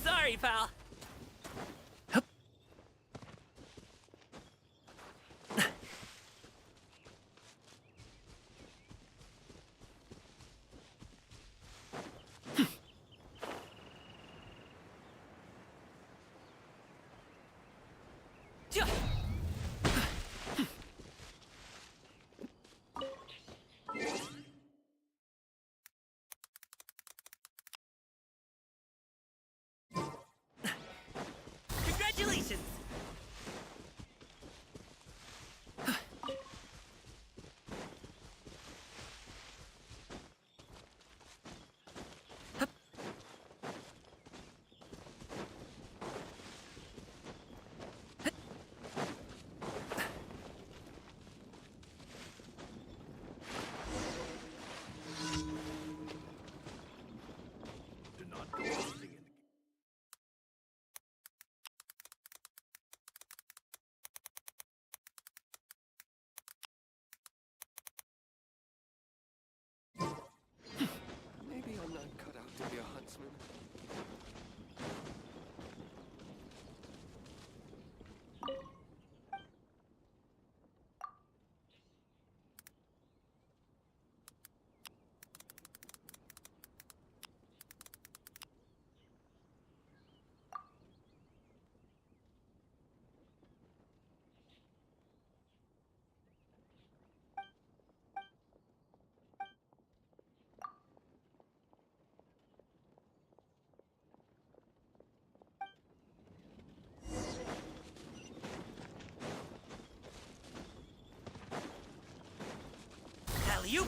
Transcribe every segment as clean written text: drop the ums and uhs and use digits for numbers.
Sorry, pal. Congratulations! Do not go losing in. Maybe I'm not cut out to be a huntsman. Alley-oop!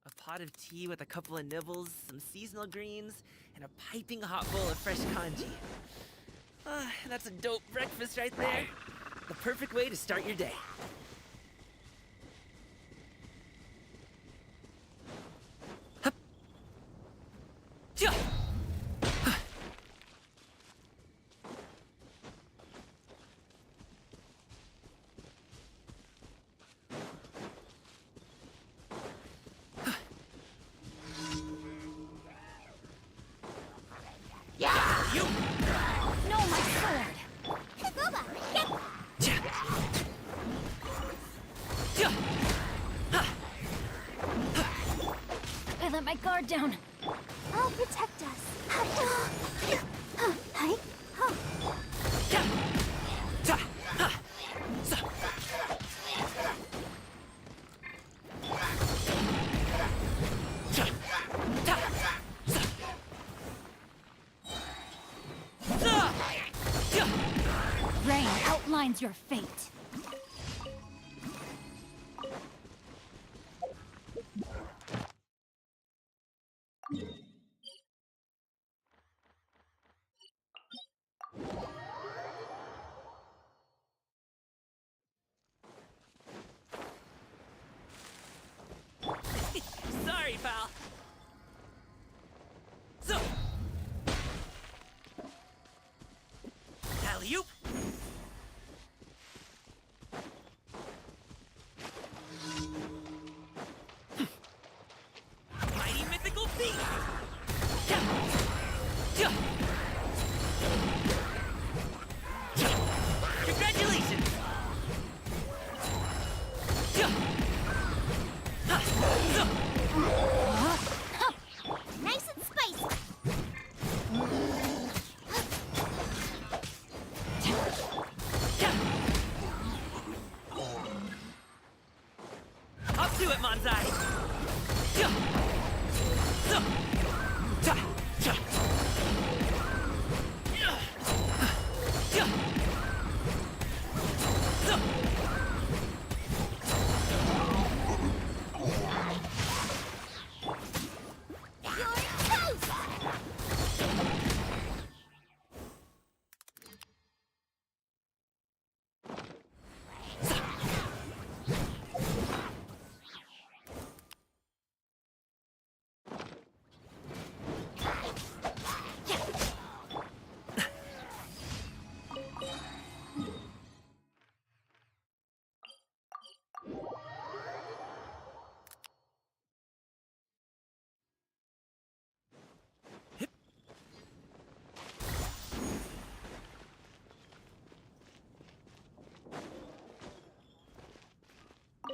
A pot of tea with a couple of nibbles, some seasonal greens, and a piping hot bowl of fresh congee. That's a dope breakfast right there. The perfect way to start your day. Hup. Chia. You. No, my sword! Kagoba, get... Chia. Chia. I let my guard down. I'll protect us. Hi. Chia. Ta. Ha. Sa. Chia. Ta. Sa. Sa. Chia. Rain outlines your fate. Sorry, pal. So. Alley-oop. Mighty mythical feat. Yeah. Yeah. Yeah. Congratulations. Yeah. Ha. So. Nice and spicy. Yeah. Up to it, Manzai. Yeah. So. Ta. Ta. Yeah. Yeah. So. You're toast!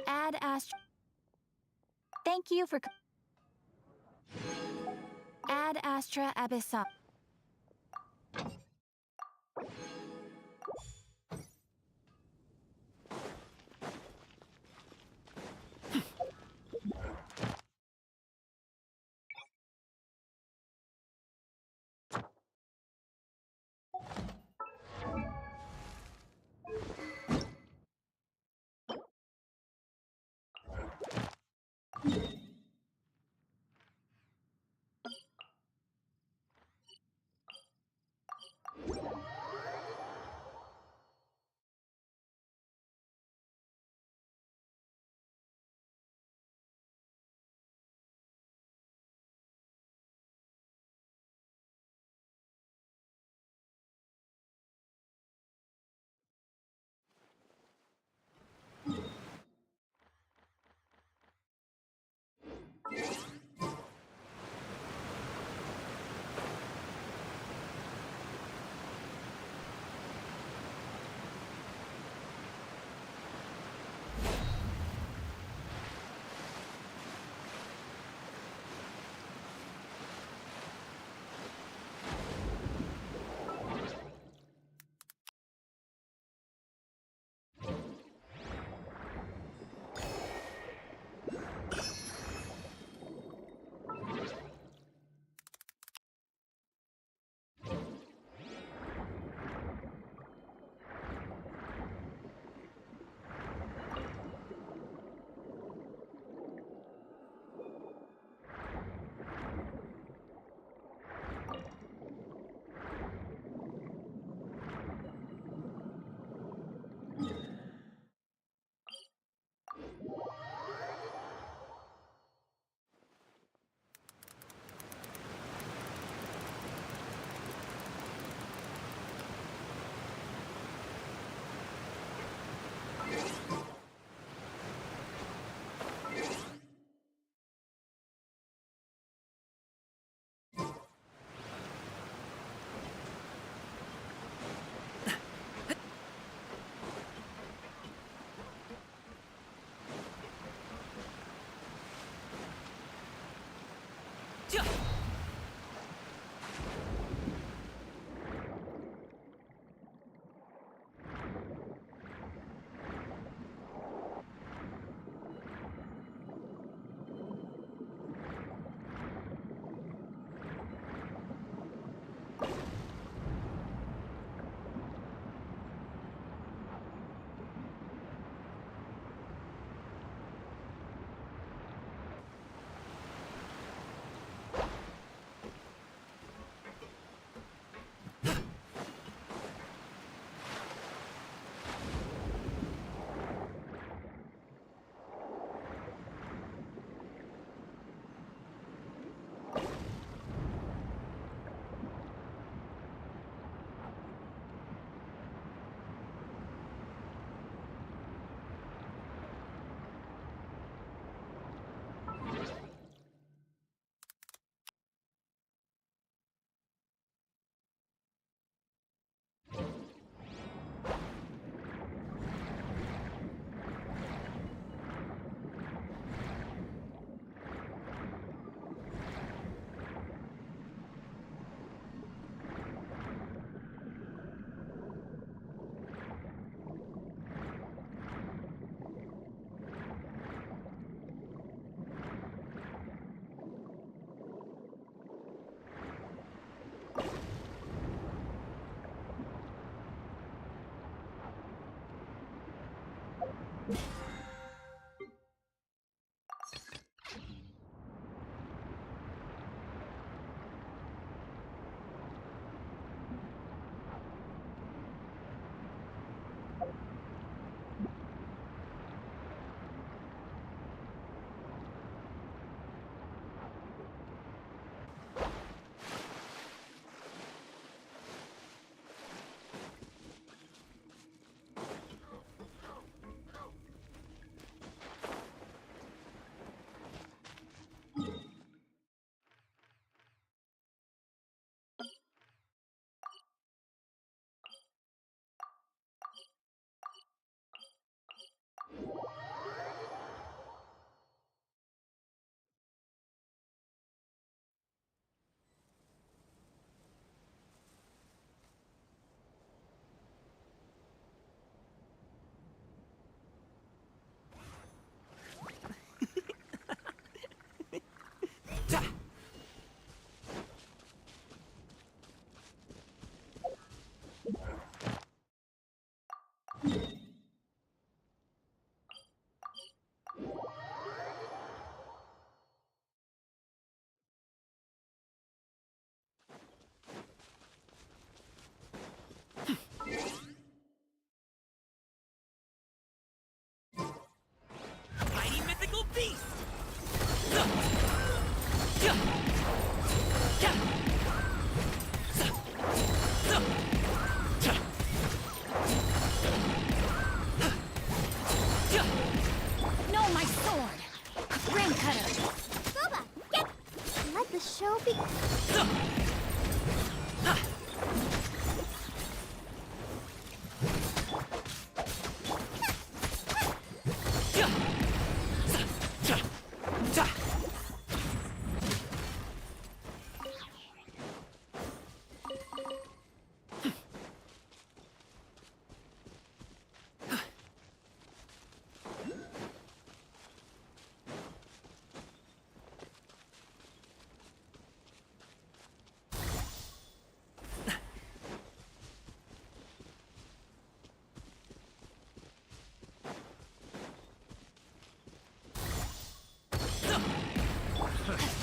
Ad Astra. Thank you for. Ad Astra Abyssal. Mighty mythical beast! No, my sword! Ring cutter! Boba, get... Let the show begin.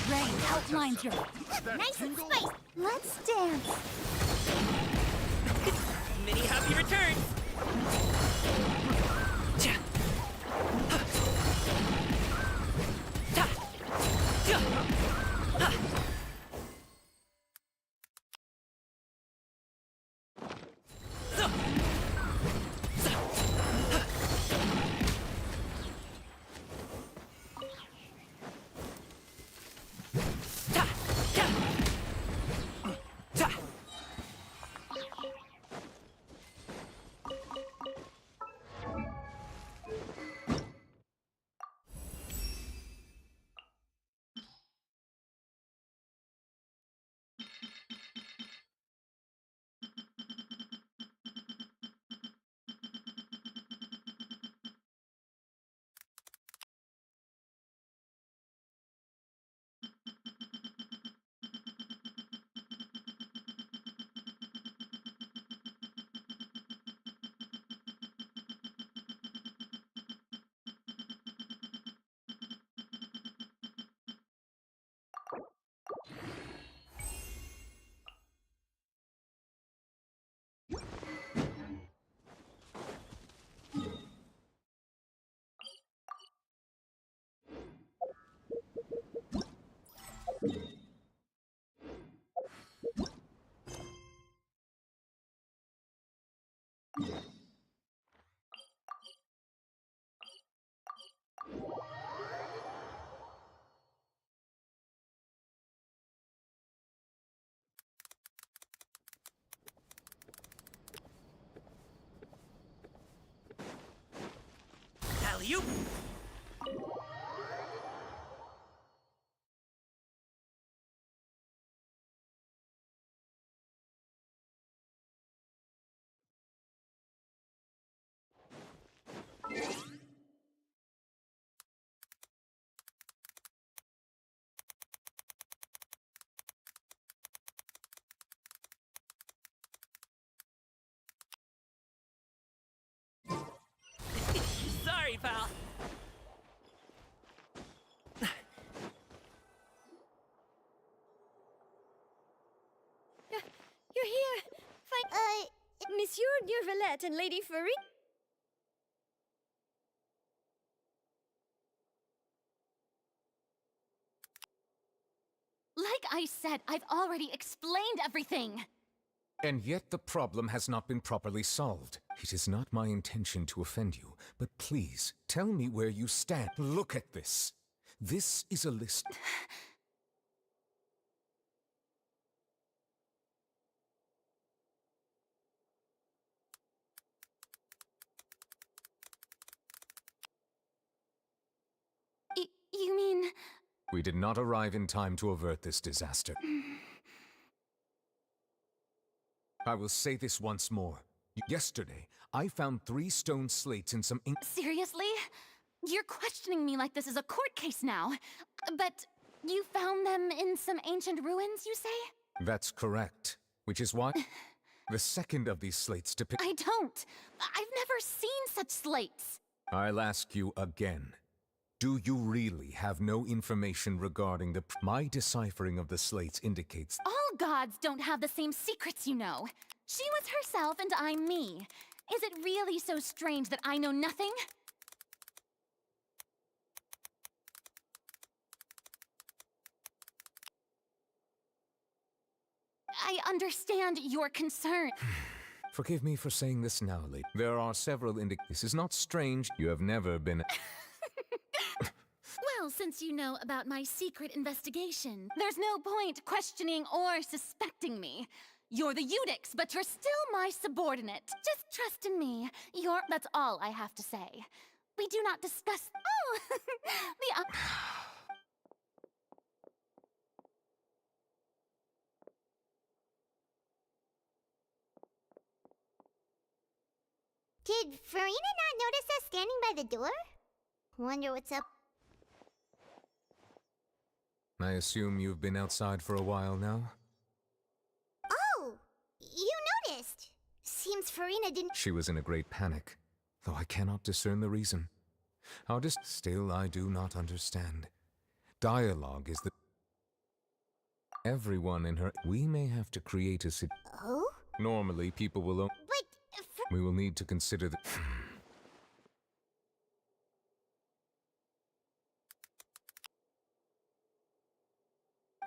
Rain outlines your... Nice and spicy! Let's dance! Many happy returns! You. Sorry, pal. You're here! Monsieur Neurvalette and Lady Furry? Like I said, I've already explained everything. And yet the problem has not been properly solved. It is not my intention to offend you, but please, tell me where you stand. Look at this. This is a list. You mean... We did not arrive in time to avert this disaster. I will say this once more. Yesterday, I found 3 stone slates in some ink. Seriously? You're questioning me like this is a court case now. But you found them in some ancient ruins, you say? That's correct. Which is why the second of these slates depicts... I don't. I've never seen such slates. I'll ask you again. Do you really have no information regarding the... My deciphering of the slates indicates... All gods don't have the same secrets, you know. She was herself and I'm me. Is it really so strange that I know nothing? I understand your concern. Forgive me for saying this now, lady. There are several This is not strange. You have never been... Well, since you know about my secret investigation, there's no point questioning or suspecting me. You're the Eudix, but you're still my subordinate. Just trust in me. That's all I have to say. We do not discuss... Oh! Did Farina not notice us standing by the door? Wonder what's up. I assume you've been outside for a while now? Oh! You noticed! Seems Farina didn't... She was in a great panic, though I cannot discern the reason. Still, I do not understand. Dialogue is the... Everyone in her... We may have to create a... Oh? Normally, people will... But... We will need to consider the...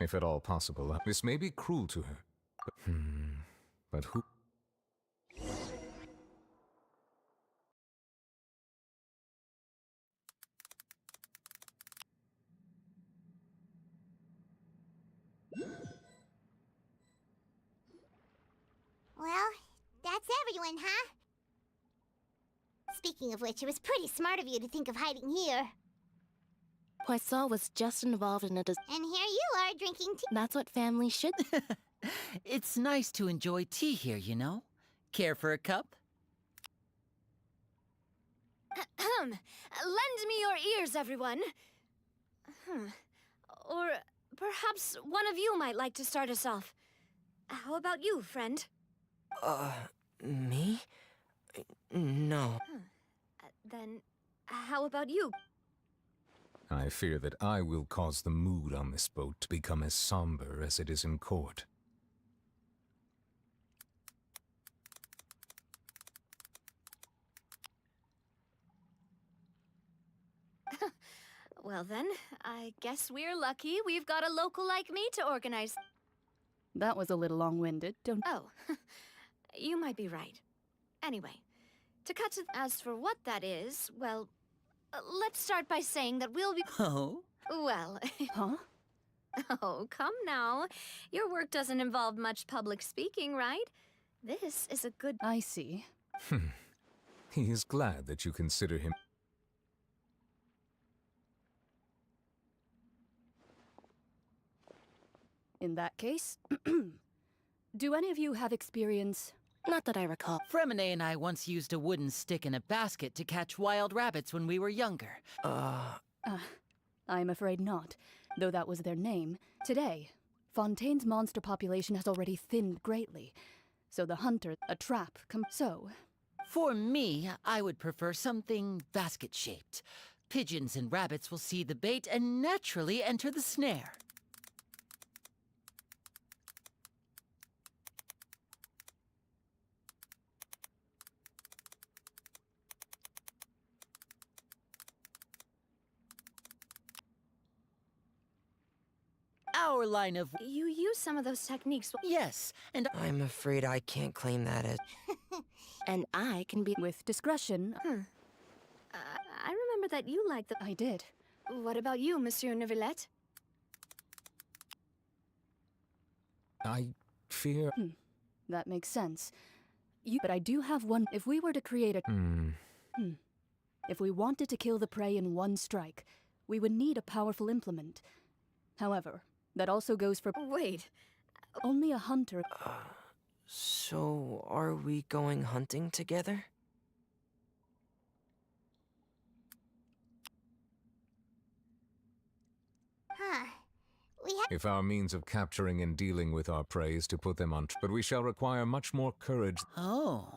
If at all possible, this may be cruel to her. But who... Well, that's everyone, huh? Speaking of which, it was pretty smart of you to think of hiding here. Poisson was just involved in a And here you are, drinking tea. That's what family should... It's nice to enjoy tea here, you know? Care for a cup? Lend me your ears, everyone. Or perhaps one of you might like to start us off. How about you, friend? Me? No. Then, how about you? I fear that I will cause the mood on this boat to become as somber as it is in court. Well then, I guess we're lucky we've got a local like me to organize. That was a little long-winded, don't... Oh, you might be right. Anyway, to cut to... As for what that is, well, let's start by saying that we'll be... Oh? Well... Huh? Oh, come now. Your work doesn't involve much public speaking, right? This is a good... I see. He is glad that you consider him... In that case, do any of you have experience? Not that I recall. Fremine and I once used a wooden stick in a basket to catch wild rabbits when we were younger. I'm afraid not, though that was their name. Today, Fontaine's monster population has already thinned greatly, so the hunter, a trap, For me, I would prefer something basket-shaped. Pigeons and rabbits will see the bait and naturally enter the snare. Our line of... You use some of those techniques. Yes, and I'm afraid I can't claim that as... And I can be. with discretion. I remember that you liked the... I did. What about you, Monsieur Neuvillette? I fear... That makes sense. But I do have one. If we were to create a... If we wanted to kill the prey in one strike, we would need a powerful implement. However, that also goes for... Wait. Only a hunter... So, are we going hunting together? Huh. We have. If our means of capturing and dealing with our prey is to put them on... But we shall require much more courage. Oh.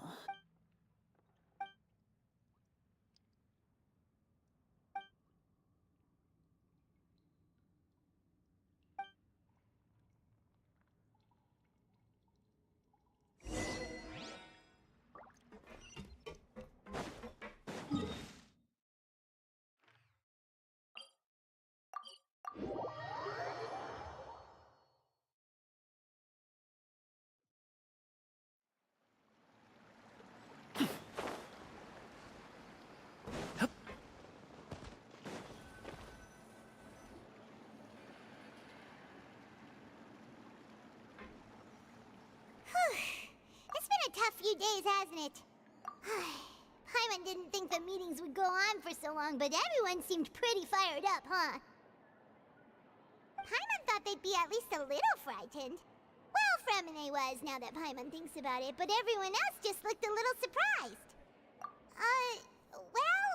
It's been a tough few days, hasn't it? Paimon didn't think the meetings would go on for so long, but everyone seemed pretty fired up, huh? Paimon thought they'd be at least a little frightened. Well, Fremine was, now that Paimon thinks about it, but everyone else just looked a little surprised. Well...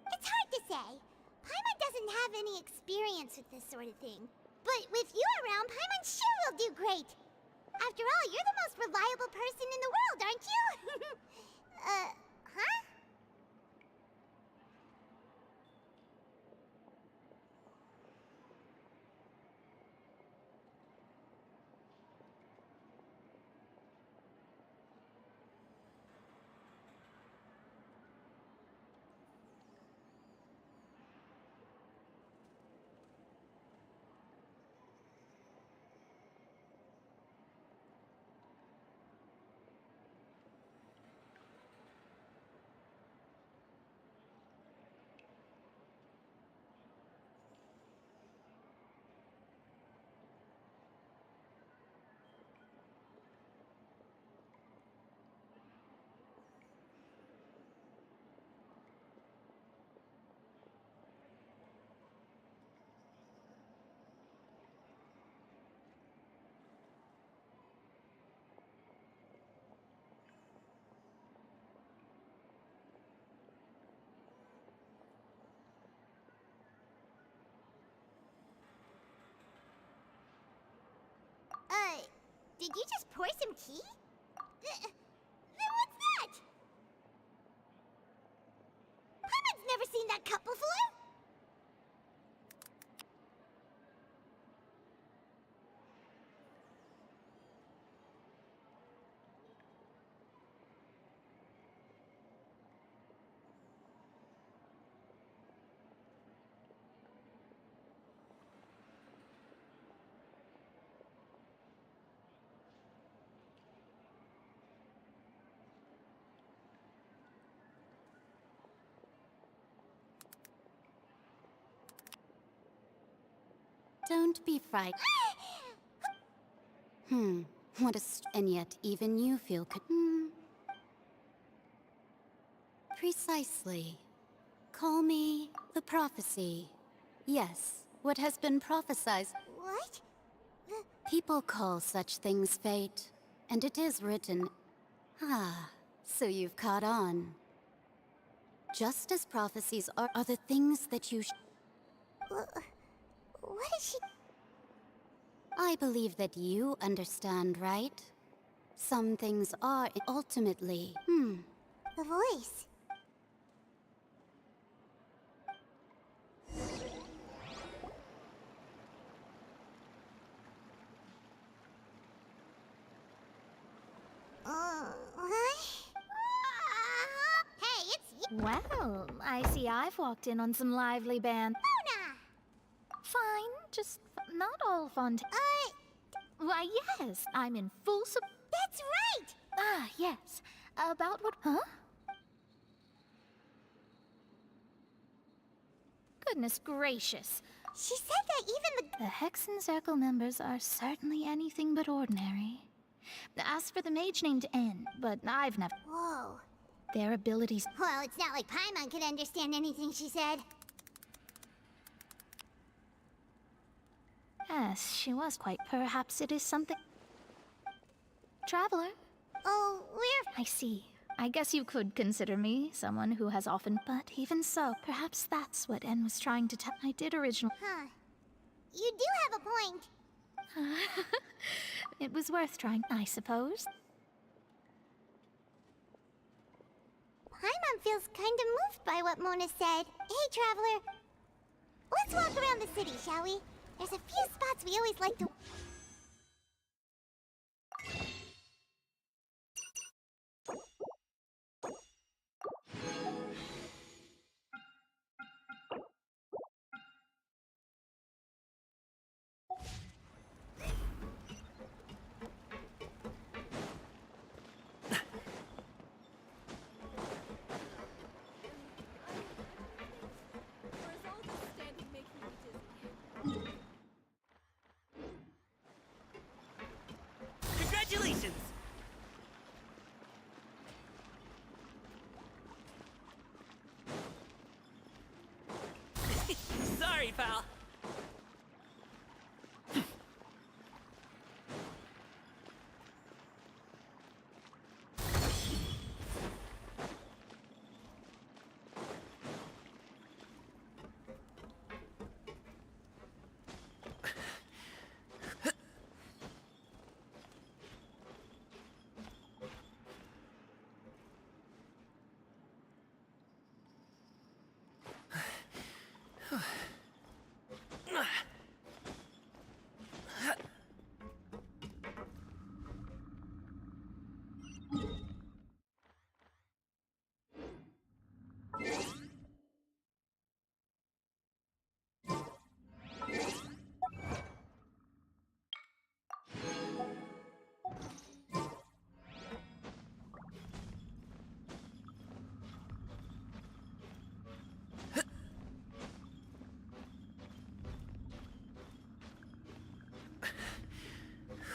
It's hard to say. Paimon doesn't have any experience with this sort of thing. But with you around, Paimon sure will do great. After all, you're the most reliable person in the world, aren't you? Huh? Did you just pour some tea? Then what's that? Paimon's never seen that cup before! Don't be frightened. What a and yet even you feel Precisely. Call me the prophecy. Yes, what has been prophesized. What? People call such things fate, and it is written. Ah, so you've caught on. Just as prophecies are the things that you What is she? I believe that you understand, right? Some things are ultimately. The voice. What? Hey, it's you, Well, I see I've walked in on some lively band. Mona! Fine, just not all fun. Why, yes, I'm in full support. That's right! Ah, yes. About what? Huh? Goodness gracious. She said that even The Hexen Circle members are certainly anything but ordinary. As for the mage named N, but I've never. Whoa. Their abilities. Well, it's not like Paimon could understand anything she said. Yes, she was quite. Perhaps it is something. Traveler. Oh, we're... I see. I guess you could consider me someone who has often. But even so, perhaps that's what N was trying to tell. I did originally. Huh. You do have a point. It was worth trying, I suppose. Paimon feels kind of moved by what Mona said. Hey, Traveler. Let's walk around the city, shall we? There's a few spots we always like to... Congratulations! Sorry, pal.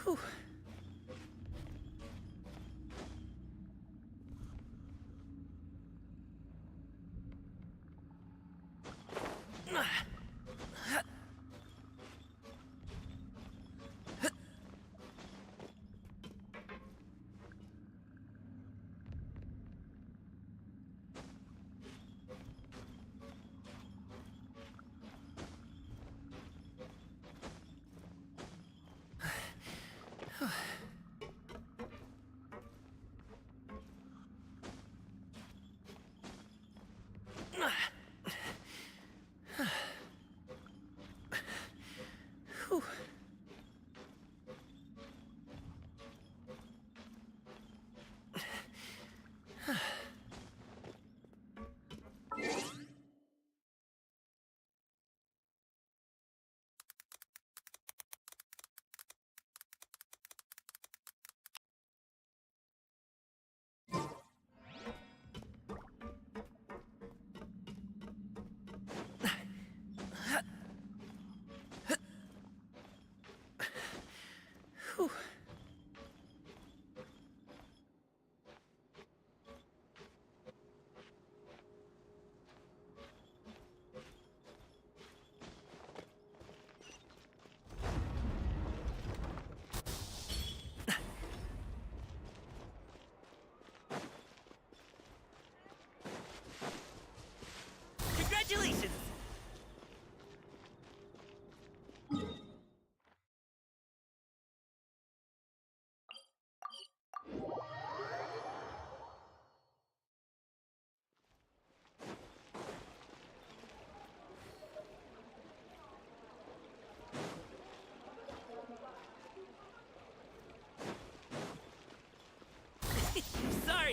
Whew.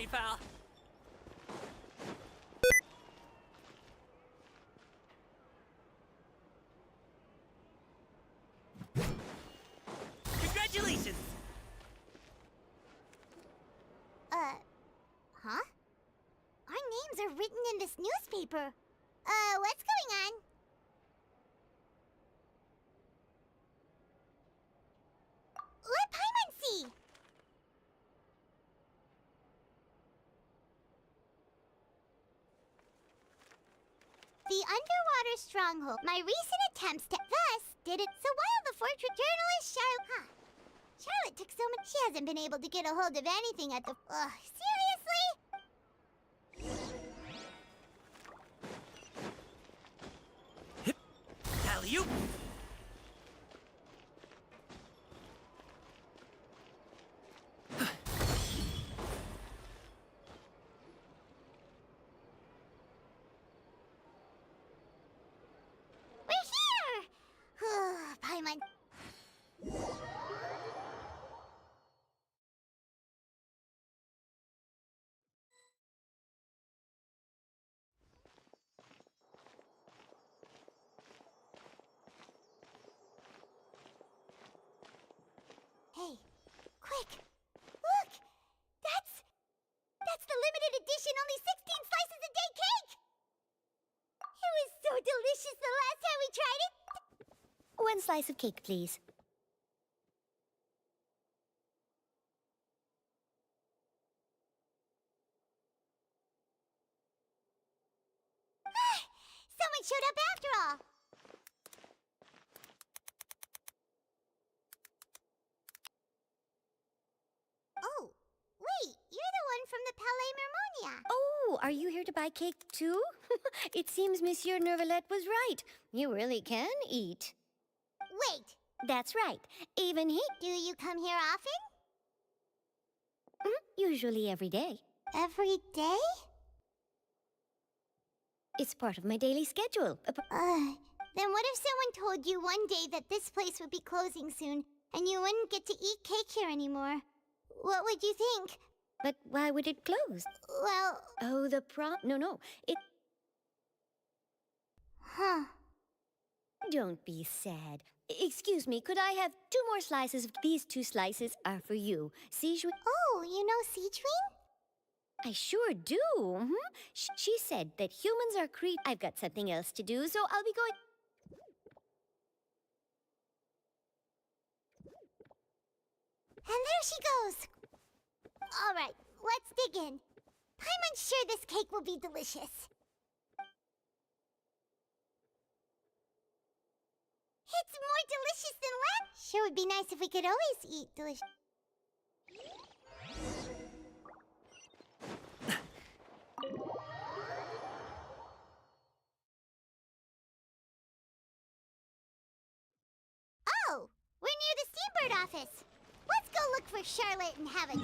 me, pal. Congratulations! Huh? Our names are written in this newspaper. What's going on? Let Paimon see! The underwater stronghold. My recent attempts to thus did it. So while the fortress journalist Charlotte took so much, she hasn't been able to get a hold of anything at the. Seriously? Alley-oop! We're here! Paimon. Hey, quick! Look! That's the limited edition only 16 slices a day cake! It was so delicious the last time we tried it! One slice of cake, please. Someone showed up after all! Oh, wait, you're the one from the Palais Mermonia. Oh, are you here to buy cake too? It seems Monsieur Nervalette was right. You really can eat. Wait, That's right. Even he. do you come here often? Usually every day. Every day? It's part of my daily schedule. Then what if someone told you one day that this place would be closing soon, and you wouldn't get to eat cake here anymore? What would you think? But why would it close? Well, Oh, No. It. huh. Don't be sad. Excuse me, could I have 2 more slices of these 2 slices are for you. Sijuin? Oh, you know Sijuin? I sure do. She said that humans are I've got something else to do, so I'll be going. And there she goes. All right, let's dig in. Paimon's sure this cake will be delicious. It's more delicious than last. Sure would be nice if we could always eat delicious. Oh, we're near the Steambird office. Let's go look for Charlotte and have a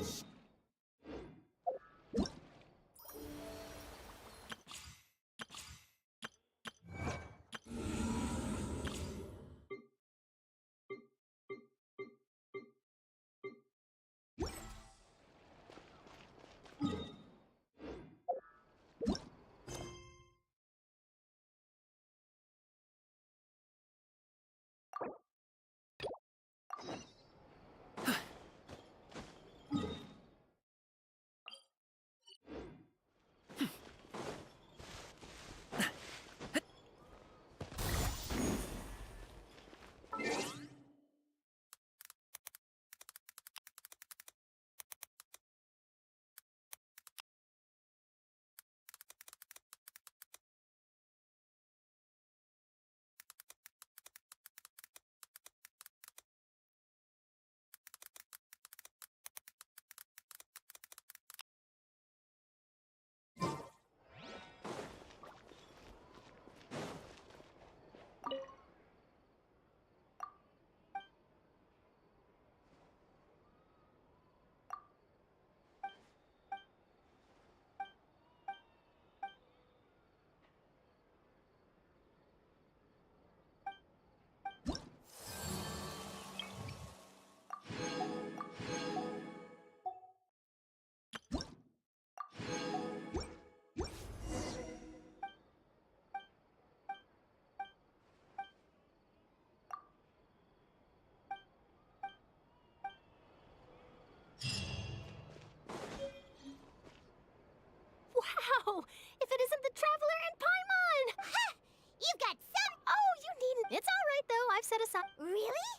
Oh, if it isn't the Traveler and Paimon! Ha! You've got some. Oh, you needn't. It's all right, though. I've set aside. Really?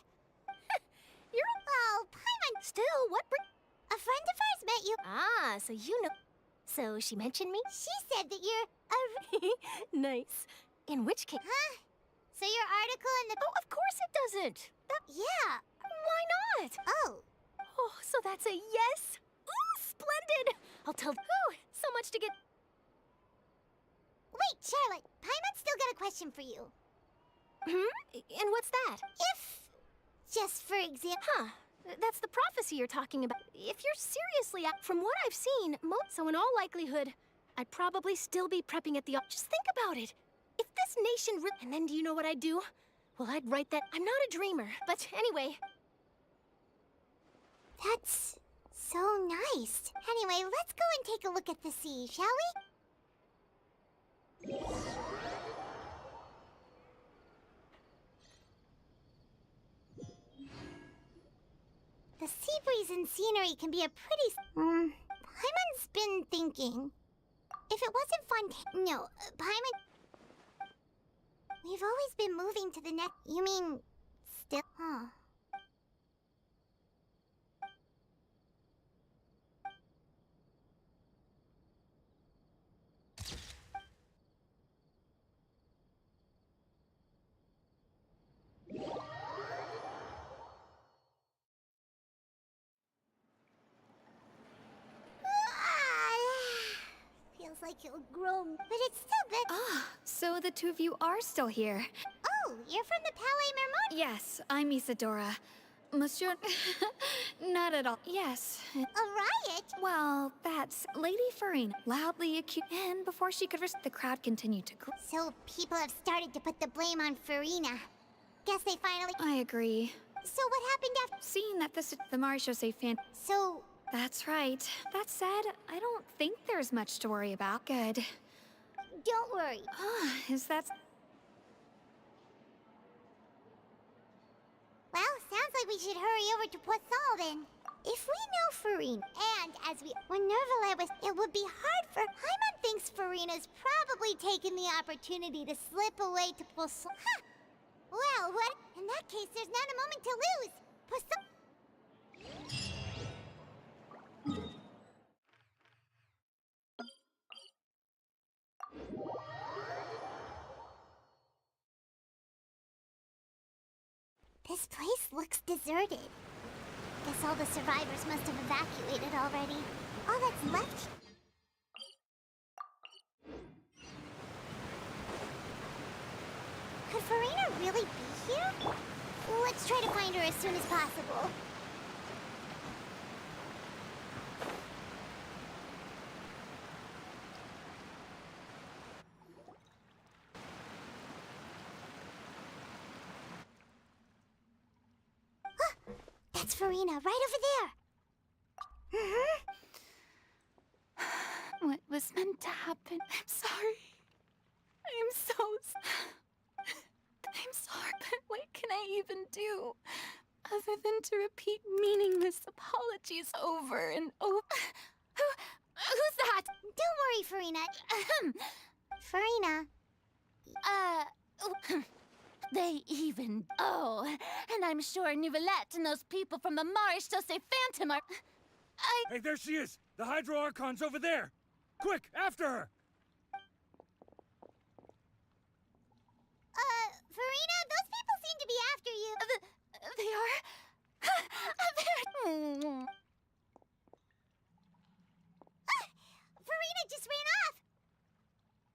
You're Oh, Paimon. still what? A friend of ours met you. Ah, so you know. So she mentioned me? She said that you're a. Nice. In which case? Huh? So your article in the. Oh, of course it doesn't. Yeah. Why not? Oh. Oh, so that's a yes? Ooh, splendid! I'll tell. Ooh, so much to get. Wait, Charlotte. Paimon's still got a question for you. And what's that? If, just for example. Huh. That's the prophecy you're talking about. If you're seriously from what I've seen, so in all likelihood, I'd probably still be prepping at the. Just think about it. If this nation and then do you know what I'd do? Well, I'd write that. I'm not a dreamer, but anyway. That's so nice. Anyway, let's go and take a look at the sea, shall we? The sea breeze and scenery can be a pretty. Paimon's been thinking. If it wasn't fun, no, Paimon. We've always been moving to the next. You mean, still? Huh. Feels like you'll grow, but it's still good. Ah, so the two of you are still here. Oh, you're from the Palais Mermont? Yes, I'm Isadora. Monsieur... Not at all. Yes. A riot? Well, that's Lady Farina loudly accused, and before she could the crowd continued to grow. So people have started to put the blame on Farina. Guess they finally... I agree. So what happened after... Seeing that the Marechaussee fan... So... That's right. That said, I don't think there's much to worry about. Good. Don't worry. Ah, is that... Well, sounds like we should hurry over to Poisson then. If we know Farina, and as we... When Nervalet was... It would be hard for... Paimon thinks Farina's probably taken the opportunity to slip away to Poisson. Huh! Well, what? In that case, there's not a moment to lose. Poisson... This place looks deserted. Guess all the survivors must have evacuated already. All that's left... Could Farina really be here? Let's try to find her as soon as possible. That's Farina, right over there. What was meant to happen? I'm sorry. I'm sorry, but what can I even do? Other than to repeat meaningless apologies over and over. Who's that? Don't worry, Farina. Farina. They even... Oh, and I'm sure Nouvellette and those people from the Marechaussee Phantom are... Hey, there she is! The Hydro Archon's over there! Quick, after her! Farina, those people seem to be after you. They are... Farina just ran off!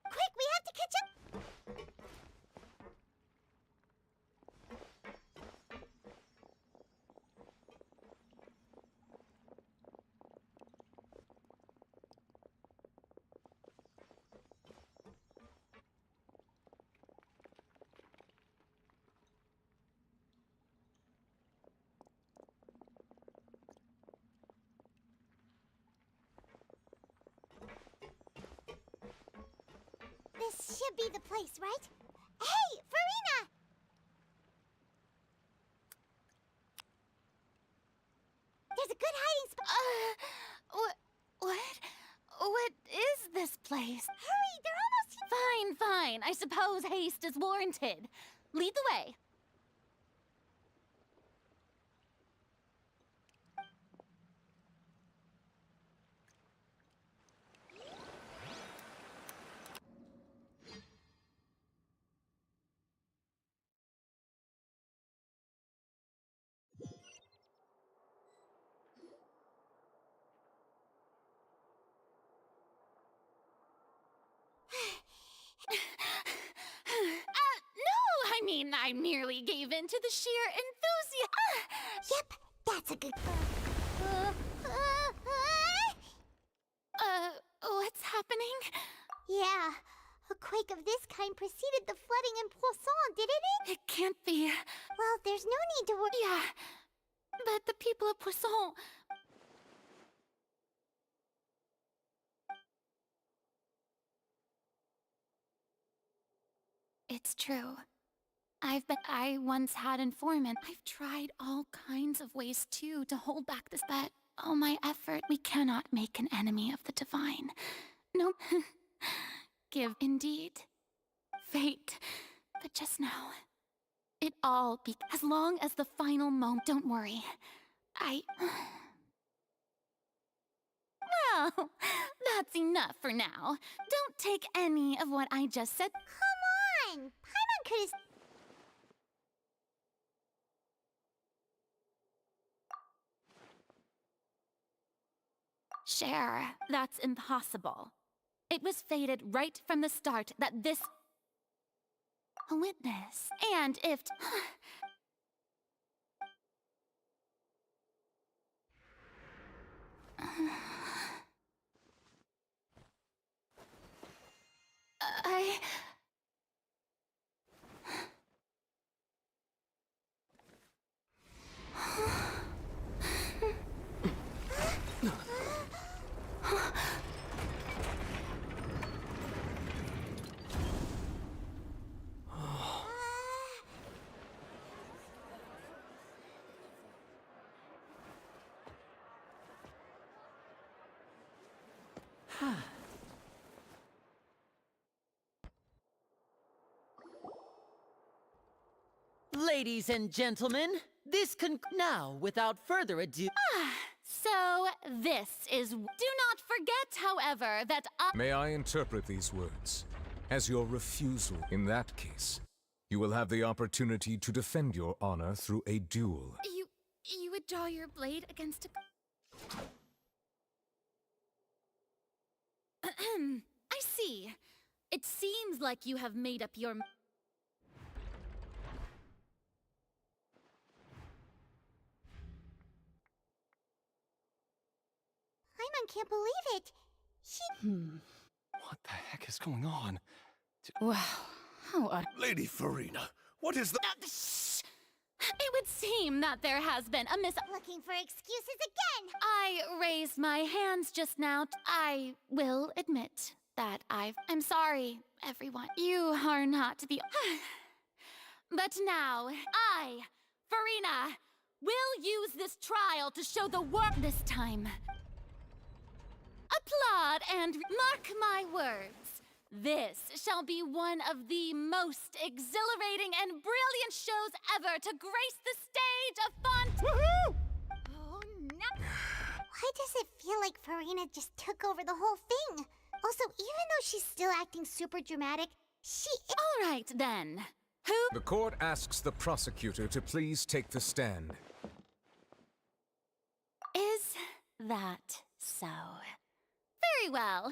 Quick, we have to catch up! This should be the place, right? Hey, Farina! There's a good hiding spot. What is this place. Hurry, they're almost here. Fine, fine. I suppose haste is warranted. Lead the way. No, I mean, I merely gave in to the sheer enthusiasm. Yep, that's a good. What's happening? Yeah, a quake of this kind preceded the flooding in Poisson, didn't it? It can't be. Well, there's no need to worry. Yeah, but the people of Poisson... It's true. I once had informant. I've tried all kinds of ways, too, to hold back this, but all my effort, we cannot make an enemy of the divine. Nope. Give, indeed. Fate. But just now, it all be as long as the final moment. Don't worry. Well, that's enough for now. Don't take any of what I just said. Come on! Paimon could have... Cher, that's impossible. It was fated right from the start that this... A witness. And if... I... Ladies and gentlemen, now, without further ado... So, this is... Do not forget, however, that I... May I interpret these words as your refusal? In that case, you will have the opportunity to defend your honor through a duel. You would draw your blade against a... I see. It seems like you have made up your... Paimon can't believe it. What the heck is going on? Wow, how Lady Farina, what is the... Shh! It would seem that there has been a Looking for excuses again! I raised my hands just now. I will admit that I'm sorry, everyone. You are not the... But now, I, Farina, will use this trial to show the world this time. Applaud and mark my words. This shall be one of the most exhilarating and brilliant shows ever to grace the stage of Woohoo! Oh, no! Why does it feel like Farina just took over the whole thing? Also, even though she's still acting super dramatic, she... All right, then. Who... The court asks the prosecutor to please take the stand. Is that so? Very well.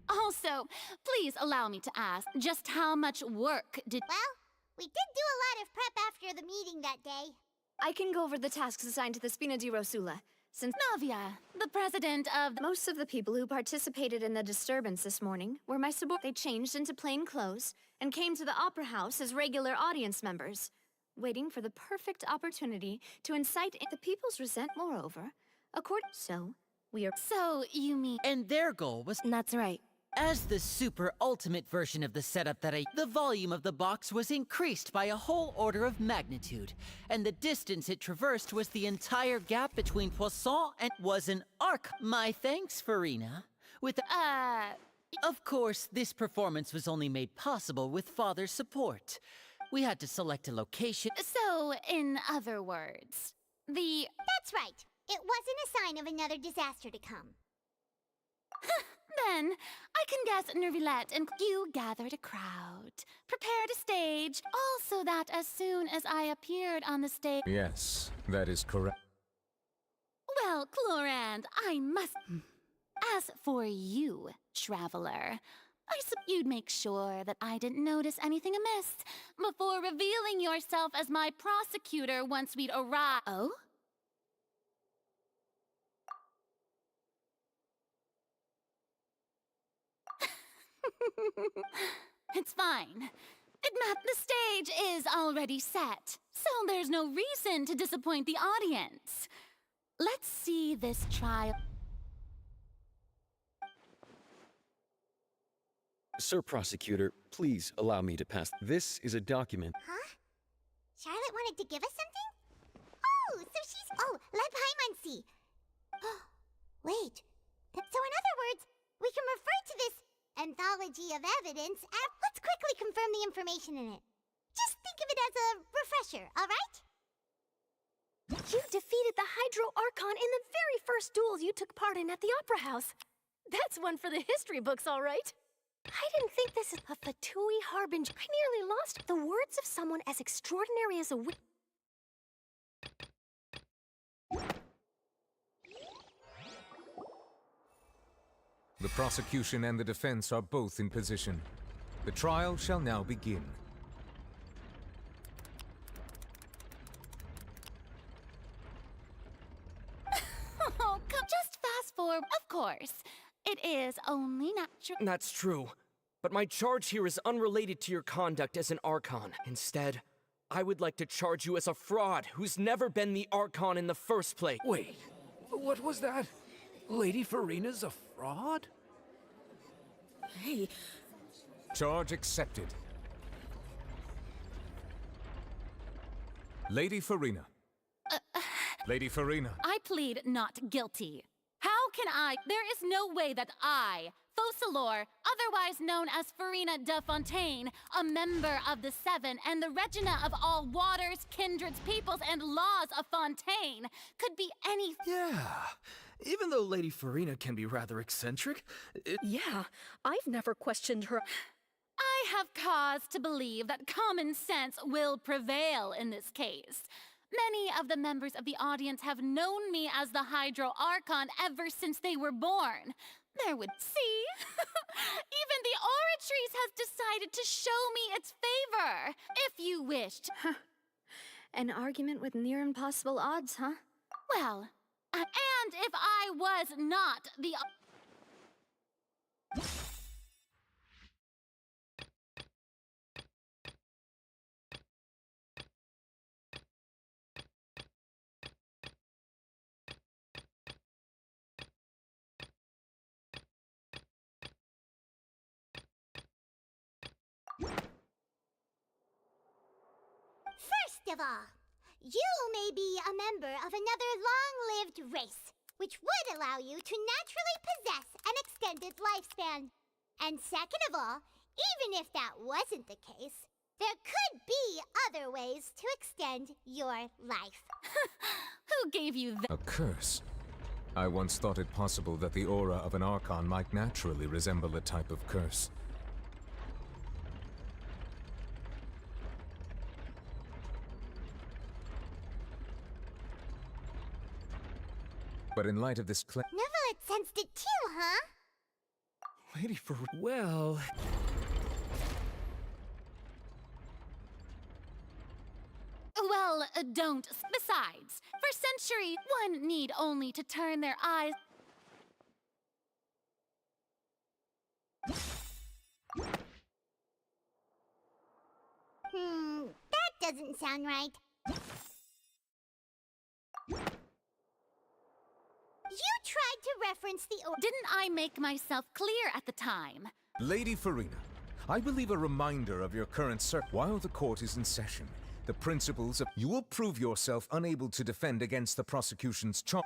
Also, please allow me to ask, just how much work did... Well, we did do a lot of prep after the meeting that day. I can go over the tasks assigned to the Spina di Rosula. Since Navia, the president of... most of the people who participated in the disturbance this morning were my they changed into plain clothes and came to the Opera House as regular audience members, waiting for the perfect opportunity to incite the people's resent. Moreover, so, we are. So, you mean. And their goal was That's right. as the super ultimate version of the setup the volume of the box was increased by a whole order of magnitude, and the distance it traversed was the entire gap between Poisson and was an arc. My thanks, Farina. Of course, this performance was only made possible with Father's support. We had to select a location. So, in other words, That's right. It wasn't a sign of another disaster to come. Then, I can guess Nervilette and you gathered a crowd, prepared a stage, all so that as soon as I appeared on the stage. Yes, that is correct. Well, Clorand, I must. As for you, traveler, I suppose you'd make sure that I didn't notice anything amiss before revealing yourself as my prosecutor once we'd arrived. Oh? It's fine. The stage is already set, so there's no reason to disappoint the audience. Let's see this trial. Sir Prosecutor, please allow me to pass. This is a document. Huh? Charlotte wanted to give us something? Oh, so she's... Oh, let Paimon see. Wait. So in other words, we can refer to this anthology of evidence as... Let's quickly confirm the information in it. Just think of it as a refresher, all right? You defeated the Hydro Archon in the very first duels you took part in at the Opera House. That's one for the history books, all right. I didn't think this is a Fatui Harbinger. I nearly lost the words of someone as extraordinary as a witch. The prosecution and the defense are both in position. The trial shall now begin. Oh, come, just fast forward. Of course, it is only natural. That's true. But my charge here is unrelated to your conduct as an Archon. Instead, I would like to charge you as a fraud who's never been the Archon in the first place. Wait, what was that? Lady Farina's a fraud? Hey. Charge accepted. Lady Farina. Lady Farina. I plead not guilty. How can I? There is no way that I, Focalor, otherwise known as Farina de Fontaine, a member of the Seven and the Regina of all waters, kindreds, peoples, and laws of Fontaine, could be any. Yeah. Even though Lady Farina can be rather eccentric, Yeah, I've never questioned her. I have cause to believe that common sense will prevail in this case. Many of the members of the audience have known me as the Hydro Archon ever since they were born. There would see. Even the Oratrice has decided to show me its favor, if you wished. An argument with near impossible odds, huh? Well, and if I was not the... First of all, you may be a member of another long-lived race, which would allow you to naturally possess an extended lifespan. And second of all, even if that wasn't the case, there could be other ways to extend your life. Who gave you that? A curse. I once thought it possible that the aura of an Archon might naturally resemble a type of curse. But in light of this Neverlet sensed it too, huh? Lady Farina. Well. Well, don't. Besides, for centuries, one need only to turn their eyes... That doesn't sound right. You tried to reference the Didn't I make myself clear at the time? Lady Farina, I believe a reminder of your current while the court is in session, the principles of you will prove yourself unable to defend against the prosecution's charge.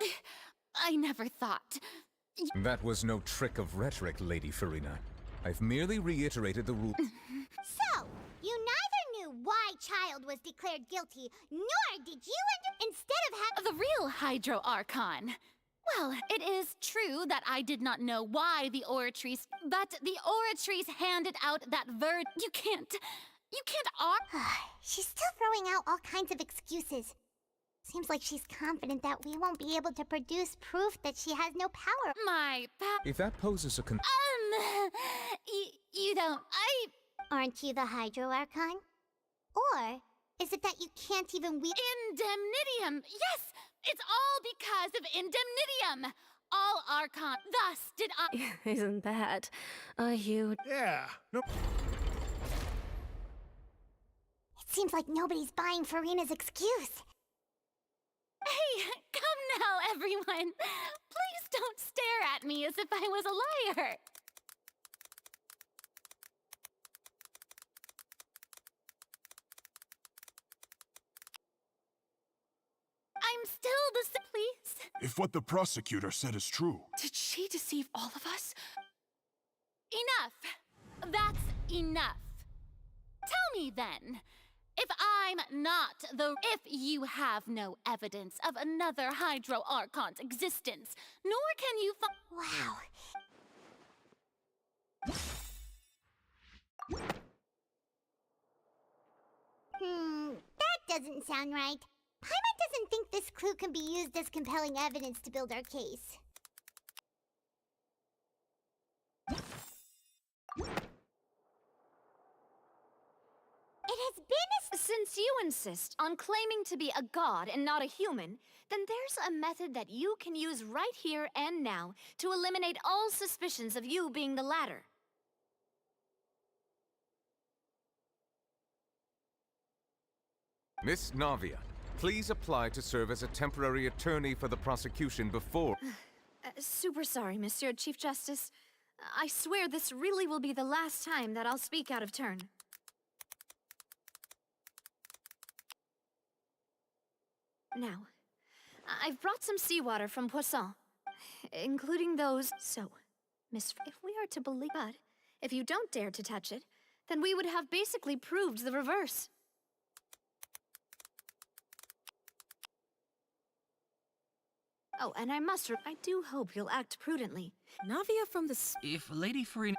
I never thought. That was no trick of rhetoric, Lady Farina. I've merely reiterated the rule. So, you neither knew why Child was declared guilty, nor did you instead of having The real Hydro Archon. Well, it is true that I did not know why the Oratries, but the Oratries handed out that You can't She's still throwing out all kinds of excuses. Seems like she's confident that we won't be able to produce proof that she has no power. If that poses a you don't, Aren't you the Hydro Archon? Or is it that you can't even Indemnitium! Yes! It's all because of Indemnitium! All Archon. Thus did I. Isn't that a huge... Yeah, no... It seems like nobody's buying Farina's excuse. Hey, come now, everyone. Please don't stare at me as if I was a liar. I'm still please. If what the prosecutor said is true. Did she deceive all of us? Enough. That's enough. Tell me then, if I'm not if you have no evidence of another Hydro Archon's existence, nor can you Wow. That doesn't sound right. Paimon doesn't think this clue can be used as compelling evidence to build our case. It has been Since you insist on claiming to be a god and not a human, then there's a method that you can use right here and now to eliminate all suspicions of you being the latter. Miss Navia, please apply to serve as a temporary attorney for the prosecution before... Super sorry, Monsieur Chief Justice. I swear this really will be the last time that I'll speak out of turn. Now, I've brought some seawater from Poisson, including those... So, Miss... If we are to believe... But, if you don't dare to touch it, then we would have basically proved the reverse. Oh, and I do hope you'll act prudently. Navia from the... If Lady Farina...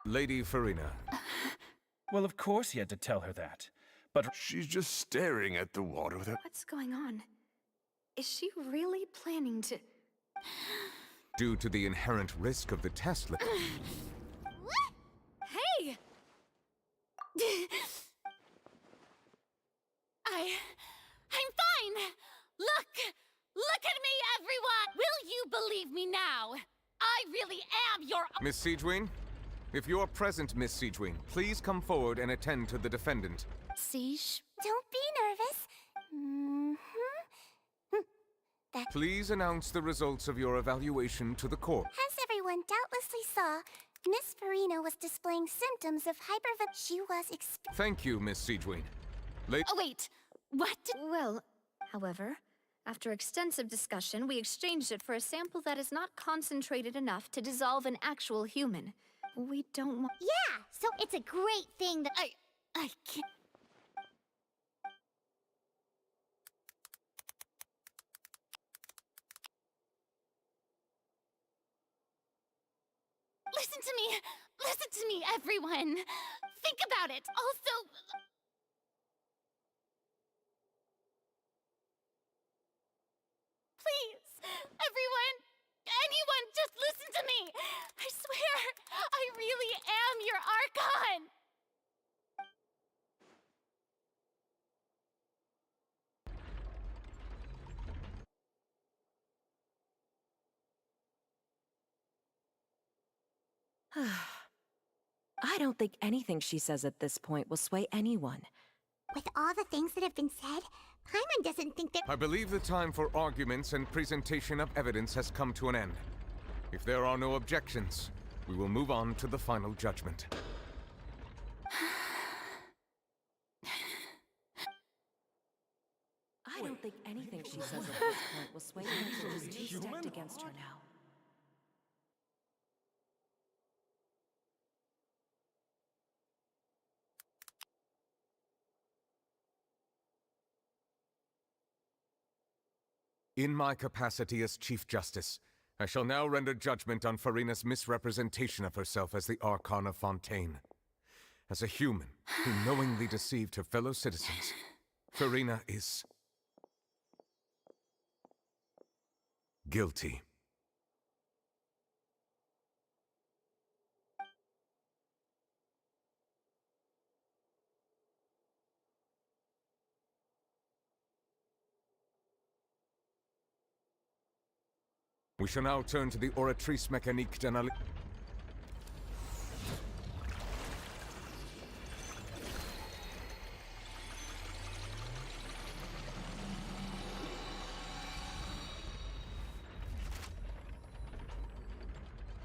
Lady Farina. Well, of course he had to tell her that. But she's just staring at the water with her... What's going on? Is she really planning to... Due to the inherent risk of the test... Hey! I'm fine! Look at me, everyone! Will you believe me now? I really am your... Miss Siegewin? If you're present, Miss Siegewin, please come forward and attend to the defendant. Siege? Don't be nervous. Please announce the results of your evaluation to the court. As everyone doubtlessly saw, Miss Farina was displaying symptoms of She was Thank you, Miss Siegewin. Oh, wait. What? Well, however, after extensive discussion, we exchanged it for a sample that is not concentrated enough to dissolve an actual human. We don't want... Yeah, so it's a great thing that I can't... Listen to me, everyone. Think about it. Also... Please, everyone, anyone, just listen to me. I swear, I really am your Archon. I don't think anything she says at this point will sway anyone. With all the things that have been said, Paimon doesn't think that— I believe the time for arguments and presentation of evidence has come to an end. If there are no objections, we will move on to the final judgment. I don't think anything she says at this point will sway anyone. She's too stacked against her now. In my capacity as Chief Justice, I shall now render judgment on Farina's misrepresentation of herself as the Archon of Fontaine. As a human who knowingly deceived her fellow citizens, Farina is guilty. We shall now turn to the Oratrice Mécanique d'Analyse.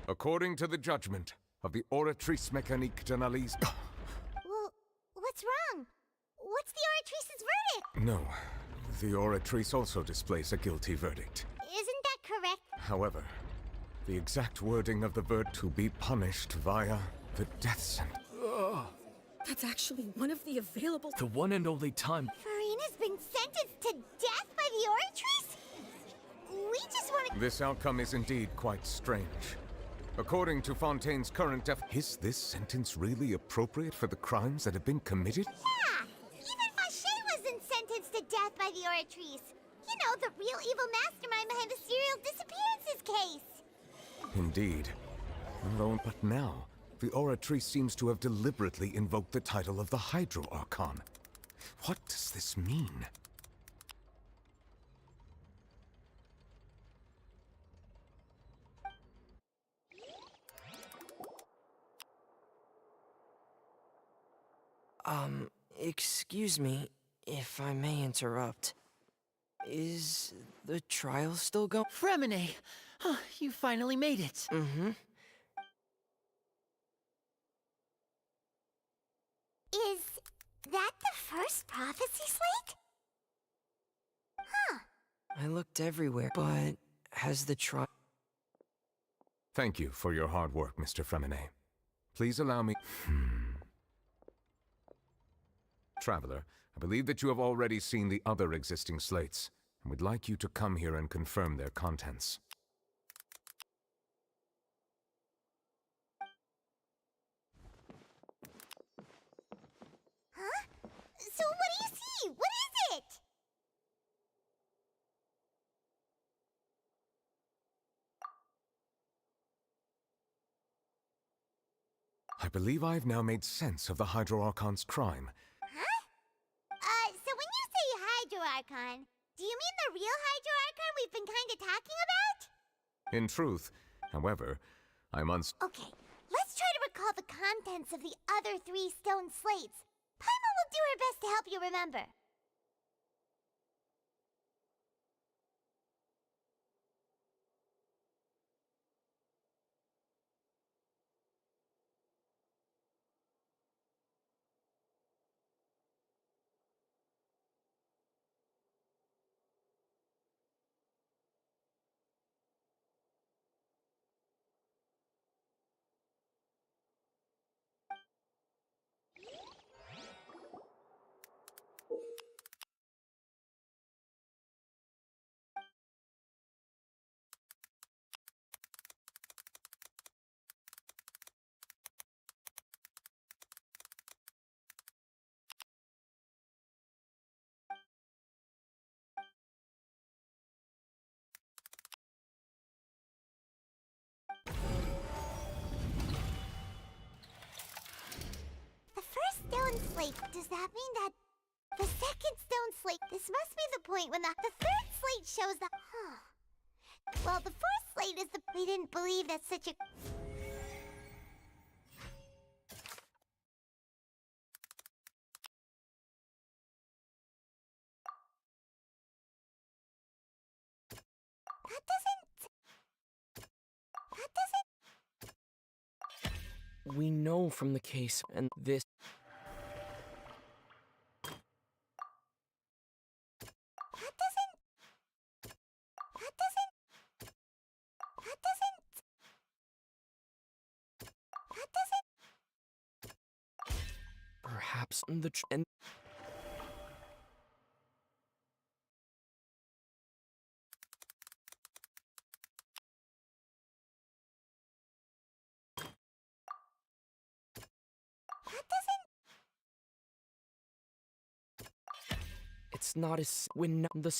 According to the judgment of the Oratrice Mécanique d'Analyse... Well, what's wrong? What's the Oratrice's verdict? No, the Oratrice also displays a guilty verdict. Isn't that correct? However, the exact wording of the verdict to be punished via the death sentence. That's actually one of the available— The one and only time. Farina's been sentenced to death by the Oratrice? We just want to— This outcome is indeed quite strange. According to Fontaine's current is this sentence really appropriate for the crimes that have been committed? Yeah! Even Fache wasn't sentenced to death by the Oratrice. You know, the real evil mastermind behind the serial disappearances case. Indeed. But now, the Oratrice seems to have deliberately invoked the title of the Hydro Archon. What does this mean? Excuse me, if I may interrupt. Is the trial still going? Fremine! Oh, you finally made it. Mm-hmm. Is that the first prophecy slate? Huh. I looked everywhere, but has the trial... Thank you for your hard work, Mr. Fremine. Please allow me... Traveler, I believe that you have already seen the other existing slates, and would like you to come here and confirm their contents. Huh? So what do you see? What is it? I believe I've now made sense of the Hydro Archon's crime. So when you say Hydro Archon, do you mean the real Hydro Archon we've been kinda talking about? In truth, however, I'm Okay, let's try to recall the contents of the other 3 stone slates. Paimon will do her best to help you remember. Stone slate, does that mean that the second stone slate, this must be the point when the third slate shows the, well, the fourth slate is the, we didn't believe that such a, That doesn't... We know from the case and this. Perhaps and it's not as when the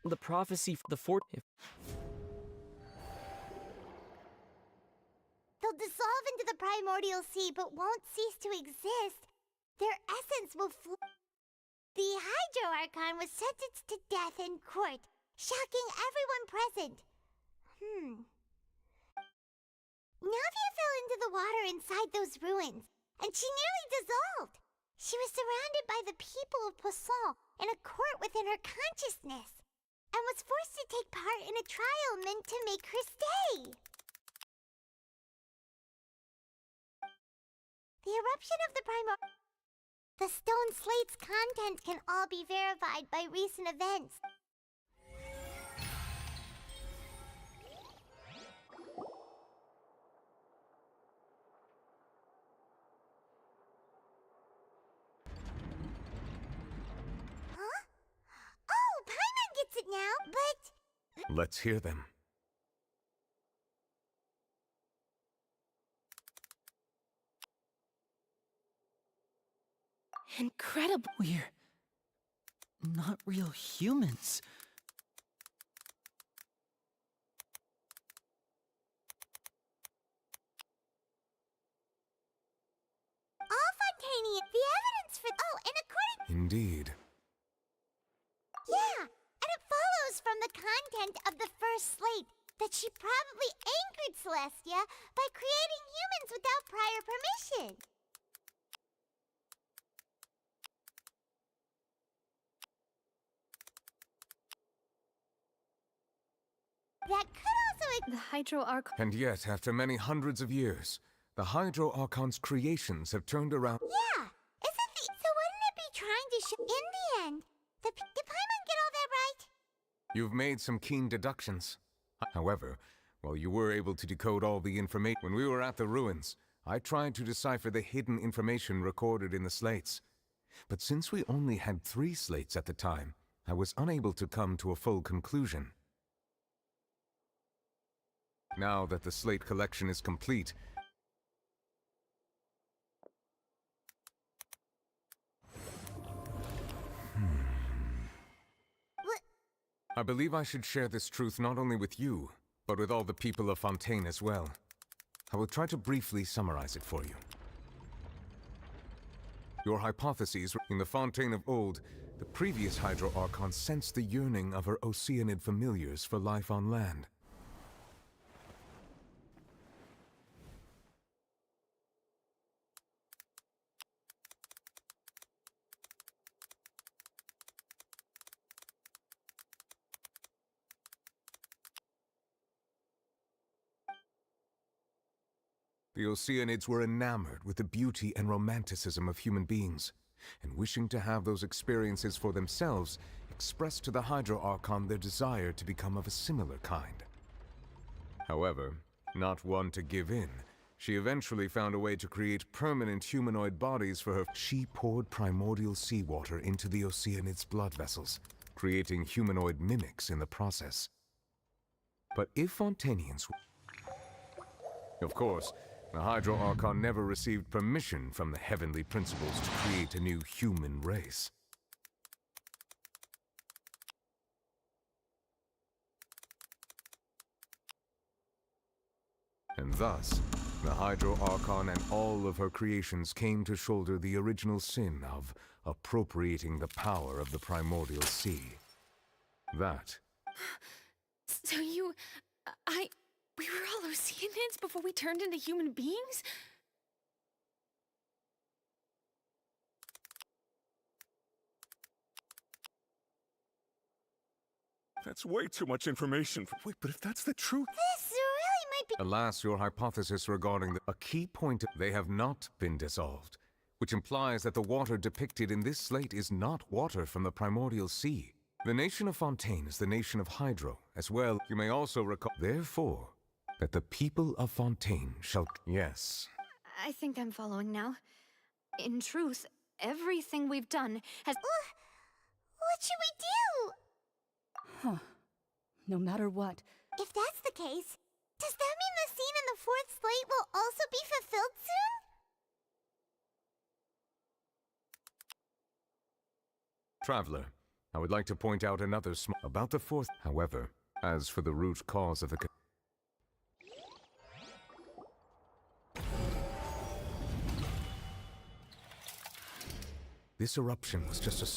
the prophecy the fort if They'll dissolve into the primordial sea, but won't cease to exist. Their essence will The Hydro Archon was sentenced to death in court, shocking everyone present. Navia fell into the water inside those ruins, and she nearly dissolved. She was surrounded by the people of Poisson in a court within her consciousness, and was forced to take part in a trial meant to make her stay. The eruption of the The stone slate's contents can all be verified by recent events. Huh? Oh, Paimon gets it now, but... Let's hear them. Incredible. We're not real humans. All Fontanian, the evidence for... Oh, and according... Indeed. Yeah, and it follows from the content of the first slate that she probably angered Celestia by creating humans without prior permission. That could also... The Hydro Archon... And yet, after many hundreds of years, the Hydro Archon's creations have turned around. Yeah, isn't the... So wouldn't it be trying to show... In the end, did Paimon get all that right? You've made some keen deductions. However, while you were able to decode all the information when we were at the ruins, I tried to decipher the hidden information recorded in the slates. But since we only had 3 slates at the time, I was unable to come to a full conclusion. Now that the slate collection is complete, I believe I should share this truth not only with you, but with all the people of Fontaine as well. I will try to briefly summarize it for you. Your hypotheses in the Fontaine of old, the previous Hydro Archon sensed the yearning of her Oceanid familiars for life on land. The Oceanids were enamored with the beauty and romanticism of human beings, and wishing to have those experiences for themselves, expressed to the Hydro Archon their desire to become of a similar kind. However, not one to give in, she eventually found a way to create permanent humanoid bodies for her. She poured primordial seawater into the Oceanids' blood vessels, creating humanoid mimics in the process. But if Fontainians... Of course, the Hydro Archon never received permission from the heavenly principles to create a new human race. And thus, the Hydro Archon and all of her creations came to shoulder the original sin of appropriating the power of the primordial sea. That... So you... We were all Oceanids before we turned into human beings? That's way too much information. Wait, but if that's the truth... This really might be... Alas, your hypothesis regarding a key point, they have not been dissolved, which implies that the water depicted in this slate is not water from the primordial sea. The nation of Fontaine is the nation of Hydro, as well. You may also recall, therefore, that the people of Fontaine shall... Yes. I think I'm following now. In truth, everything we've done has... What should we do? Huh. No matter what. If that's the case, does that mean the scene in the fourth slate will also be fulfilled soon? Traveler, I would like to point out another about the fourth. However, as for the root cause of the... This eruption was just a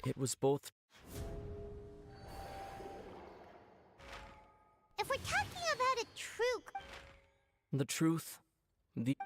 It was both. If we're talking about a true... The truth. The...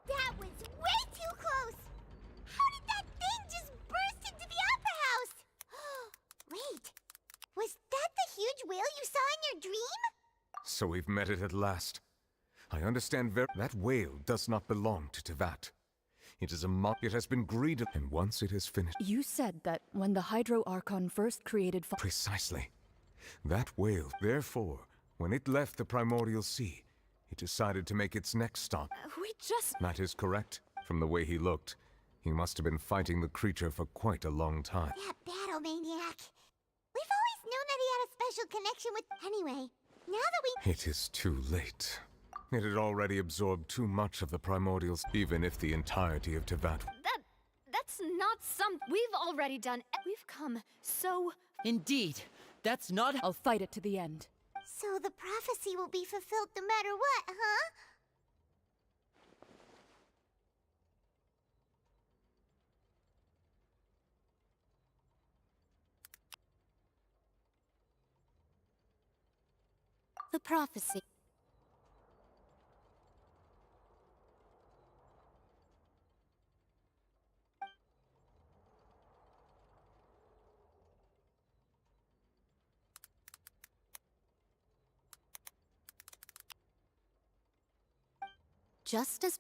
That was way too close! How did that thing just burst into the Opera House? Wait, was that the huge whale you saw in your dream? So we've met it at last. I understand that whale does not belong to Tevat. It is a it has been greeded, and once it is finished... You said that when the Hydro Archon first created... Precisely. That whale, therefore, when it left the primordial sea, it decided to make its next stop. We just... That is correct. From the way he looked, he must have been fighting the creature for quite a long time. That battle maniac. We've always known that he had a special connection with... Anyway, now that we... It is too late. It had already absorbed too much of the primordials, even if the entirety of Tevat... That's not some... We've already done... We've come so... Indeed. That's not... I'll fight it to the end. So the prophecy will be fulfilled no matter what, huh? The prophecy. Just as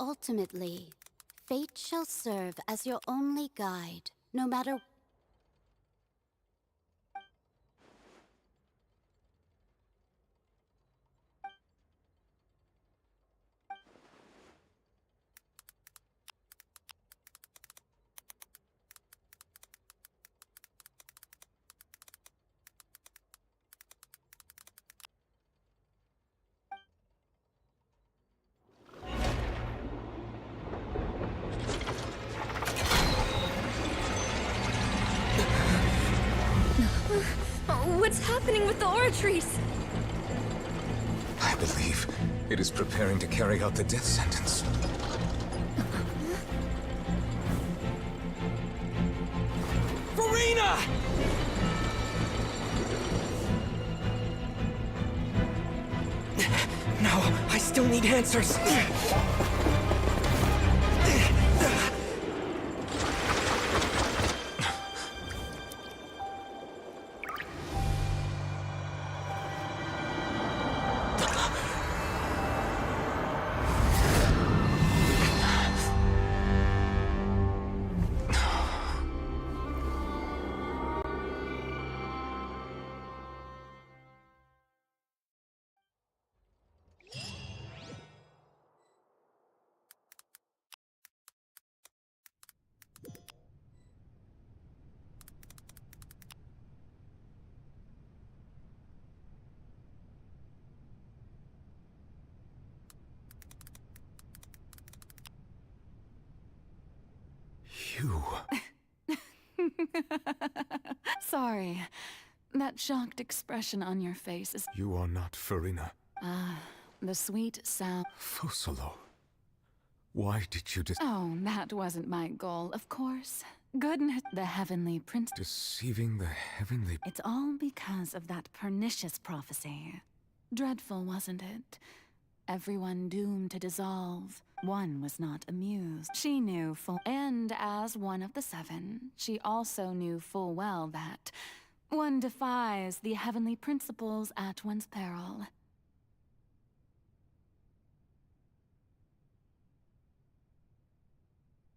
ultimately, fate shall serve as your only guide, no matter... What's happening with the oratories? I believe it is preparing to carry out the death sentence. Farina! No, I still need answers. You... Sorry. That shocked expression on your face is... You are not Farina. Ah, the sweet sound... Fosalo. Why did you Oh, that wasn't my goal, of course. Goodness, the Heavenly Prince... Deceiving the Heavenly... It's all because of that pernicious prophecy. Dreadful, wasn't it? Everyone doomed to dissolve. One was not amused. She knew full... And as one of the seven, she also knew full well that one defies the heavenly principles at one's peril.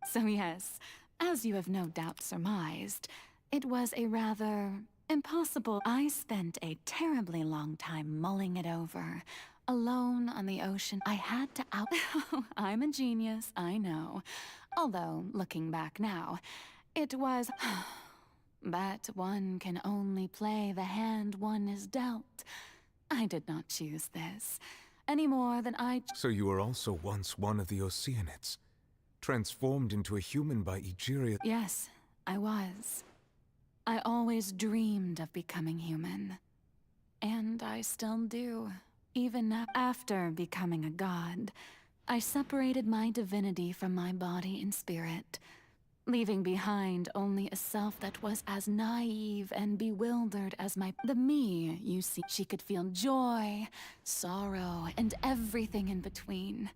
So yes, as you have no doubt surmised, it was a rather impossible... I spent a terribly long time mulling it over. Alone on the ocean, I had to out... I'm a genius, I know. Although, looking back now, it was... But one can only play the hand one is dealt. I did not choose this, any more than I... So you were also once one of the Oceanids, transformed into a human by Egeria... Yes, I was. I always dreamed of becoming human. And I still do. Even after becoming a god, I separated my divinity from my body and spirit, leaving behind only a self that was as naive and bewildered as the me, you see. She could feel joy, sorrow, and everything in between.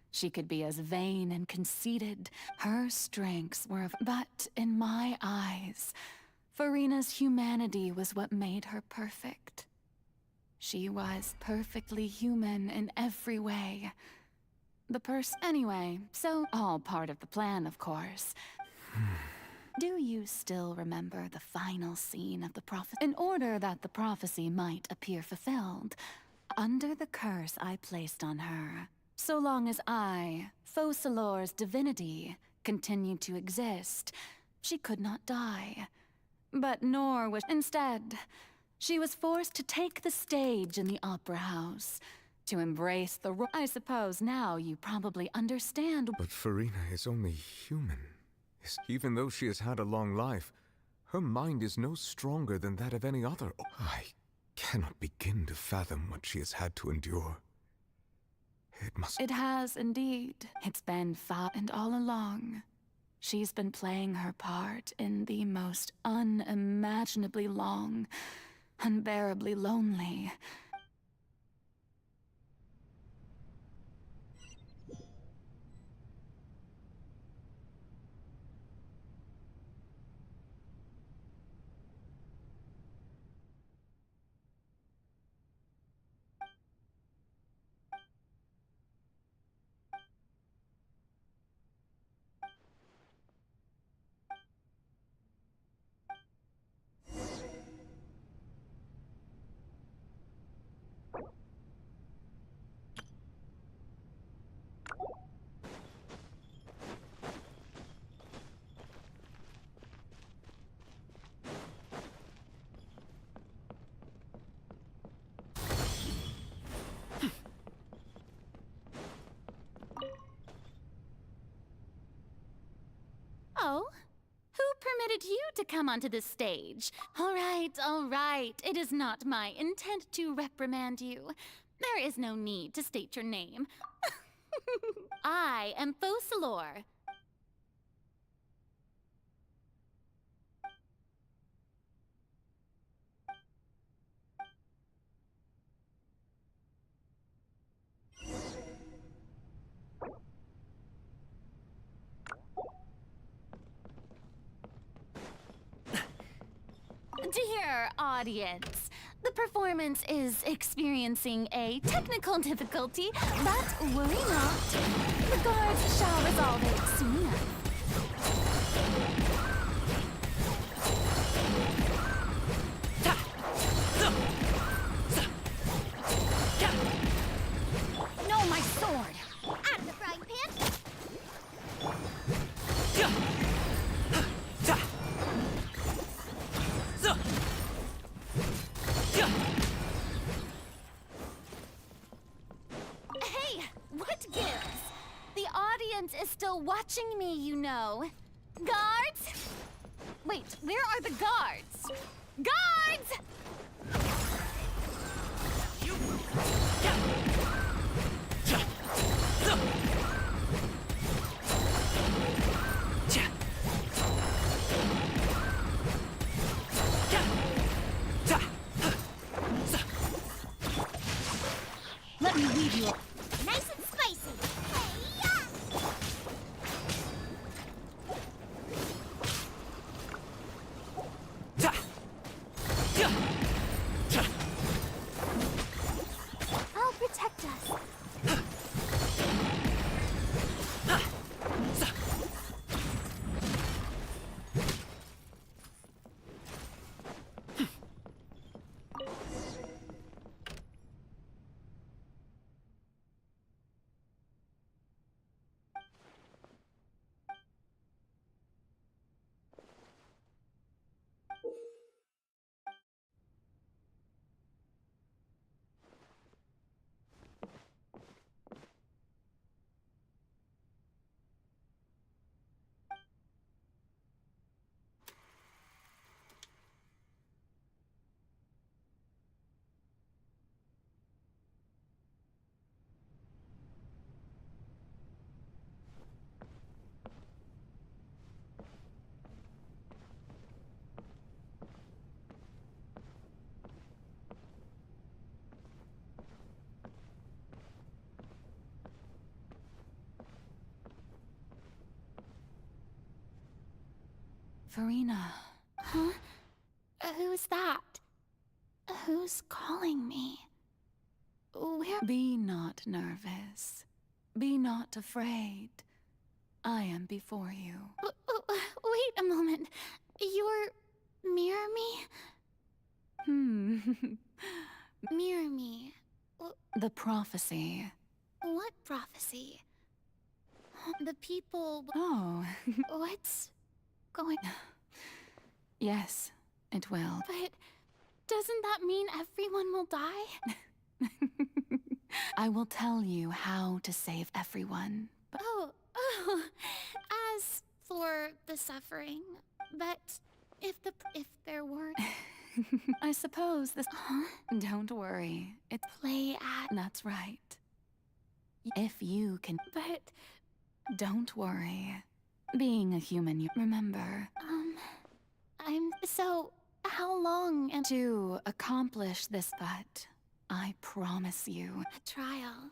She could be as vain and conceited. Her strengths were of... But in my eyes, Farina's humanity was what made her perfect. She was perfectly human in every way. Anyway, so all part of the plan, of course. Do you still remember the final scene of the prophecy? In order that the prophecy might appear fulfilled, under the curse I placed on her, so long as I, Fosalor's divinity, continued to exist, she could not die. But nor was... Instead, she was forced to take the stage in the opera house, to embrace the role. I suppose now you probably understand. But Farina is only human. Even though she has had a long life, her mind is no stronger than that of any other. I cannot begin to fathom what she has had to endure. It has indeed. It's been far, and all along, she's been playing her part in the most unimaginably long, unbearably lonely. wanted you to come onto the stage. All right. It is not my intent to reprimand you. There is no need to state your name. I am Focalor. Dear audience, the performance is experiencing a technical difficulty, but worry not. The guards shall resolve it soon enough. No, my sword! Out of the frying pan! Hey, what gives? The audience is still watching me, you know. Guards? Wait, where are the guards? Guards! Let me lead you. Nice and spicy! I'll protect us. Farina. Huh? Who's that? Who's calling me? Where? Be not nervous. Be not afraid. I am before you. Wait a moment. You're... mirror me? Mirror me. The prophecy. What prophecy? The people... Oh. What's going... Yes, it will. But doesn't that mean everyone will die? I will tell you how to save everyone. Oh, as for the suffering, but if there were... I suppose this... Huh? Don't worry. It's play at... That's right. If you can... But... Don't worry. Being a human, you remember. So... How long and... To accomplish this, but... I promise you... A trial.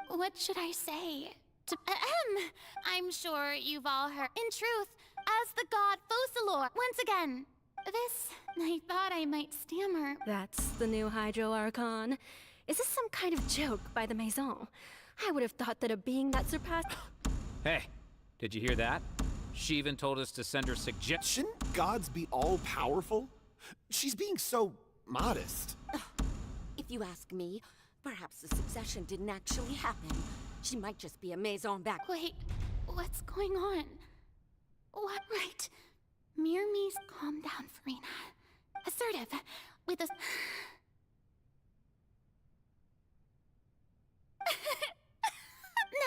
What should I say? I'm sure you've all heard. In truth, as the god Focalor, once again, I thought I might stammer. That's the new Hydro Archon. Is this some kind of joke by the Maison? I would have thought that a being that surpassed— Hey, did you hear that? She even told us to send her suggestions. Shouldn't gods be all-powerful? She's being so modest. If you ask me, perhaps the succession didn't actually happen. She might just be a Maison back. Wait, what's going on? What? Right. Mere me's calm down, Farina. Assertive. With a...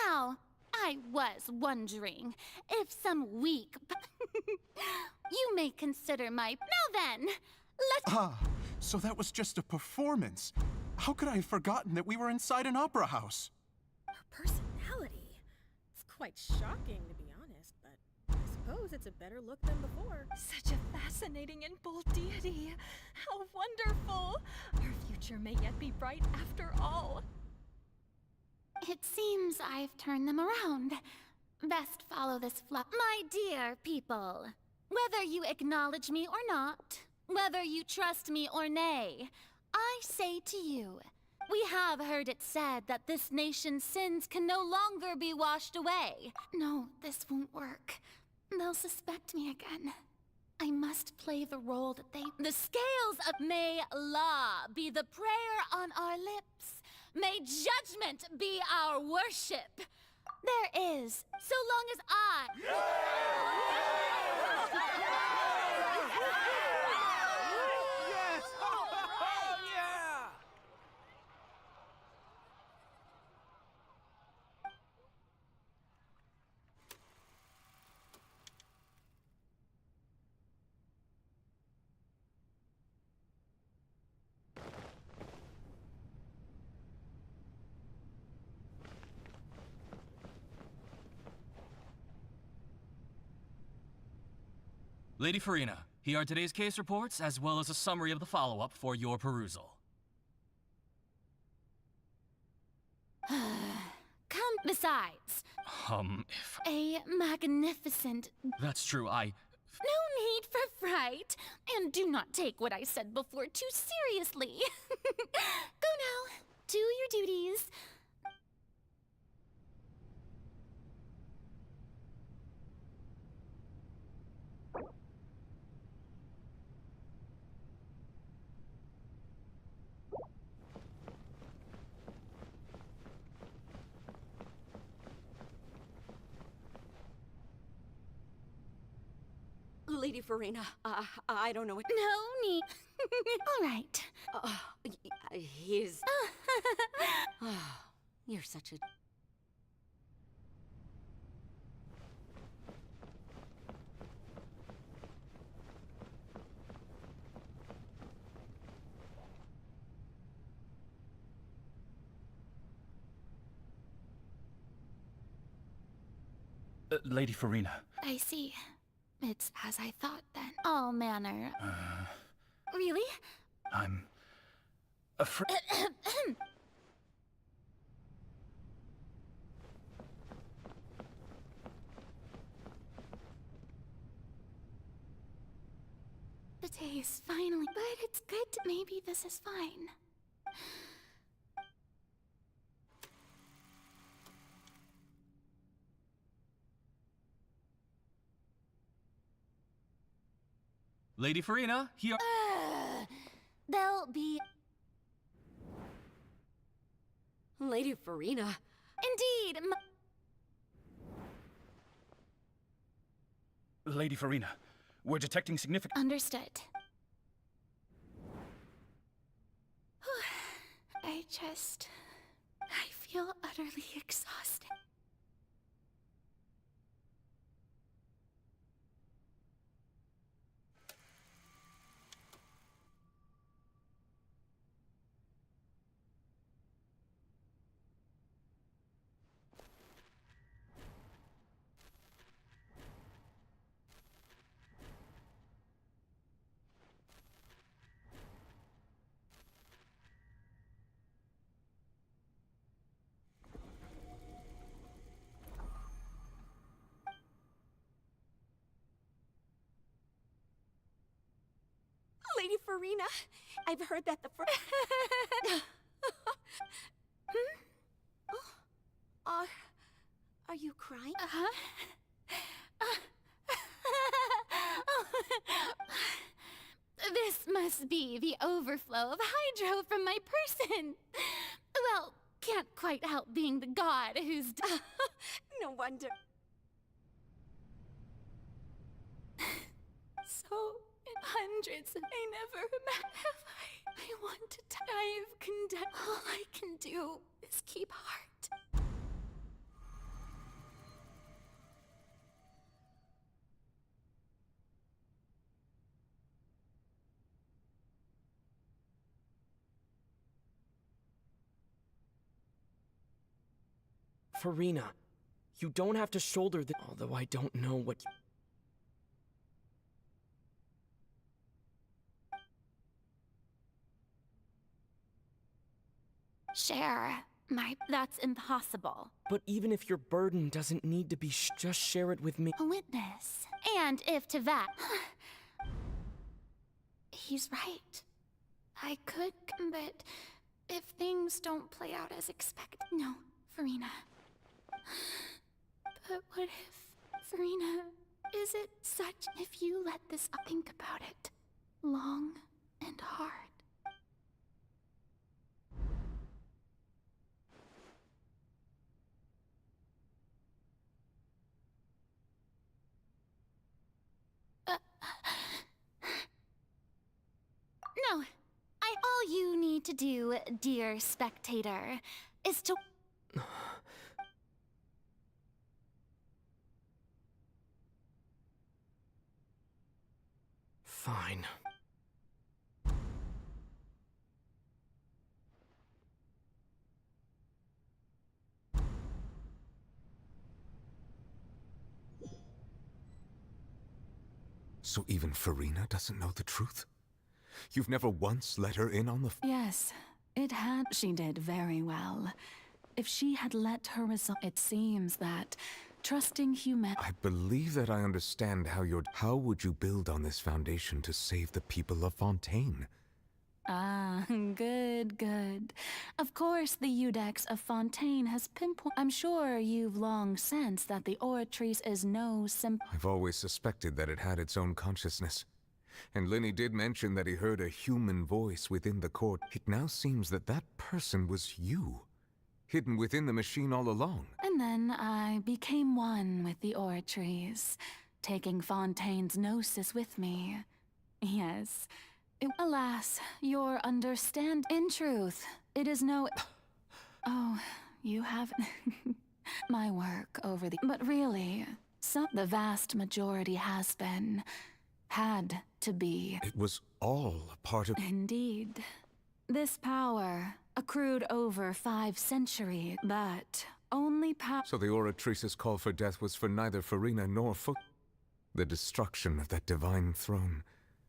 Now, I was wondering if some weak... you may consider my... Now then, let's... Ah, so that was just a performance. How could I have forgotten that we were inside an opera house? Her personality. It's quite shocking, to be honest, but I suppose it's a better look than before. Such a fascinating and bold deity. How wonderful! Her future may yet be bright after all. It seems I've turned them around. Best follow this My dear people, whether you acknowledge me or not, whether you trust me or nay, I say to you, we have heard it said that this nation's sins can no longer be washed away. No, this won't work. They'll suspect me again. I must play the role that they... The scales of... May law be the prayer on our lips. May judgment be our worship. There is, so long as I... Yes! Oh, yeah! Lady Farina, here are today's case reports, as well as a summary of the follow-up for your perusal. Come, besides. If... A magnificent... That's true, No need for fright. And do not take what I said before too seriously. Go now. Do your duties. Lady Farina, I don't know what... No need. All right. You're such a... Lady Farina. I see. It's as I thought then. All manner. Really? I'm... afraid... The day is finally... But it's good. Maybe this is fine. Lady Farina, here... They'll be... Lady Farina. Indeed, Lady Farina, we're detecting significant... Understood. I feel utterly exhausted. Farina, I've heard that the Are you crying? This must be the overflow of hydro from my person. Well, can't quite help being the god who's... No wonder. So, in hundreds, I never have I want to die of condemn. All I can do is keep heart. Farina, you don't have to shoulder the— although I don't know what— Share that's impossible. But even if your burden doesn't need to be just share it with me. A witness. And if to that... He's right. I could, but if things don't play out as expected... No, Farina. But what if... Farina, is it such... If you let this up, think about it. Long and hard. No. All you need to do, dear spectator, is to... Fine. So even Farina doesn't know the truth? You've never once let her in on the... Yes, it had. She did very well. If she had let her resolve, it seems that trusting human... I believe that I understand how you're... How would you build on this foundation to save the people of Fontaine? Ah, good, good. Of course, the Iudex of Fontaine has pinpointed... I'm sure you've long sensed that the Oratrice is no simple... I've always suspected that it had its own consciousness. And Lenny did mention that he heard a human voice within the court. It now seems that that person was you, hidden within the machine all along. And then I became one with the Oratrice, taking Fontaine's gnosis with me. Yes. Alas, your understand... In truth, it is no... Oh, you haven't... My work over the... But really, the vast majority has been... Had to be. It was all part of... Indeed. This power accrued over 5 centuries, but only power... So the Oratrice's call for death was for neither Farina nor the destruction of that divine throne.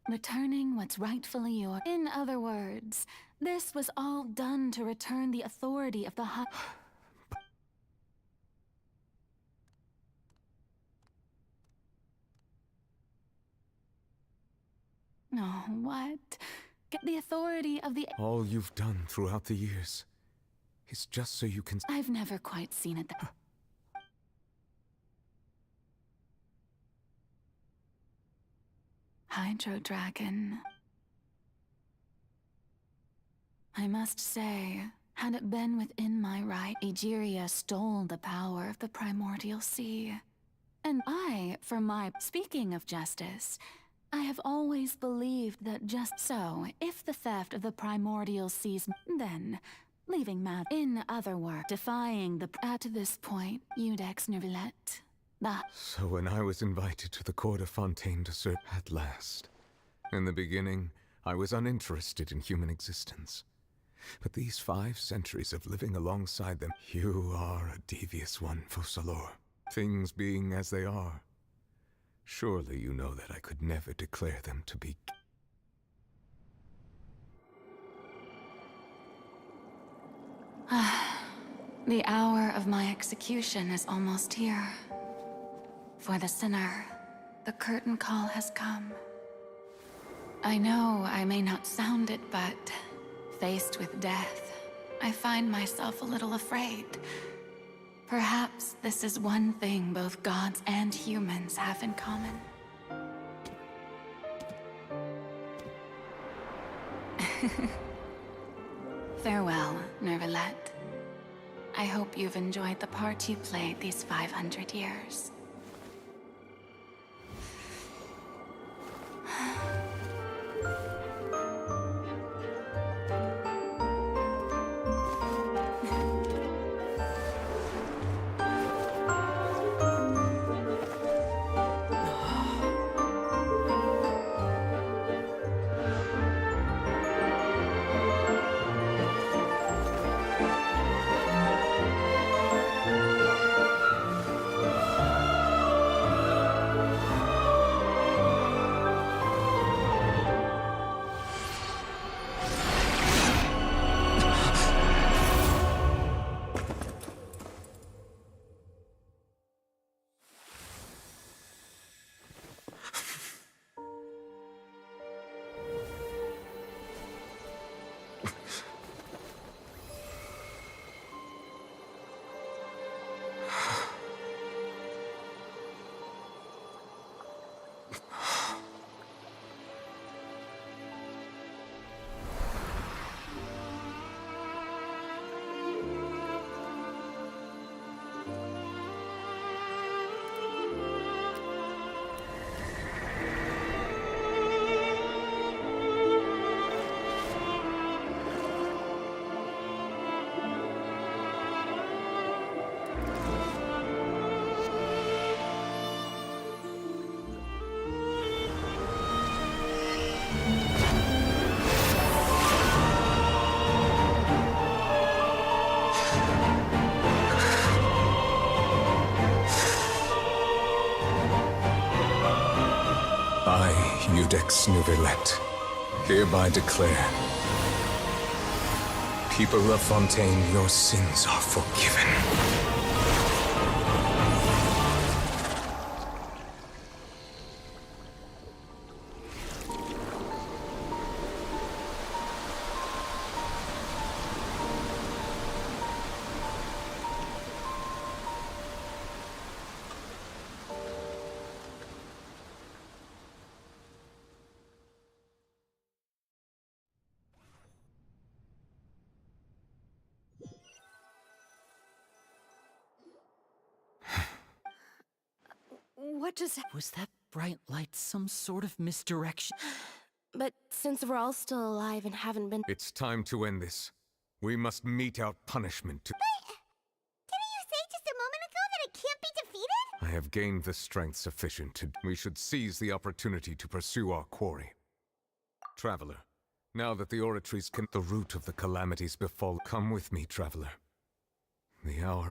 Returning what's rightfully yours. In other words, this was all done to return the authority of the high... Oh, what? Get the authority of the... All you've done throughout the years is just so you can... I've never quite seen it that... Hydro Dragon. I must say, had it been within my right, Egeria stole the power of the primordial sea. And I, for my... Speaking of justice... I have always believed that just so, if the theft of the primordial seas, then leaving Mad. In other words, defying the... At this point, Iudex Neuvillette. So when I was invited to the court of Fontaine to serve at last. In the beginning, I was uninterested in human existence. But these 5 centuries of living alongside them, you are a devious one, Focalors. Things being as they are. Surely you know that I could never declare them to be... The hour of my execution is almost here. For the sinner, the curtain call has come. I know I may not sound it, but faced with death, I find myself a little afraid. Perhaps this is one thing both gods and humans have in common. Farewell, Nervalette. I hope you've enjoyed the part you played these 500 years. I, Iudex Nervalette, hereby declare, people of Fontaine, your sins are forgiven. What just... Was that bright light some sort of misdirection? But since we're all still alive and haven't been— It's time to end this. We must mete out punishment to— Didn't you say just a moment ago that it can't be defeated? I have gained the strength sufficient to— We should seize the opportunity to pursue our quarry. Traveler, now that the oratories can— The root of the calamities befall— Come with me, Traveler. The hour—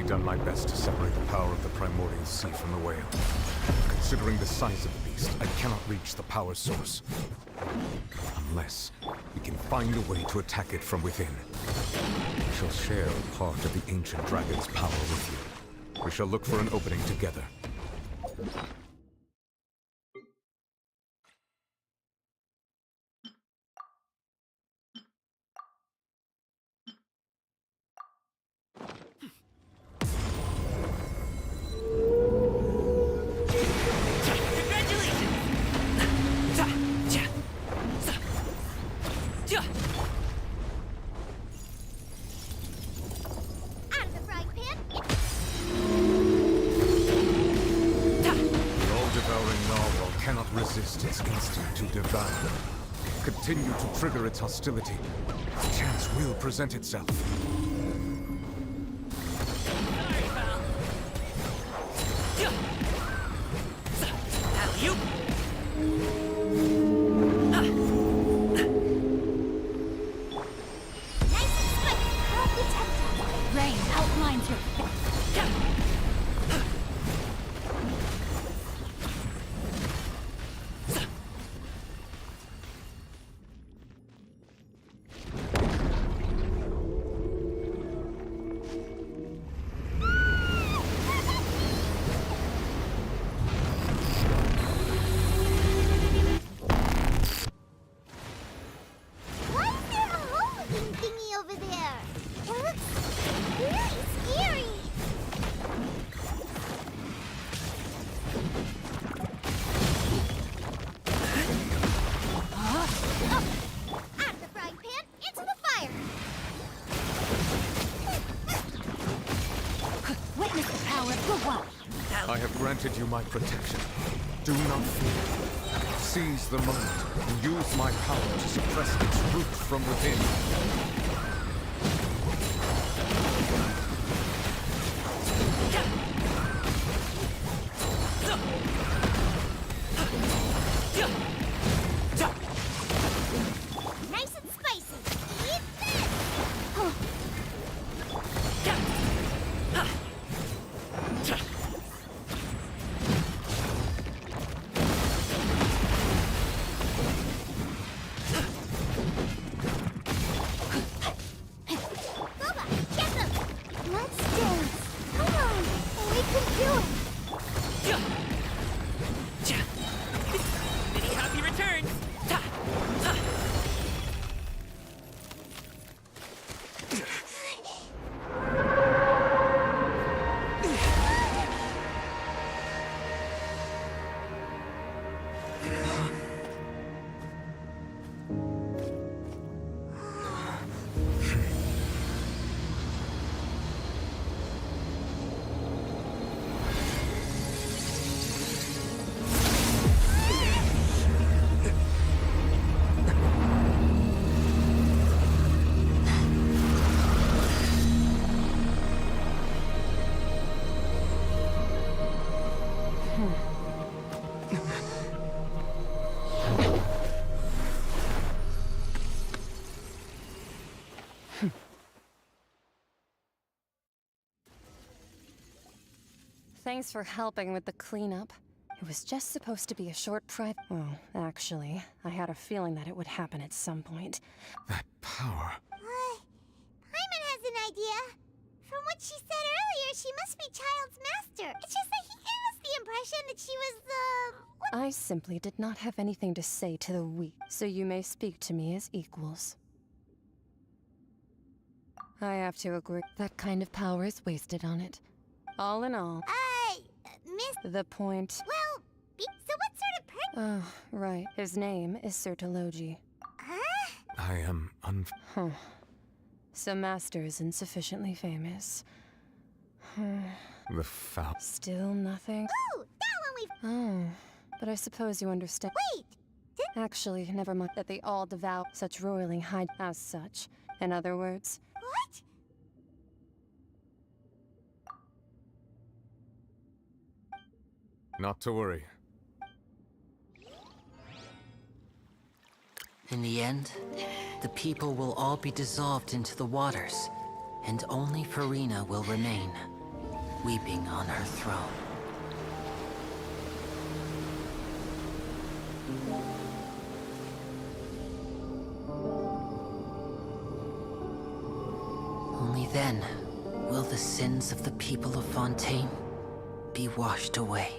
Done my best to separate the power of the primordial sea from the whale. Considering the size of the beast, I cannot reach the power source. Unless we can find a way to attack it from within. I shall share a part of the ancient dragon's power with you. We shall look for an opening together. Resist its instinct to devour. Continue to trigger its hostility. A chance will present itself. Alley-oop! over there. It looks really scary. Out of the frying pan, into the fire. Witness the power of the one. I have granted you my protection. Do not fear. Seize the moment and use my power to suppress its root from within. Nice and spicy. Eat this! Boba, get them! Let's dance. Come on, we can do it. Many happy returns! Thanks for helping with the cleanup. It was just supposed to be a short private. Well, actually, I had a feeling that it would happen at some point. That power. Paimon has an idea. From what she said earlier, she must be Child's master. It's just that he gave us the impression that she was, I simply did not have anything to say to the weak, so you may speak to me as equals. I have to agree, that kind of power is wasted on it. All in all, Miss... the point... Well, so what sort of person... Oh, right. His name is Sir Tologi. I am Huh. So Master isn't sufficiently famous. the foul. Still nothing? Ooh, that one we've... Oh, but I suppose you understand. Wait! Actually, never mind that they all devour such roiling hide as such. In other words... What? Not to worry. In the end, the people will all be dissolved into the waters, and only Farina will remain, weeping on her throne. Only then will the sins of the people of Fontaine be washed away.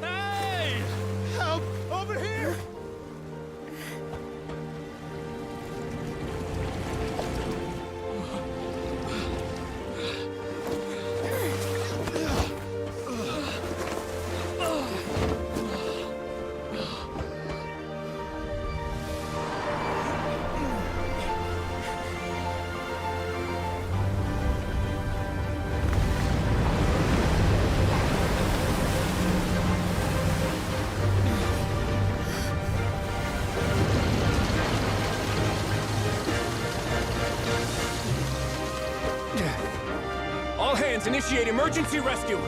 Hey! Help! Over here! All hands, initiate emergency rescue!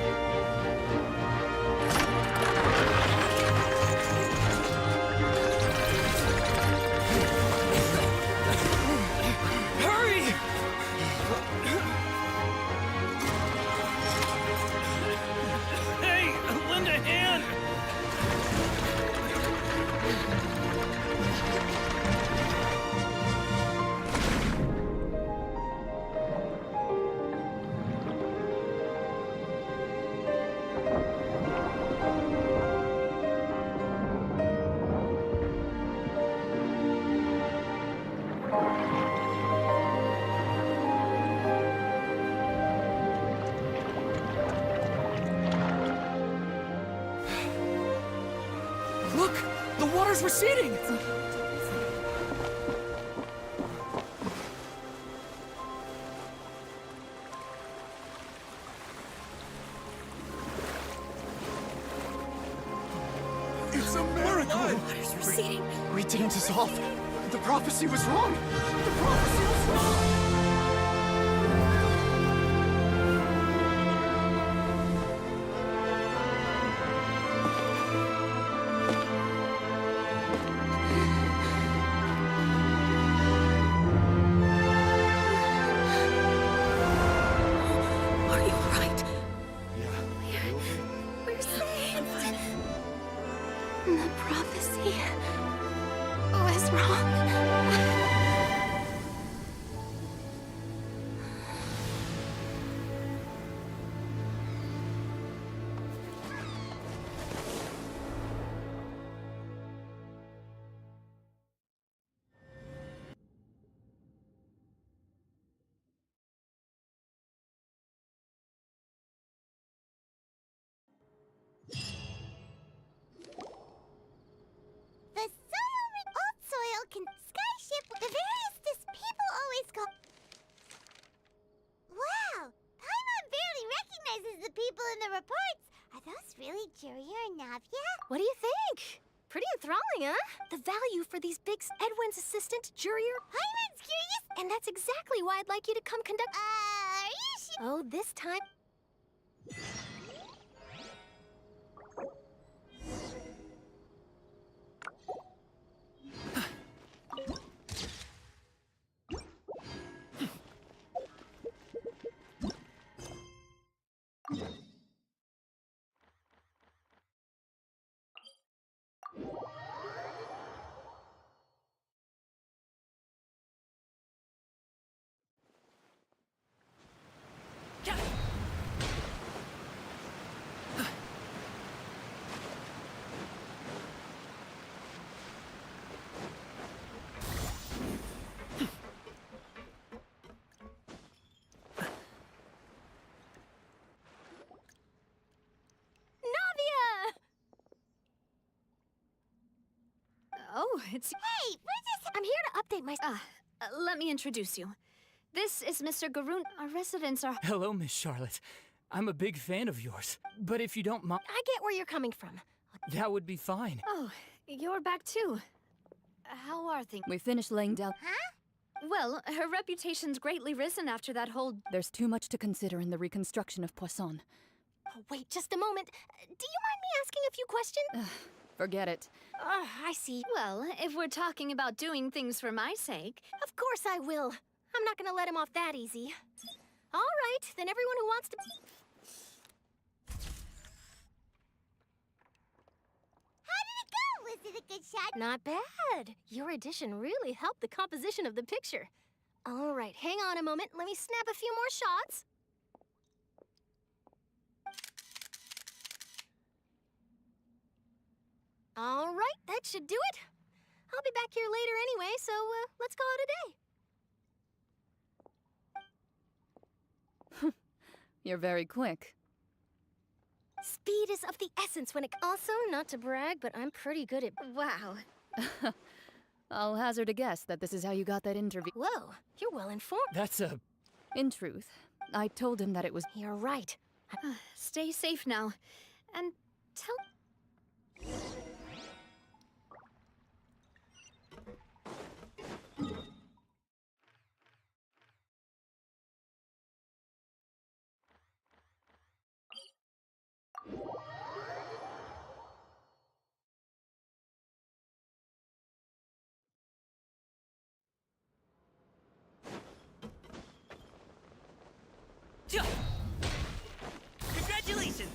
Hurry! Hey, lend a hand! Look! The water's receding! It's a miracle! Water's receding. We didn't dissolve. The prophecy was wrong. The prophecy was wrong. Are you right? Yeah. We're saved. The prophecy was wrong. The old soil can skyship the various people always call. Wow! Paimon barely recognizes the people in the reports. Are those really Juria or Navia? What do you think? Pretty enthralling, huh? The value for these big Edwin's assistant, Jurier. Paimon's curious. And that's exactly why I'd like you to come conduct. Are you sure? Oh, this time. Oh, it's... Hey, Princess! I'm here to update my... let me introduce you. This is Mr. Garoon. Our residents are... Hello, Miss Charlotte. I'm a big fan of yours. But if you don't mind... I get where you're coming from. That would be fine. Oh, you're back too. How are things? We finished laying down. Huh? Well, her reputation's greatly risen after that whole... There's too much to consider in the reconstruction of Poisson. Oh, wait, just a moment. Do you mind me asking a few questions? Forget it. I see. Well, if we're talking about doing things for my sake... Of course I will. I'm not gonna let him off that easy. All right, then everyone who wants to... How did it go? Was it a good shot? Not bad. Your addition really helped the composition of the picture. All right, hang on a moment. Let me snap a few more shots. All right, that should do it. I'll be back here later anyway, so let's call it a day. You're very quick. Speed is of the essence when it... Also, not to brag, but I'm pretty good at... Wow. I'll hazard a guess that this is how you got that interview. Whoa, you're well informed. That's a... In truth, I told him that it was... You're right. Stay safe now. And tell... Congratulations!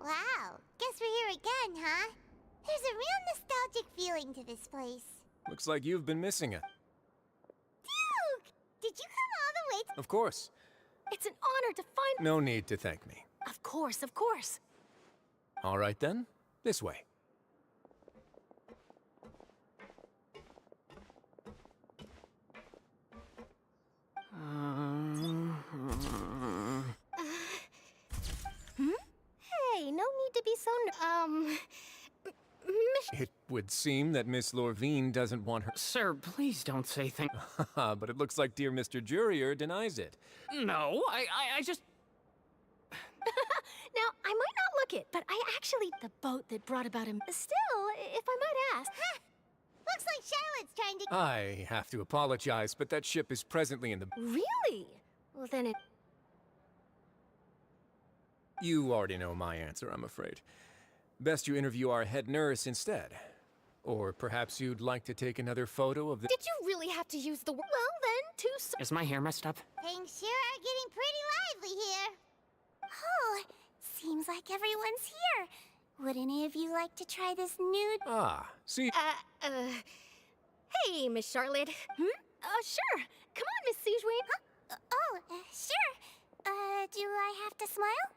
Wow, guess we're here again, huh? There's a real nostalgia nostalgic feeling to this place. Looks like you've been missing it. Duke! Did you come all the way to— Of course. It's an honor to find— No need to thank me. Of course, of course. All right then, this way. Hey, no need to be so It would seem that Miss Lorvine doesn't want her— Sir, please don't say things. But it looks like dear Mr. Jurier denies it. No, I just... Now, I might not look it, but I actually— the boat that brought about him— Still, if I might ask— Ha! Looks like Charlotte's trying to— I have to apologize, but that ship is presently in the— Really? Well, then it— You already know my answer, I'm afraid. Best you interview our head nurse instead. Or perhaps you'd like to take another photo of the— Did you really have to use the— Well, then, too so— Is my hair messed up? Things sure are getting pretty lively here. Oh, seems like everyone's here. Would any of you like to try this nude— Ah, see— Hey, Miss Charlotte. Sure. Come on, Miss Sijuan. Sure. Do I have to smile?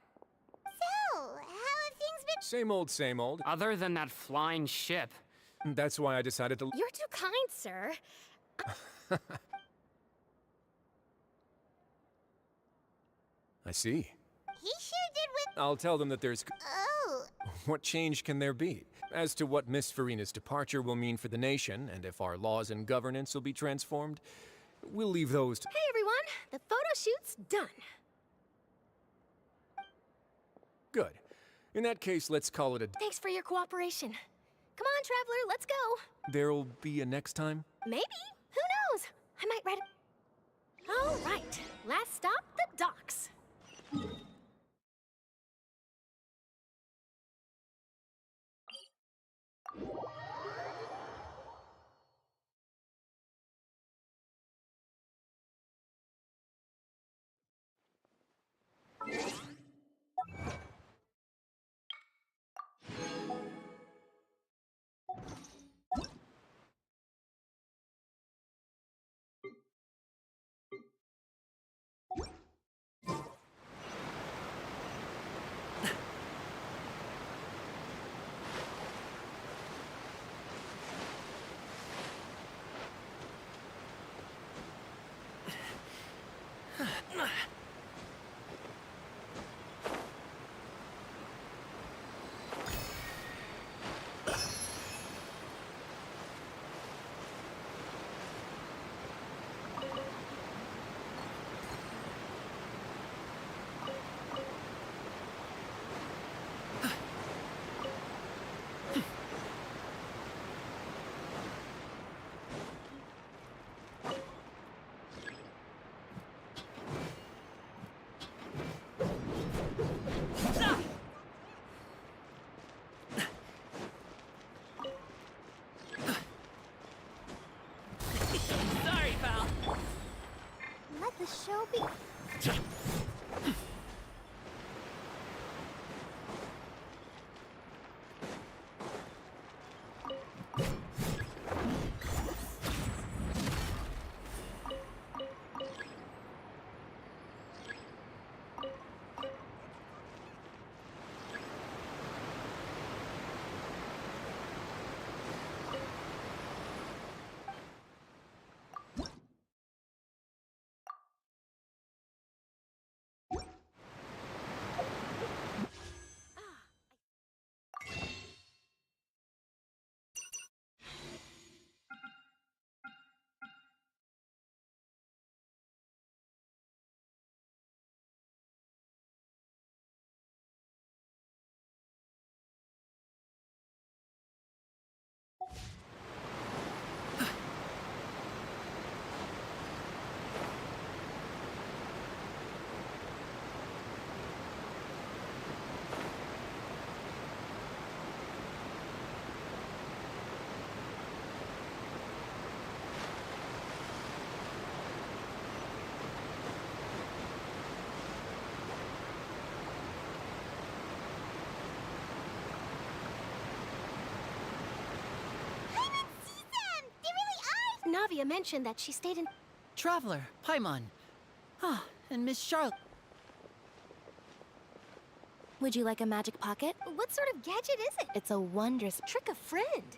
So, how have things been— Same old, same old. Other than that flying ship. That's why I decided to— You're too kind, sir. I see. He sure did with— I'll tell them that there's— Oh, What change can there be? As to what Miss Farina's departure will mean for the nation, and if our laws and governance will be transformed, we'll leave those to— Hey, everyone. The photo shoot's done. Good. In that case, let's call it a— Thanks for your cooperation. Come on, traveler, let's go. There'll be a next time? Maybe. Who knows? I might write it. All right. Last stop, the docks. Sorry, pal. let the show be— Navia mentioned that she stayed in... Traveler, Paimon. Ah, and Miss Charlotte. Would you like a magic pocket? What sort of gadget is it? It's a wondrous Trick a friend.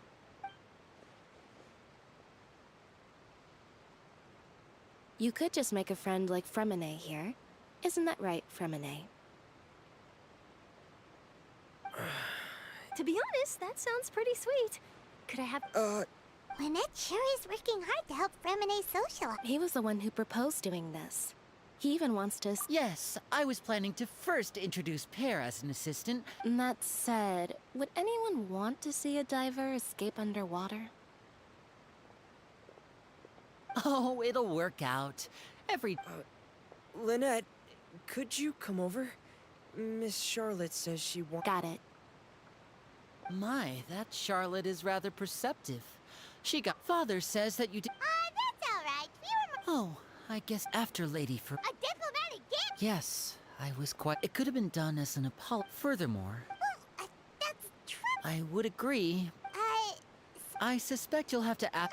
You could just make a friend like Fremine here. Isn't that right, Fremine? To be honest, that sounds pretty sweet. Could I have... Lynette sure is working hard to help Fremine socialize. He was the one who proposed doing this. He even wants to... Yes, I was planning to first introduce Pear as an assistant. That said, would anyone want to see a diver escape underwater? Oh, it'll work out. Lynette, could you come over? Miss Charlotte says she wants... Got it. My, that Charlotte is rather perceptive. She got... Father says that you did... That's alright. We were... Oh, I guess after Lady for... A diplomatic gift? Yes, I was quite... It could have been done as an apology. Furthermore... That's true. I would agree. I suspect you'll have to ask...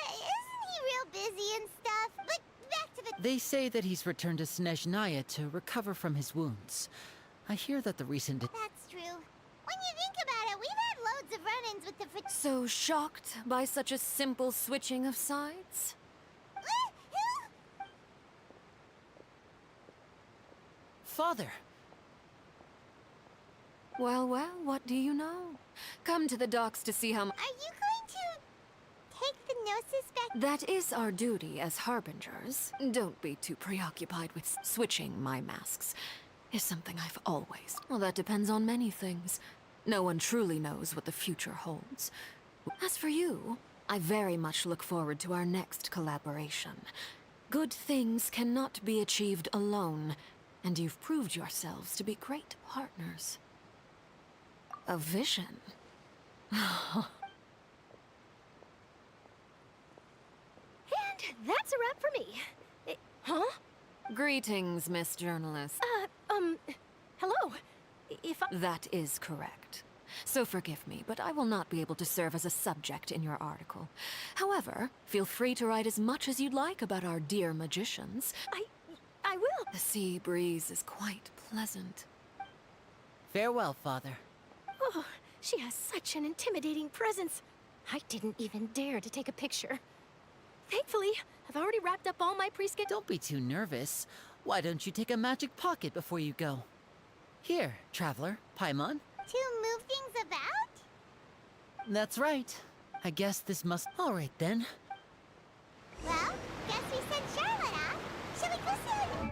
Isn't he real busy and stuff? But back to the... They say that he's returned to Snezhnaya to recover from his wounds. I hear that the recent... That's true. When you think about it, we've had loads of run-ins with the... So shocked by such a simple switching of sides? Father! Well, what do you know? Come to the docks to see how... Are you going to take the Gnosis back? That is our duty as harbingers. Don't be too preoccupied with switching my masks. Is something I've always... Well, that depends on many things. No one truly knows what the future holds. As for you, I very much look forward to our next collaboration. Good things cannot be achieved alone, and you've proved yourselves to be great partners. A vision. And that's a wrap for me. Huh? Greetings, Miss Journalist. Hello. If I... That is correct. So forgive me, but I will not be able to serve as a subject in your article. However, feel free to write as much as you'd like about our dear magicians. I will. The sea breeze is quite pleasant. Farewell, Father. Oh, she has such an intimidating presence. I didn't even dare to take a picture. Thankfully, I've already wrapped up all my pre-skip... Don't be too nervous. Why don't you take a magic pocket before you go? Here, Traveler, Paimon. To move things about? That's right. I guess this must... All right, then. Well, guess we sent Charlotte off. Shall we go soon?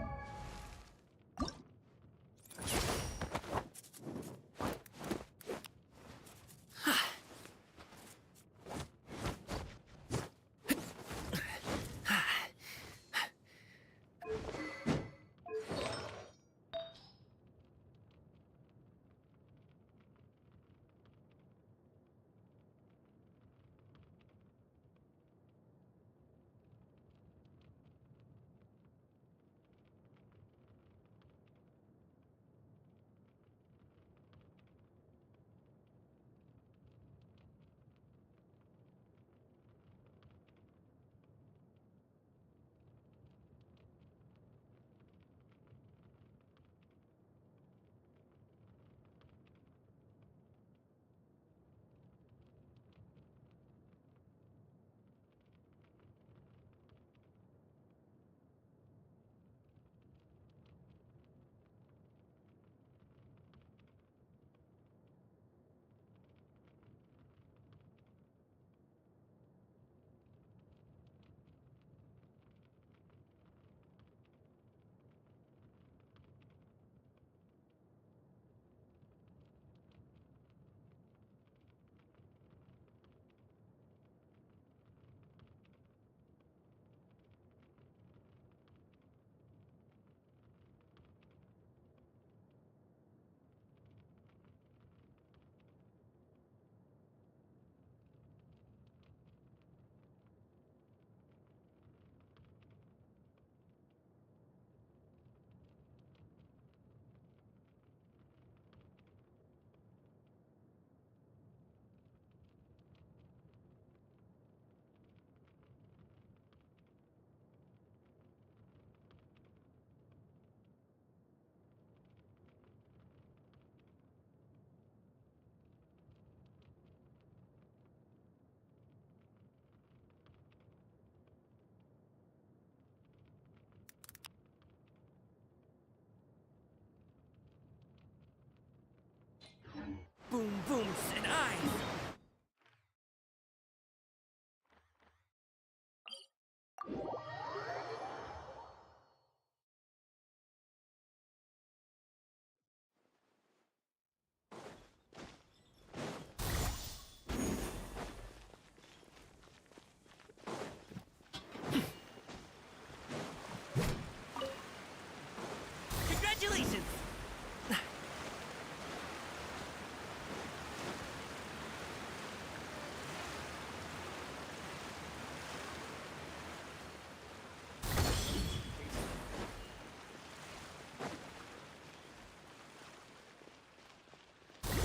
Congratulations!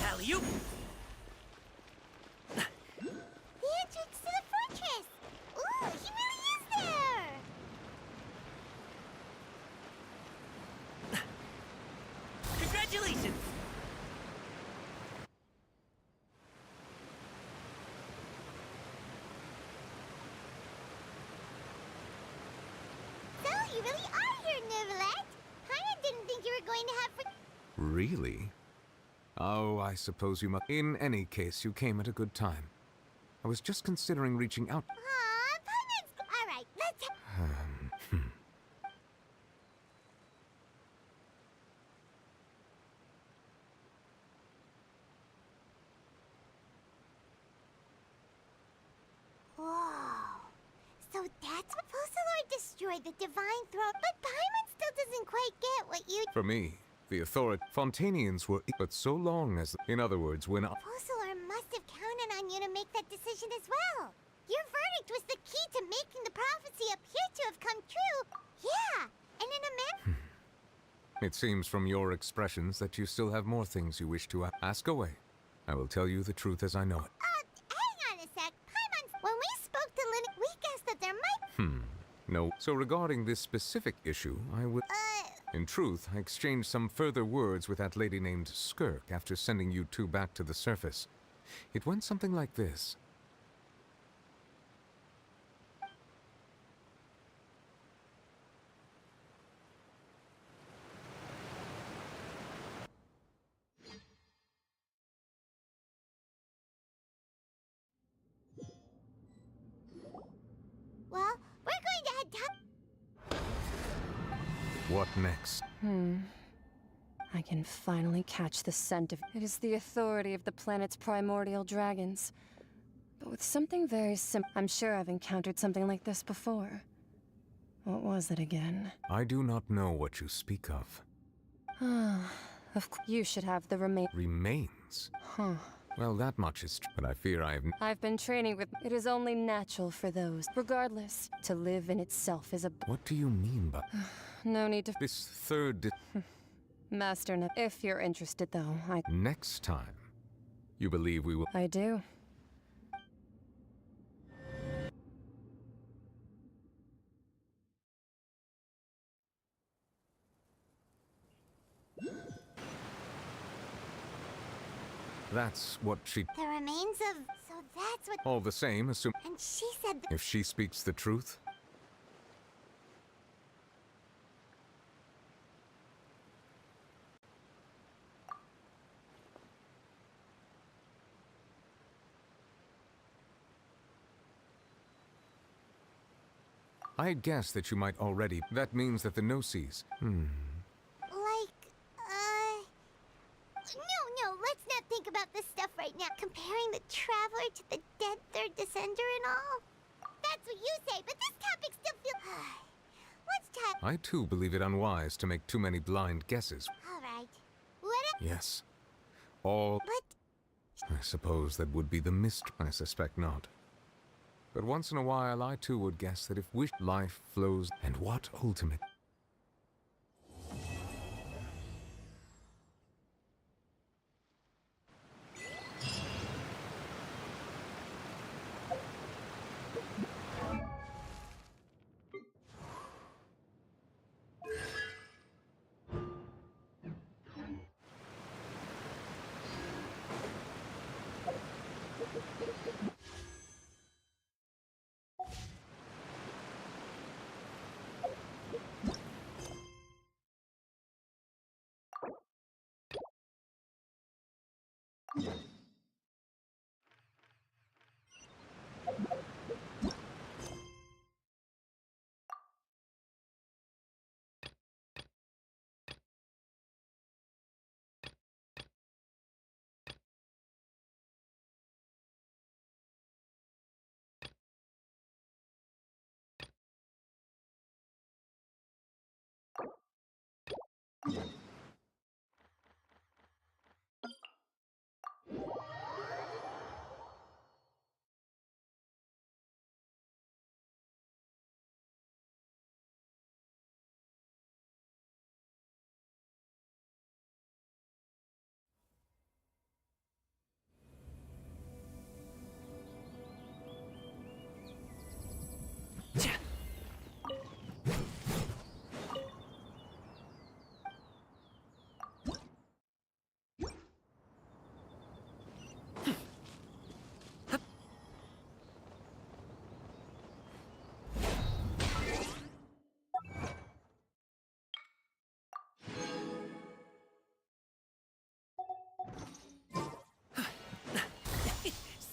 Alley-oop! The entrance to the fortress! Ooh, he really is there! Congratulations! So, you really are here, Neuvillette! Paimon didn't think you were going to have Really? Oh, I suppose you must. In any case, you came at a good time. I was just considering reaching out. Aw, Paimon's... Alright, let's... Whoa. So that's what Fusillor destroyed the Divine Throne, but Paimon still doesn't quite get what you... For me, the authority... Fontanians were... But so long as... In other words, when... Fusillor must have counted on you to make that decision as well. Your verdict was the key to making the prophecy appear to have come true. Yeah, and in a man... It seems from your expressions that you still have more things you wish to ask away. I will tell you the truth as I know it. Hang on a sec. Paimon, when we spoke to Lynn, we guessed that there might... No. So regarding this specific issue, I would... In truth, I exchanged some further words with that lady named Skirk after sending you two back to the surface. It went something like this. Well, we're going to head down... What next? I can finally catch the scent of... It is the authority of the planet's primordial dragons. But with something very simple. I'm sure I've encountered something like this before. What was it again? I do not know what you speak of. Of course, you should have the Remains? Huh. Well, that much is true, but I fear I have... I've been training with... It is only natural for those. Regardless, to live in itself is a... What do you mean by... No need to... This third... Master, if you're interested, though, Next time, you believe we will... I do. That's what she... The remains of... So that's what... All the same, assume... And she said... If she speaks the truth... I had guessed that you might already... That means that the Gnosis... No, let's not think about this stuff right now. Comparing the Traveler to the dead Third Descender and all. That's what you say, but this topic still feels... Let's talk... I too believe it unwise to make too many blind guesses. Alright. What... Yes. All... But... I suppose that would be the mystery. I suspect not. But once in a while, I too would guess that if life flows... And what ultimate...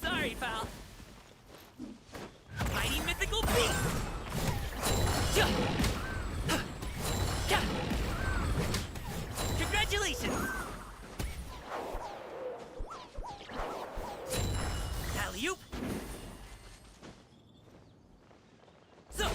Sorry, pal. Mighty mythical beast! Congratulations! Alley-oop! So!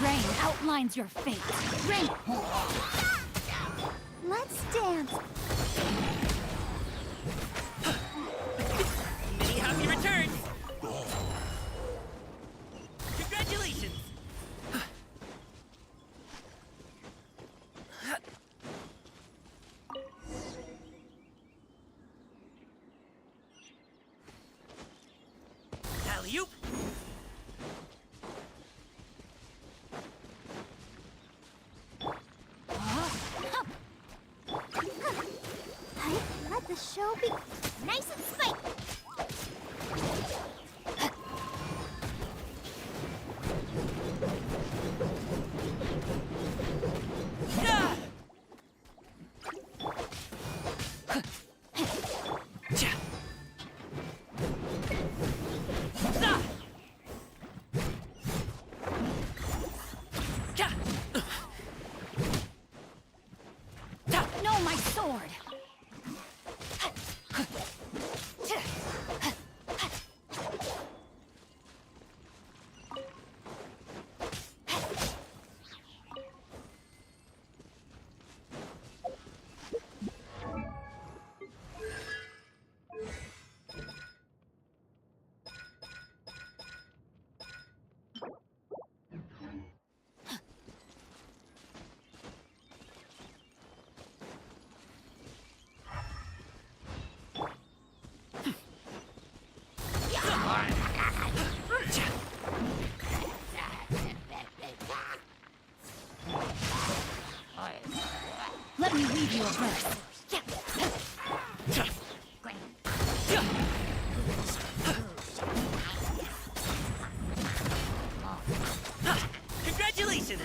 Rain outlines your fate. Rain! Let's dance. Many happy returns! Congratulations! Alley-oop! Let the show be nice and spiky. No, my sword! Let me weave you a verse. Congratulations!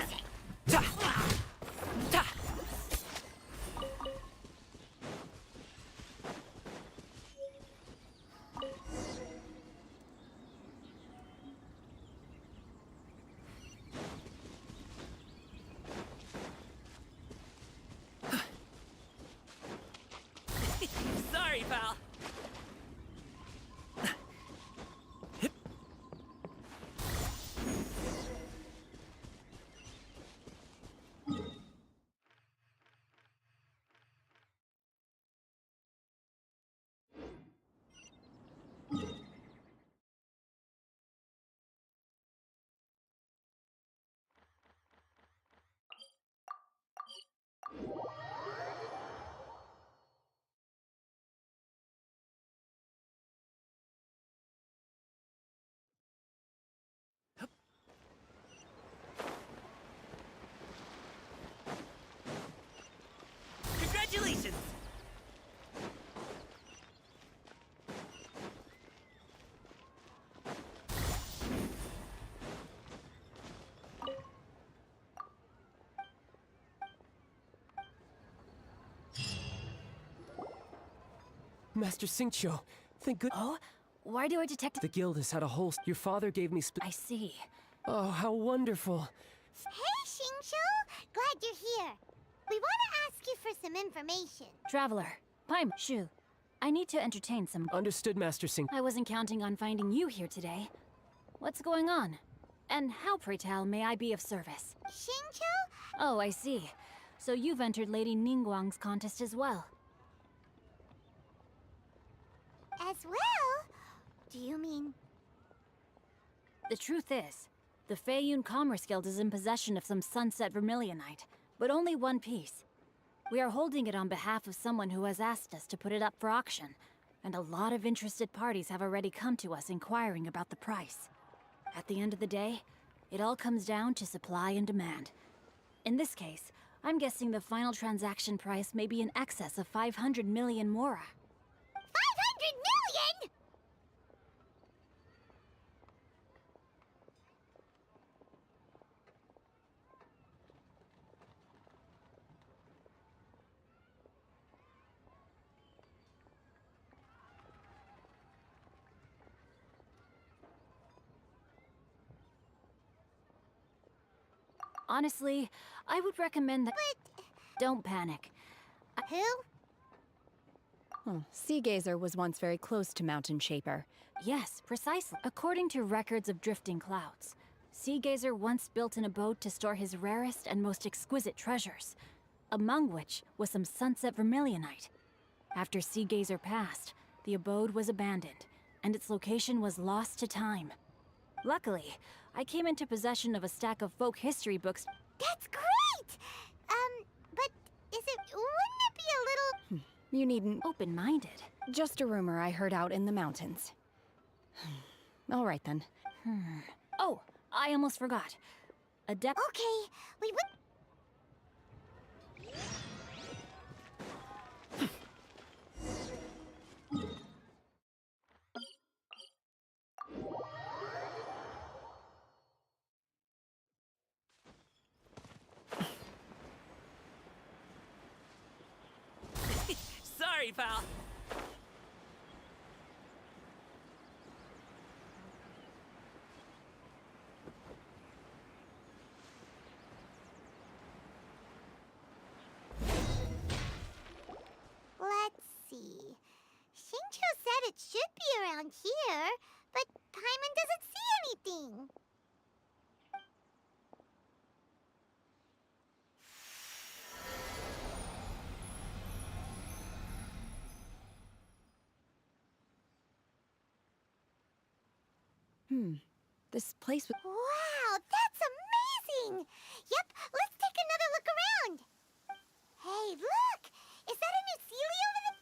Master Xingqiu. Thank good. Oh? Why do I detect— The guild has had a whole— Your father gave me I see. Oh, how wonderful. Hey, Xingqiu! Glad you're here. We want to ask you for some information. Traveler. Paimon. Shu. I need to entertain some— Understood, Master Xing. I wasn't counting on finding you here today. What's going on? And how, pray tell, may I be of service? Xingqiu? Oh, I see. So you've entered Lady Ningguang's contest as well. As well? Do you mean... The truth is, the Feiyun Commerce Guild is in possession of some Sunset Vermilionite, but only one piece. We are holding it on behalf of someone who has asked us to put it up for auction, and a lot of interested parties have already come to us inquiring about the price. At the end of the day, it all comes down to supply and demand. In this case, I'm guessing the final transaction price may be in excess of 500 million mora. 500 million?! Honestly, I would recommend that— But... Don't panic. Who? Sea Gazer was once very close to Mountain Shaper. Yes, precisely. According to records of drifting clouds, Sea Gazer once built an abode to store his rarest and most exquisite treasures, among which was some Sunset Vermilionite. After Sea Gazer passed, the abode was abandoned, and its location was lost to time. Luckily, I came into possession of a stack of folk history books. That's great! But wouldn't it be a little... You needn't— Open-minded. Just a rumor I heard out in the mountains. All right, then. Oh, I almost forgot. Adept— Okay, we would... Sorry, pal. Let's see. Xingqiu said it should be around here, but Paimon doesn't see anything. This place was— Wow, that's amazing! Yep, let's take another look around. Hey, look! Is that a new Sealy over there?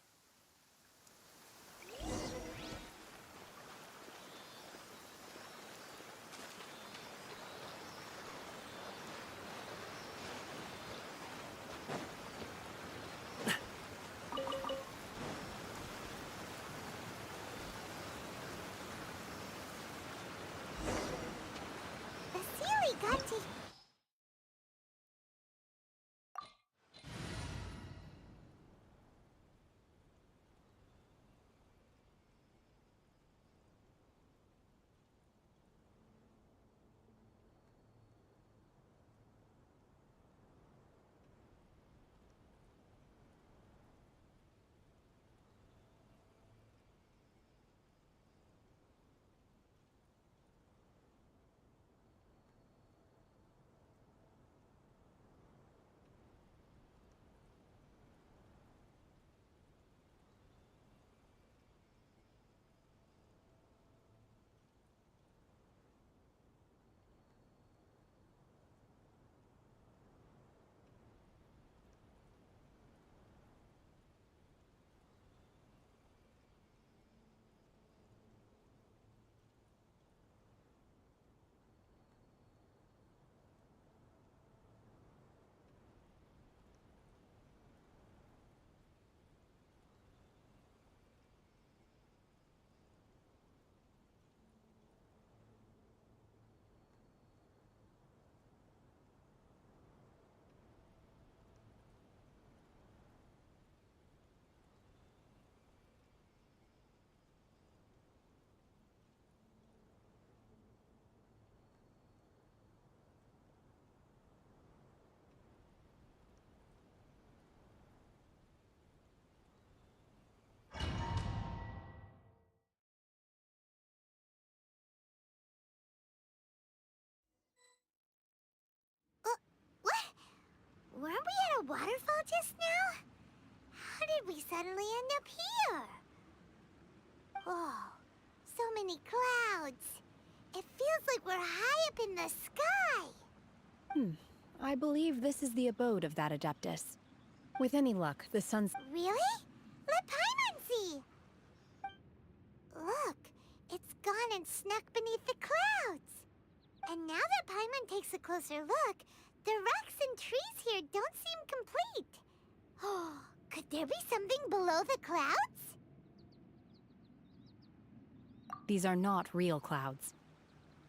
a waterfall just now? How did we suddenly end up here? Whoa, so many clouds. It feels like we're high up in the sky. I believe this is the abode of that Adeptus. With any luck, the sun's... Really? Let Paimon see! Look, it's gone and snuck beneath the clouds. And now that Paimon takes a closer look, the rocks and trees here don't seem complete. Oh, could there be something below the clouds? These are not real clouds.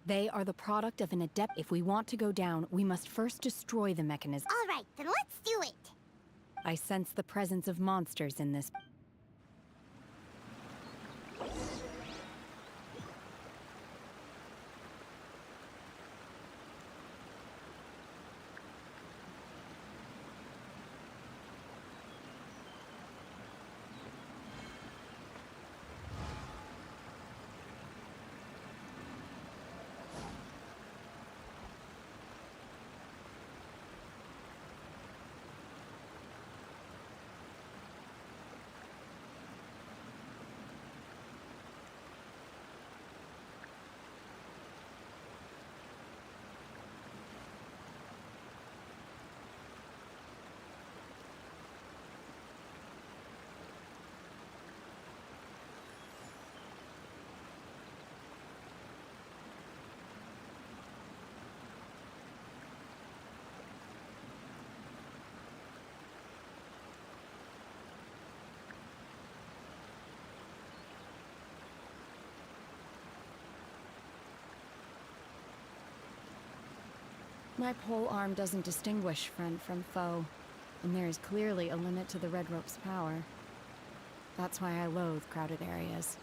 They are the product of an adept. If we want to go down, we must first destroy the mechanism. All right, then let's do it. I sense the presence of monsters in this. My pole arm doesn't distinguish friend from foe, and there is clearly a limit to the Red Rope's power. That's why I loathe crowded areas.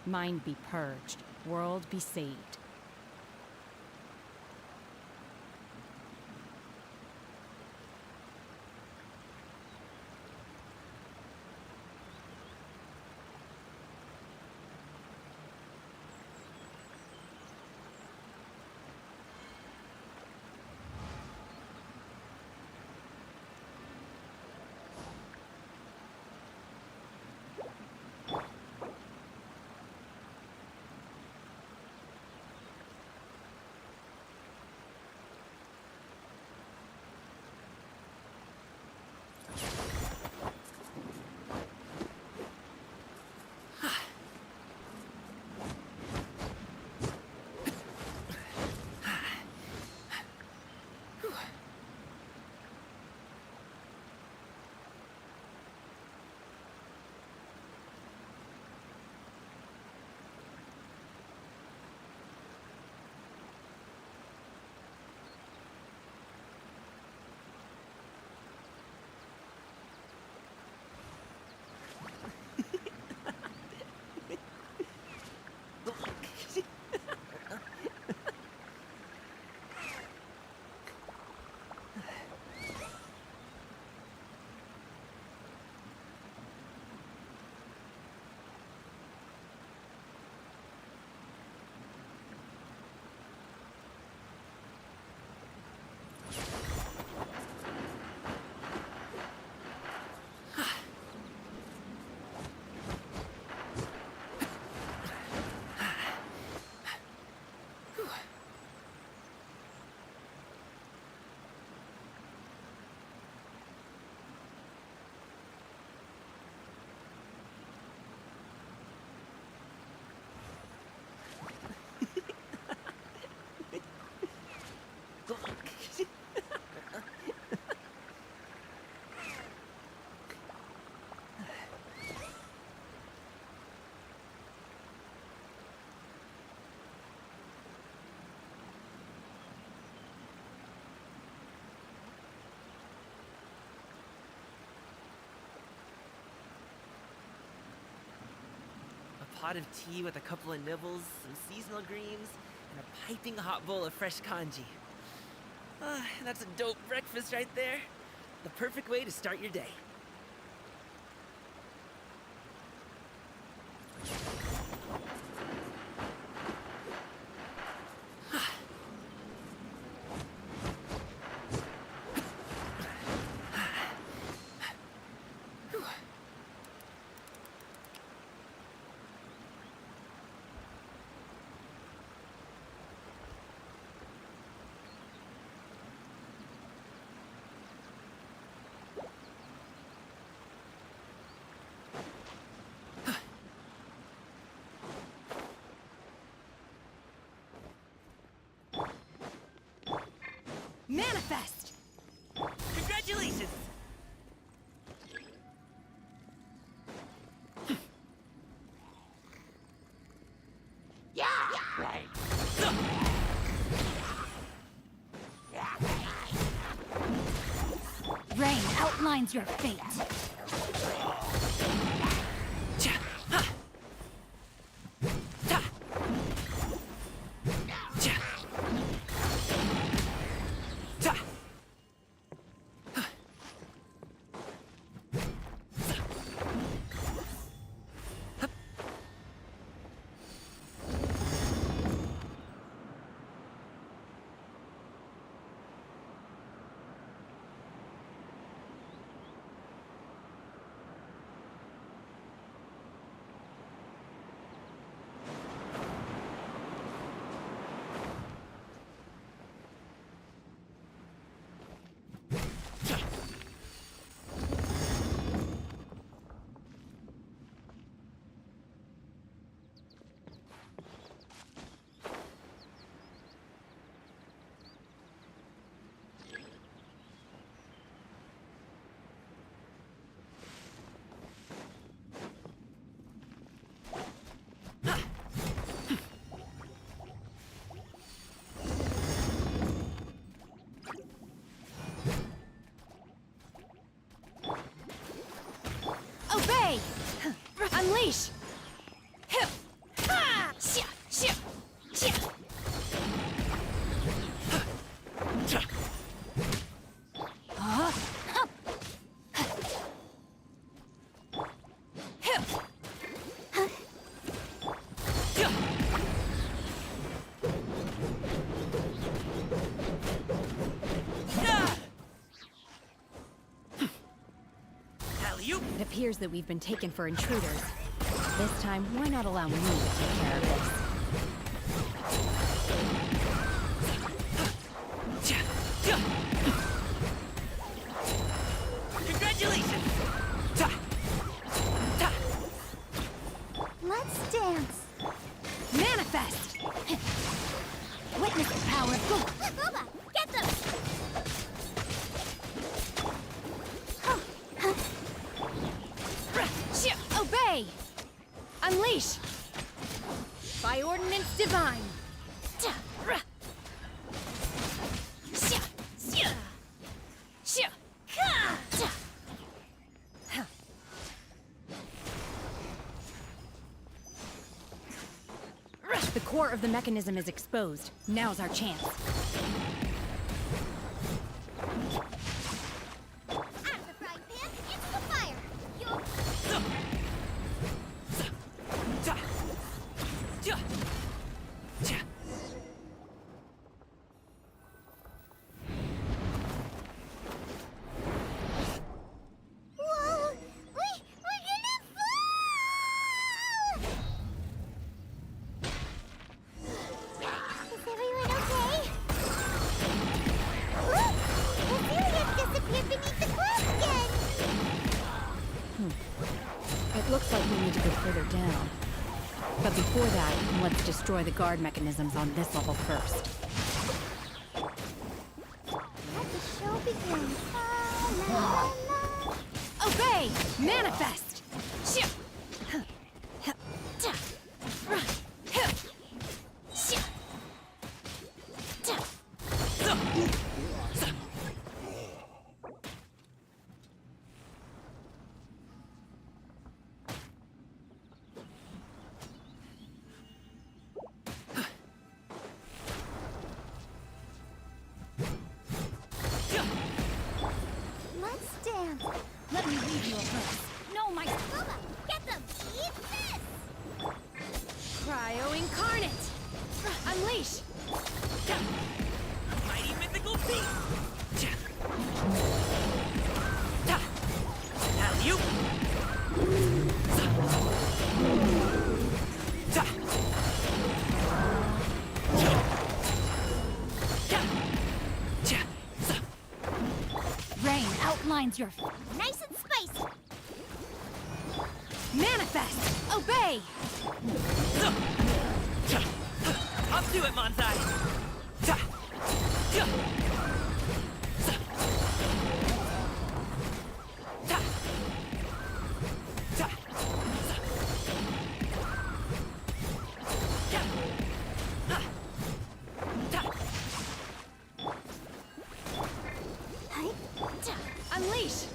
Mind be purged, world be saved. pot of tea with a couple of nibbles, some seasonal greens, and a piping hot bowl of fresh kanji. That's a dope breakfast right there. The perfect way to start your day. Manifest! Congratulations! Yeah, right. Rain outlines your fate. Obey! Unleash! Hip! Ha! Shia! Shia! Shia! Hip! It appears that we've been taken for intruders. This time, why not allow me to take care of this? Congratulations! Let's dance. Manifest! Witness the power of God! Boba, get them! Obey! Unleash! By ordinance divine! The core of the mechanism is exposed. Now's our chance. Out of the frying pan, into the fire! You'll... Whoa! We're gonna fall! Is everyone okay? Look! Cecilia's disappeared beneath the clouds again! It looks like we need to go further down. But before that, let's destroy the guard mechanisms on this level first. Let the show begin. La, la, la. Obey! Manifest! Incarnate! Unleash! Mighty mythical beast! Alley-oop! Rain outlines your... Nice and spicy. Manifest! Obey! Up to it, Manzai! Unleash!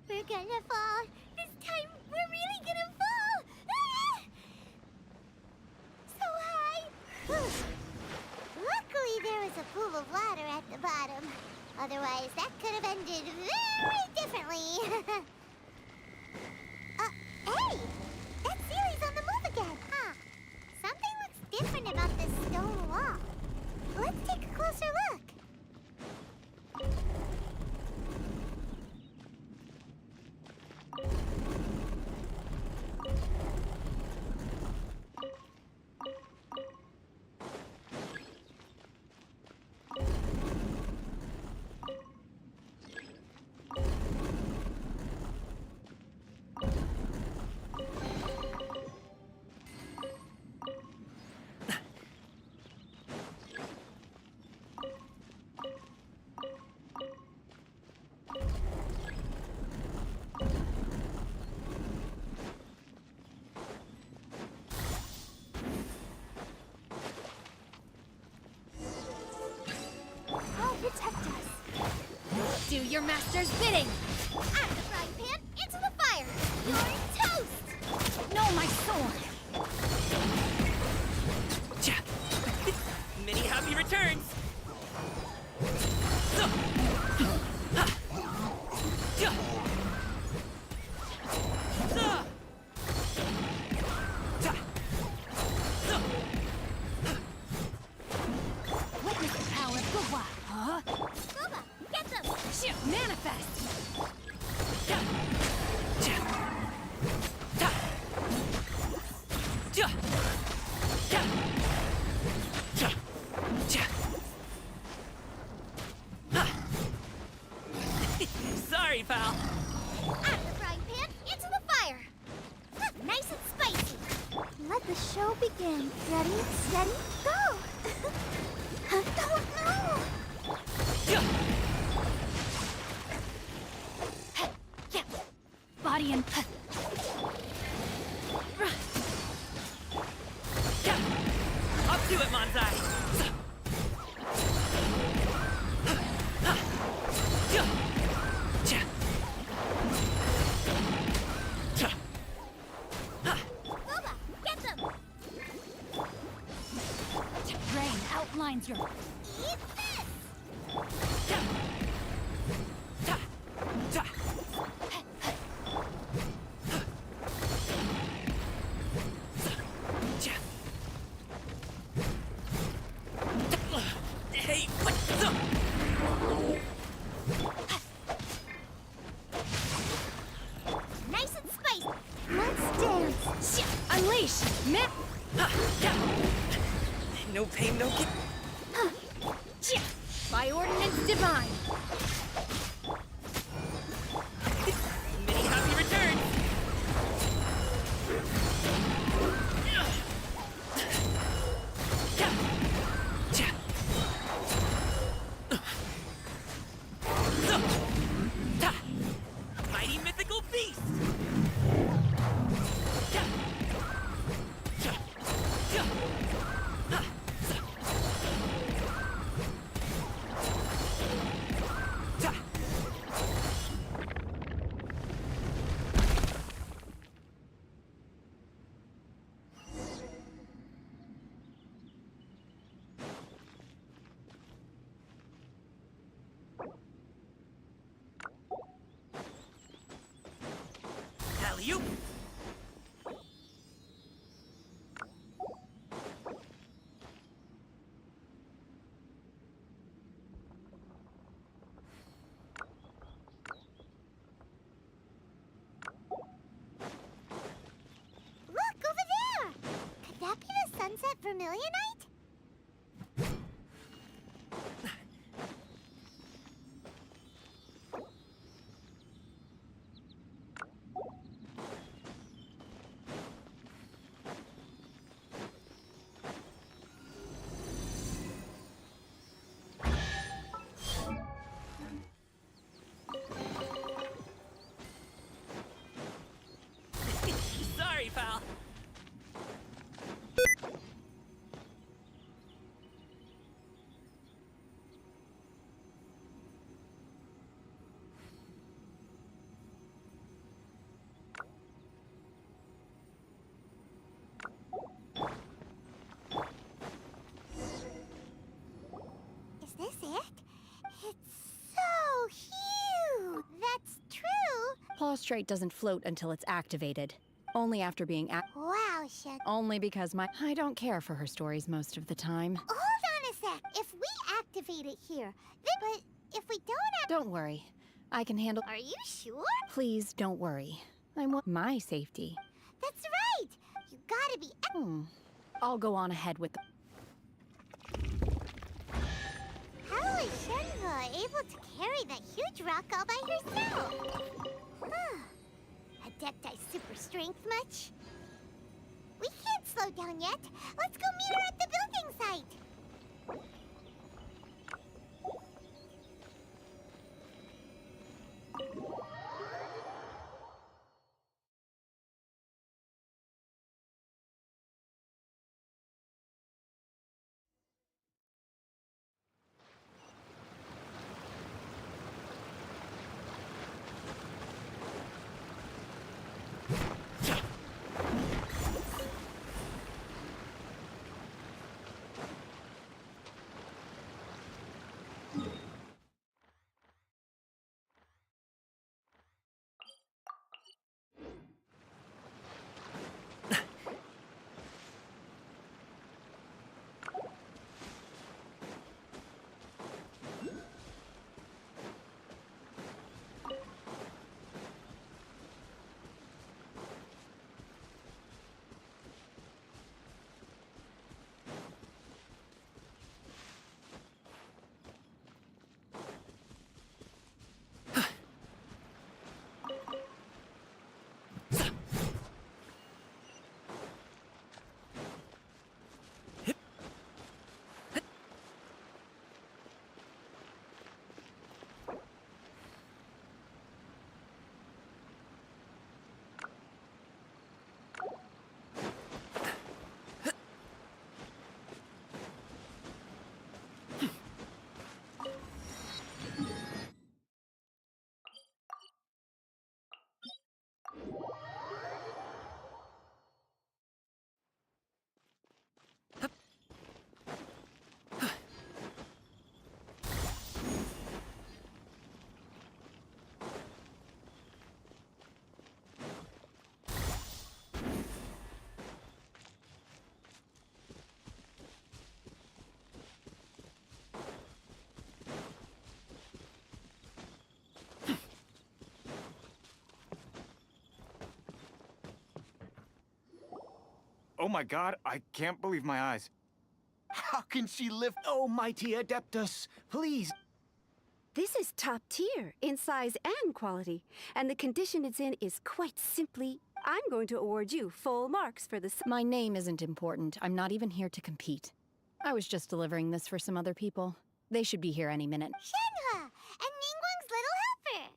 We're gonna fall. This time, we're really gonna fall. Ah! So high. Luckily, there was a pool of water at the bottom. Otherwise, that could have ended very differently. Hey! That Sealy's on the move again. Huh. Something looks different about this stone wall. Let's take a closer look. I'll protect us. Do your master's bidding! Out of the frying pan, into the fire! You're toast! No, my sword! Many happy returns! Witness the power of Gugwa! Huh? Booba, get them! Shit, manifest! Sorry, pal. Out of the frying pan, into the fire! Huh, nice and spicy! Let the show begin. Ready, steady, go! Oh no! Body and... Up to it, Manzai! Booba, get them! Rain outlines your... Eat this! Hey, what's up? Nice and spicy! Let's dance! Shit! Unleash! No pain, no gain. By ordinance divine! Many happy returns! Mighty mythical beast! that vermilionite? Sorry, pal. Is this it? It's so huge! That's true! Prostrate doesn't float until it's activated. Only after being Wow, Shen. Only because I don't care for her stories most of the time. Hold on a sec. If we activate it here, then... But if we don't Don't worry. I can handle... Are you sure? Please don't worry. I want my safety. That's right! You gotta be... I'll go on ahead with the... How is Shenhe able to carry that huge rock all by herself? Adepti super strength much? We can't slow down yet. Let's go meet her at the building site. Oh my god, I can't believe my eyes. How can she lift? Oh, mighty Adeptus, please. This is top tier in size and quality, and the condition it's in is quite simply... I'm going to award you full marks for this. My name isn't important. I'm not even here to compete. I was just delivering this for some other people. They should be here any minute. Shenhe! And Ningguang's little helper!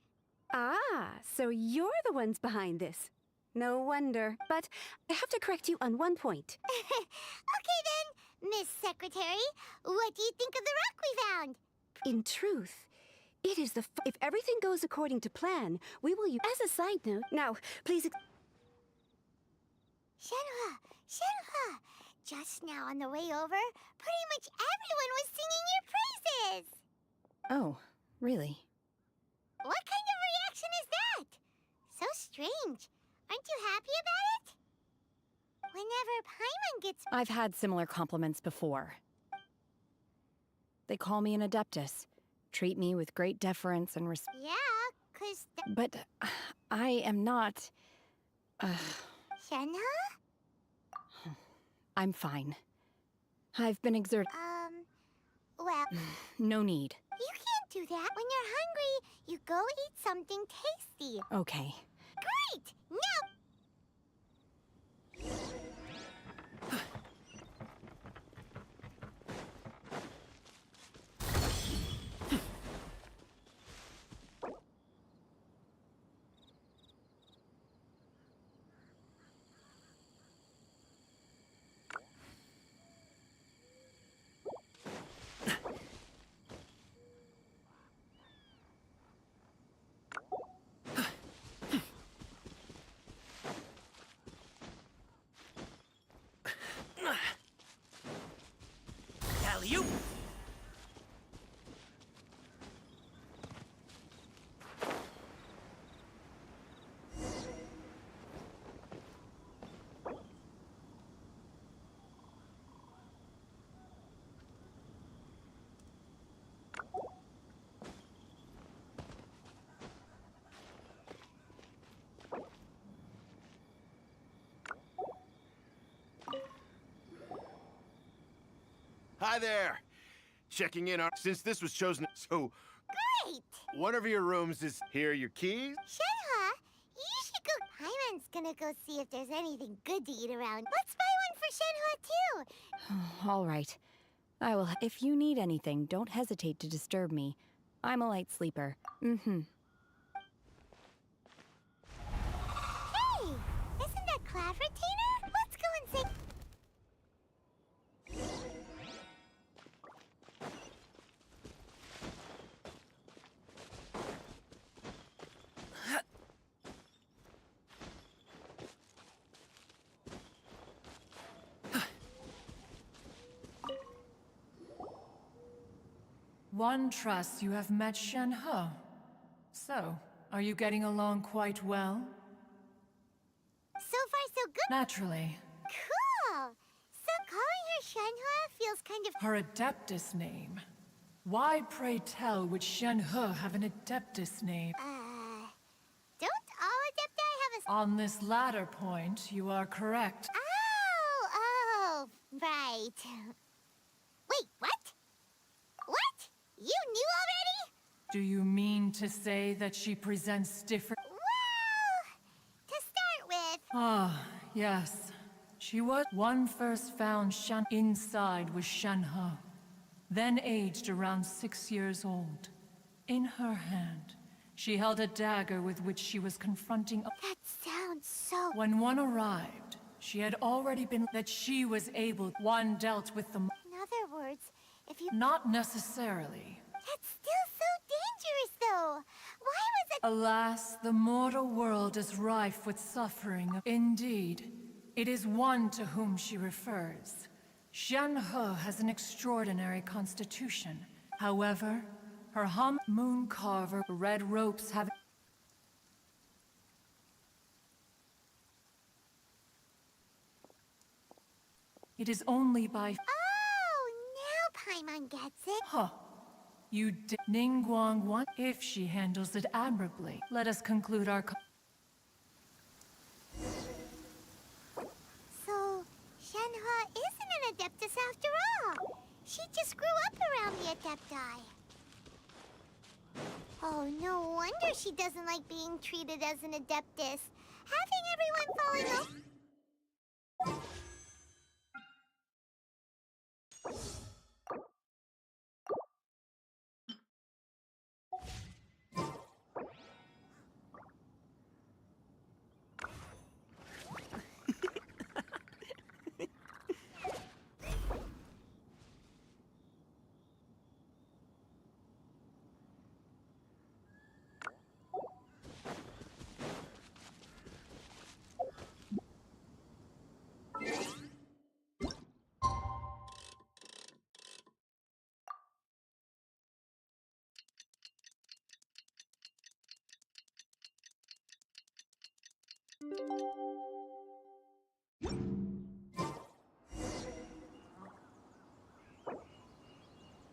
Ah, so you're the ones behind this. No wonder. But I have to correct you on one point. Okay then, Miss Secretary. What do you think of the rock we found? In truth, it is the... If everything goes according to plan, we will use... As a side note... Now, please... Shenhe! Shenhe! Just now on the way over, pretty much everyone was singing your praises! Oh, really? What kind of reaction is that? So strange. Aren't you happy about it? Whenever Paimon gets... I've had similar compliments before. They call me an Adeptus, treat me with great deference and respect. Yeah, 'cause... But I am not... Shenhe? I'm fine. I've been exerting. Well, No need. you can't do that. When you're hungry, you go eat something tasty. Okay. Great! Now... Alley-oop! Hi there. Checking in on since this was chosen. So, Great! one of your rooms is here. Your keys. Shenhua, you should go... Paimon's gonna go see if there's anything good to eat around. Let's buy one for Shenhua, too! All right. I will. If you need anything, don't hesitate to disturb me. I'm a light sleeper. Mm-hmm. Hey! Isn't that Cloud Retainer? Let's go and say... One trusts you have met Shenhe. So, are you getting along quite well? So far, so good. Naturally. Cool! So calling her Shenhua feels kind of... Her Adeptus name. Why, pray tell, would Shenhe have an Adeptus name? Don't all Adepti have a... On this latter point, you are correct. Oh, right. Wait, what? What? You knew already? Do you mean to say that she presents different... Well, to start with... Ah, yes. She was... One first found Shen... Inside was Shenhe. Then aged around 6 years old. In her hand, she held a dagger with which she was confronting... That sounds so... When one arrived, she had already been... That she was able... One dealt with the... In other words, if you... Not necessarily. That's still so dangerous, though. Why was it... Alas, the mortal world is rife with suffering. Indeed, it is one to whom she refers. Shenhe has an extraordinary constitution. However, her moon carver red ropes have... It is only by... Oh, now Paimon gets it. Huh. You Ningguang want... If she handles it admirably, let us conclude our... So, Shenhua isn't an Adeptus after all. She just grew up around the Adepti. Oh, no wonder she doesn't like being treated as an Adeptus. Having everyone falling off...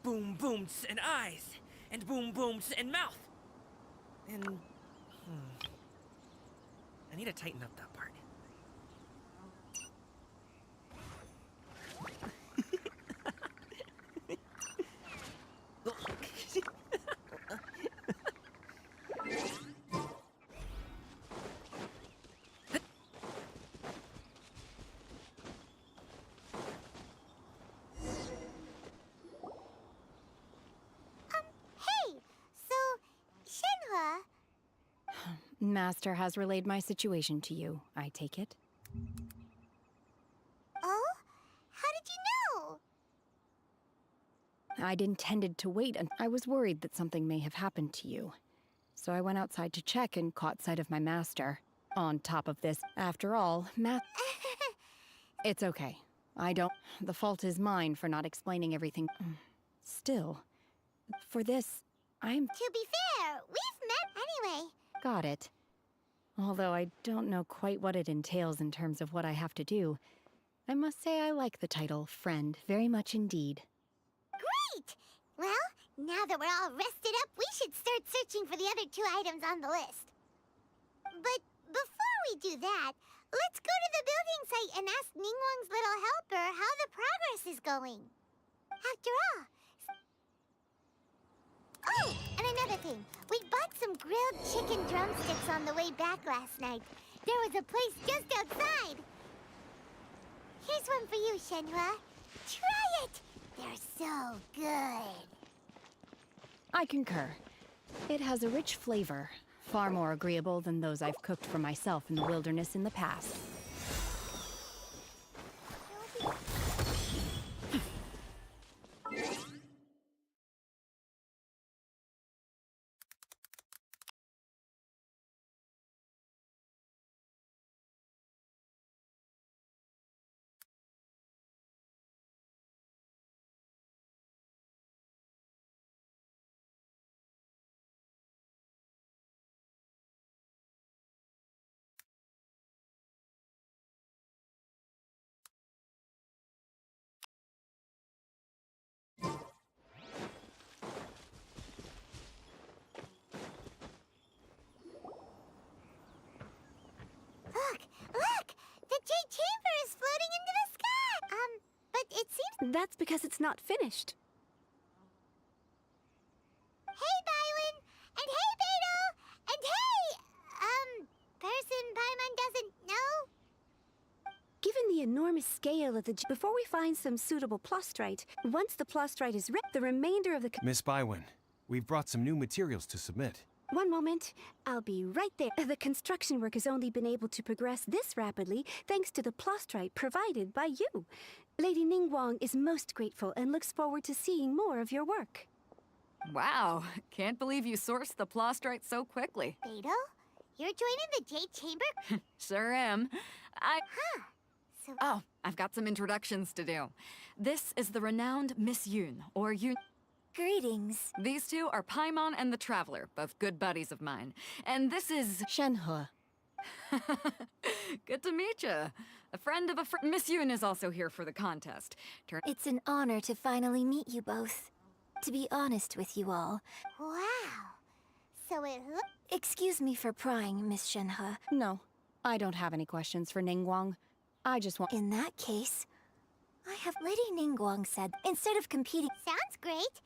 Boom booms and eyes, and boom booms and mouth. And I need to tighten up that part. Master has relayed my situation to you, I take it? Oh? How did you know? I'd intended to wait, and I was worried that something may have happened to you. So I went outside to check and caught sight of my master. On top of this, after all, It's okay. I don't... The fault is mine for not explaining everything. Still, for this, I'm... To be fair, we've met anyway. Got it. Although I don't know quite what it entails in terms of what I have to do, I must say I like the title friend very much indeed. Great! Well, now that we're all rested up, we should start searching for the other 2 items on the list. But before we do that, let's go to the building site and ask Ningguang's little helper how the progress is going. After all... Oh, and another thing. We bought some grilled chicken drumsticks on the way back last night. There was a place just outside. Here's one for you, Shenhua. Try it! They're so good. I concur. It has a rich flavor, far more agreeable than those I've cooked for myself in the wilderness in the past. Look! The Jade Chamber is floating into the sky! But it seems... That's because it's not finished. Hey, Bywin! And hey, Beto! And hey! Person Paimon doesn't know? Given the enormous scale of the... Before we find some suitable plastrite, once the plastrite is the remainder of the... Miss Bywin, we've brought some new materials to submit. One moment. I'll be right there. The construction work has only been able to progress this rapidly thanks to the plastrite provided by you. Lady Ningguang is most grateful and looks forward to seeing more of your work. Wow, can't believe you sourced the plastrite so quickly. Beto? You're joining the Jade Chamber? Sure am. Huh. So... Oh, I've got some introductions to do. This is the renowned Miss Yun, or Yun... Greetings. These two are Paimon and the Traveler, both good buddies of mine. And this is... Shenhua. Good to meet you. A friend of a friend. Miss Yun is also here for the contest. It's an honor to finally meet you both. To be honest with you all. Wow. So it looks... Excuse me for prying, Miss Shenhe. No, I don't have any questions for Ningguang. I just want... In that case, I have... Lady Ningguang said, instead of competing... Sounds great.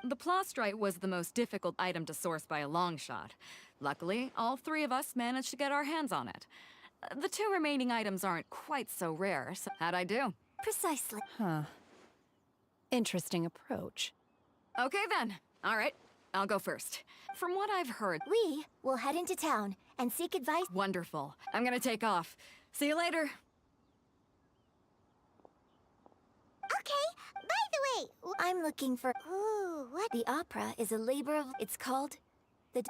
The plastrite was the most difficult item to source by a long shot. Luckily, all 3 of us managed to get our hands on it. The 2 remaining items aren't quite so rare, so how'd I do? Precisely. Huh. Interesting approach. Okay then. All right, I'll go first. From what I've heard... We will head into town and seek advice... Wonderful. I'm gonna take off. See you later. Okay, by the way... I'm looking for... Ooh, what? The opera is a labor of... It's called... The...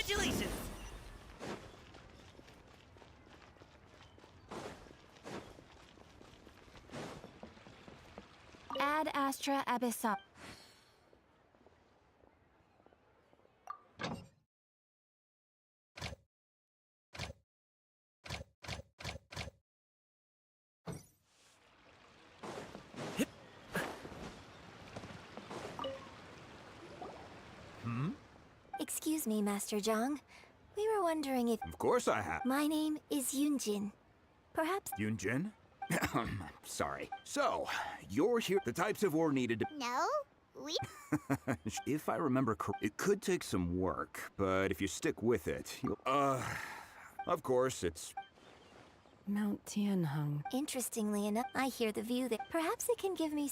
Congratulations! Ad Astra Abyssal. Excuse me, Master Zhang. We were wondering if... Of course I have. My name is Yunjin. Perhaps... Yunjin? Sorry. So, you're here. The types of ore needed to... No, we... If I remember it could take some work, but if you stick with it, you'll... Of course, it's... Mount Tianheng. Interestingly enough, I hear the view that perhaps it can give me...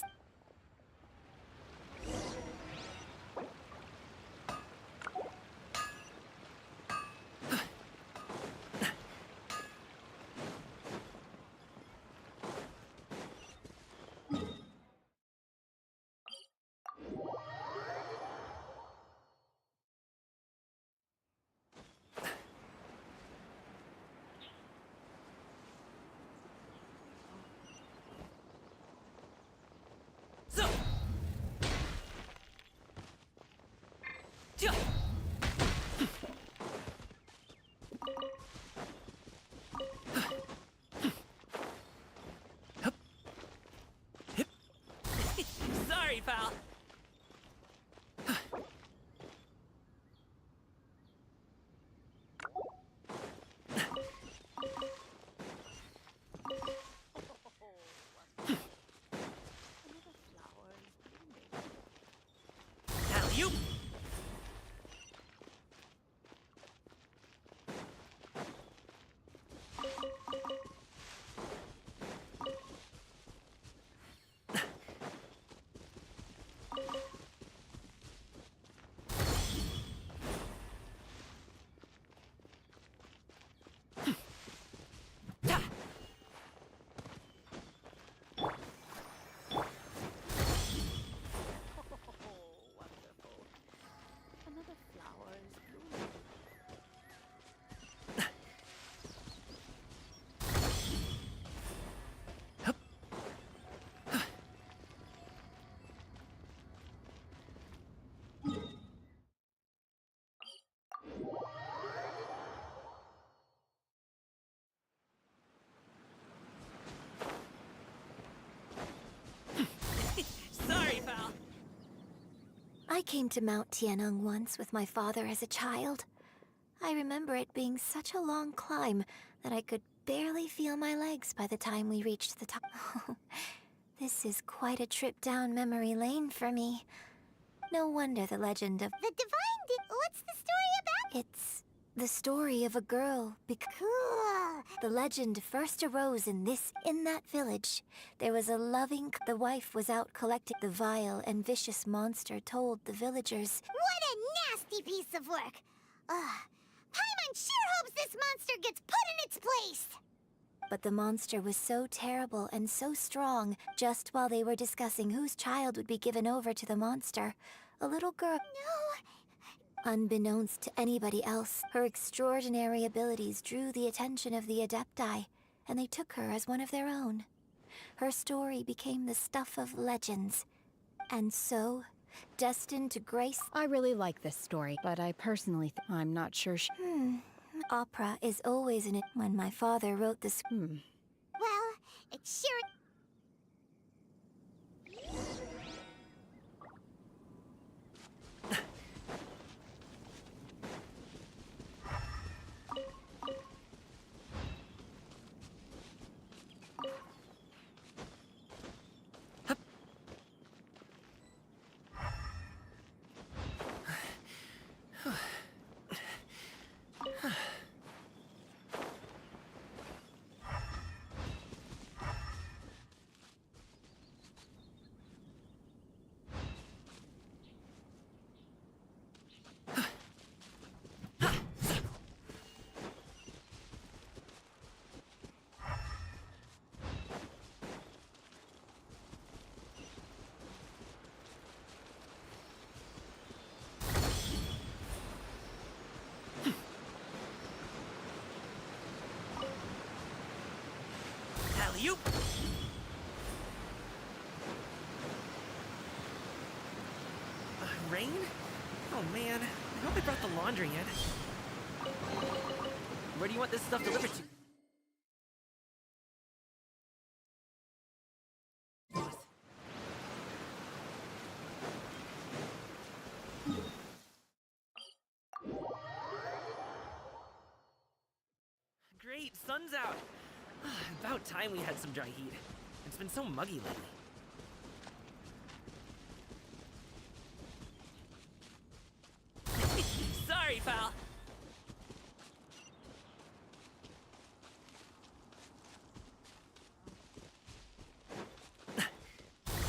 Sorry, pal. Alley-oop! Sorry, pal. I came to Mount Tianheng once with my father as a child. I remember it being such a long climb that I could barely feel my legs by the time we reached the top. This is quite a trip down memory lane for me. No wonder the legend of... The Divine What's the story about? It's the story of a girl Cool. The legend first arose in that village. There was a loving... The wife was out collecting. The vile and vicious monster told the villagers... What a nasty piece of work! Paimon sure hopes this monster gets put in its place! But the monster was so terrible and so strong, just while they were discussing whose child would be given over to the monster, a little girl... No! Unbeknownst to anybody else, her extraordinary abilities drew the attention of the Adepti, and they took her as one of their own. Her story became the stuff of legends, and so, destined to grace... I really like this story, but I personally I'm not sure Opera is always in it. When my father wrote this... Well, it sure... Rain? Oh man, I hope I brought the laundry in. Where do you want this stuff delivered to? Great, sun's out. About time we had some dry heat. It's been so muggy lately. Sorry, pal.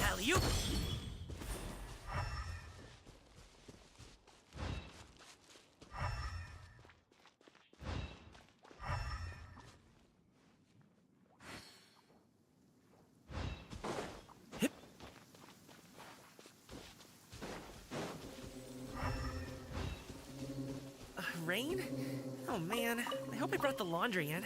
Alley-oop! Rain? Oh man, I hope I brought the laundry in.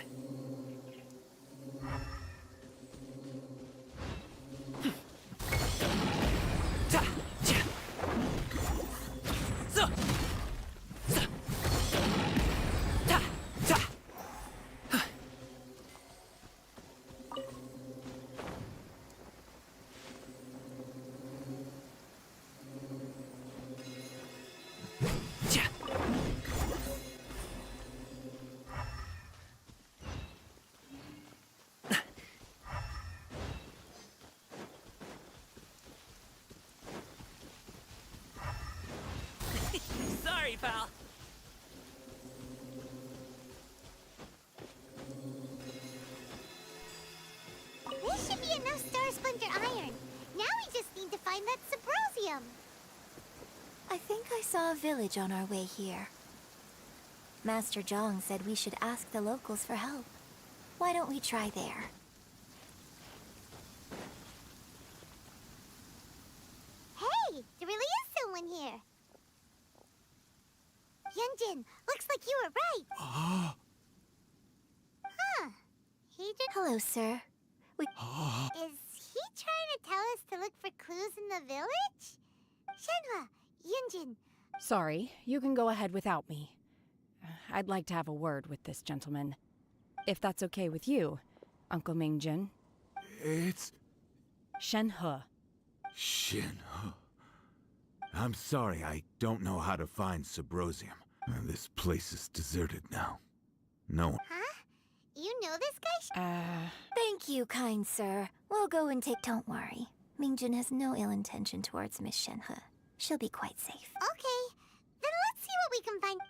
Sorry, pal. This should be enough Star Splinter iron. Now we just need to find that Subrosium. I think I saw a village on our way here. Master Zhang said we should ask the locals for help. Why don't we try there? Hey, there really is someone here. Yunjin, looks like you were right. Huh. He just... Hello, sir. Is he trying to tell us to look for clues in the village? Shenhua, Yunjin. Sorry, you can go ahead without me. I'd like to have a word with this gentleman. If that's okay with you, Uncle Mingjin. It's... Shenhe. Shenhe. I'm sorry, I don't know how to find Subrosium. This place is deserted now. No one... Huh? You know this guy? Thank you, kind sir. We'll go and take... Don't worry. Mingjin has no ill intention towards Miss Shenhe. She'll be quite safe. Okay, then let's see what we can find.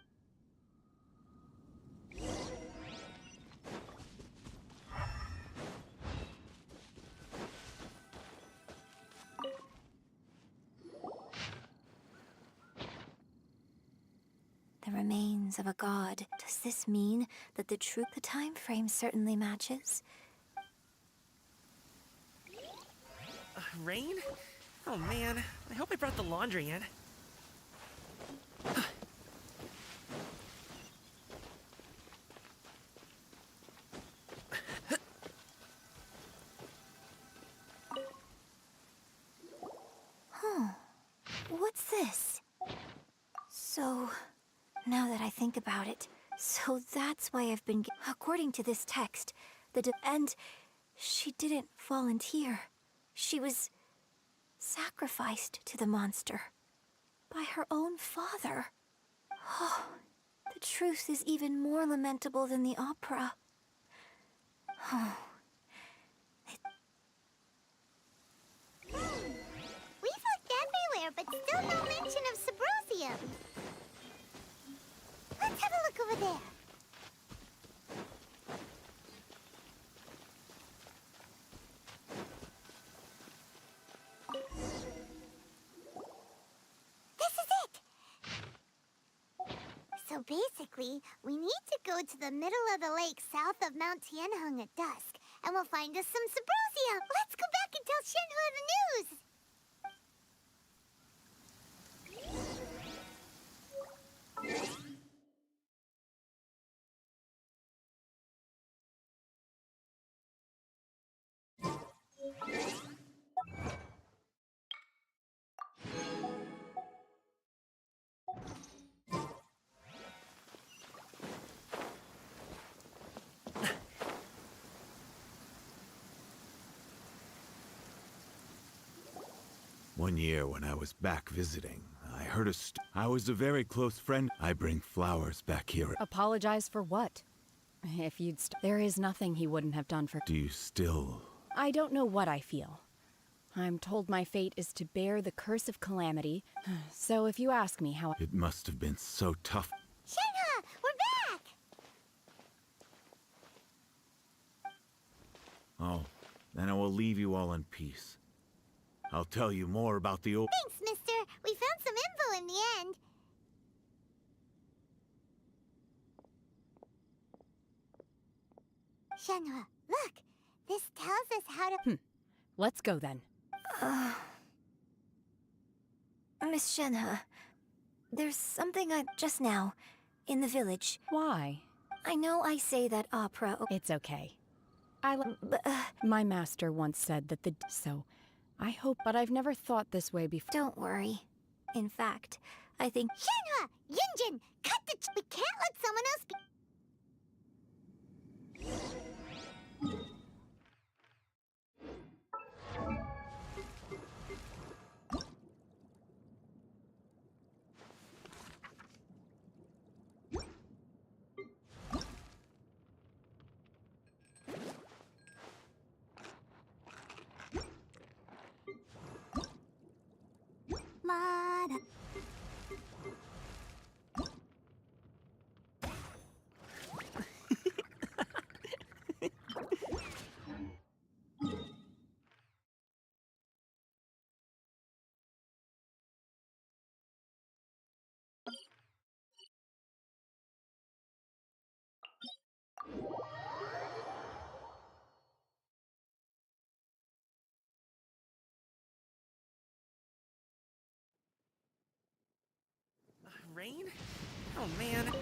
The remains of a god. Does this mean that the time frame certainly matches? Rain? Oh man, I hope I brought the laundry in. What's this? So, now that I think about it, so that's why I've been... According to this text, and she didn't volunteer. She was sacrificed to the monster by her own father. Oh, the truth is even more lamentable than the opera. Oh. We've looked everywhere, but still no mention of Subrosium. Let's have a look over there. This is it! So basically, we need to go to the middle of the lake south of Mount Tianheng at dusk, and we'll find us some Subrosium. Let's go back and tell Shenhua the news! One year when I was back visiting, I heard I was a very close friend. I bring flowers back here. Apologize for what? If you'd there is nothing he wouldn't have done for— Do you still... I don't know what I feel. I'm told my fate is to bear the curse of calamity, so if you ask me how— It must have been so tough. Shenhe, we're back! Oh, then I will leave you all in peace. I'll tell you more about the old... Thanks, mister. We found some info in the end. Shenhe, look! This tells us how to... Let's go then. Miss Shenhe, there's something just now, in the village. Why? I know I say that opera... It's okay. My master once said that so, I hope, but I've never thought this way before. Don't worry. In fact, I think... Shenhe! Yunjin! Cut the... We can't let someone else be... Mada. Rain? Oh, man.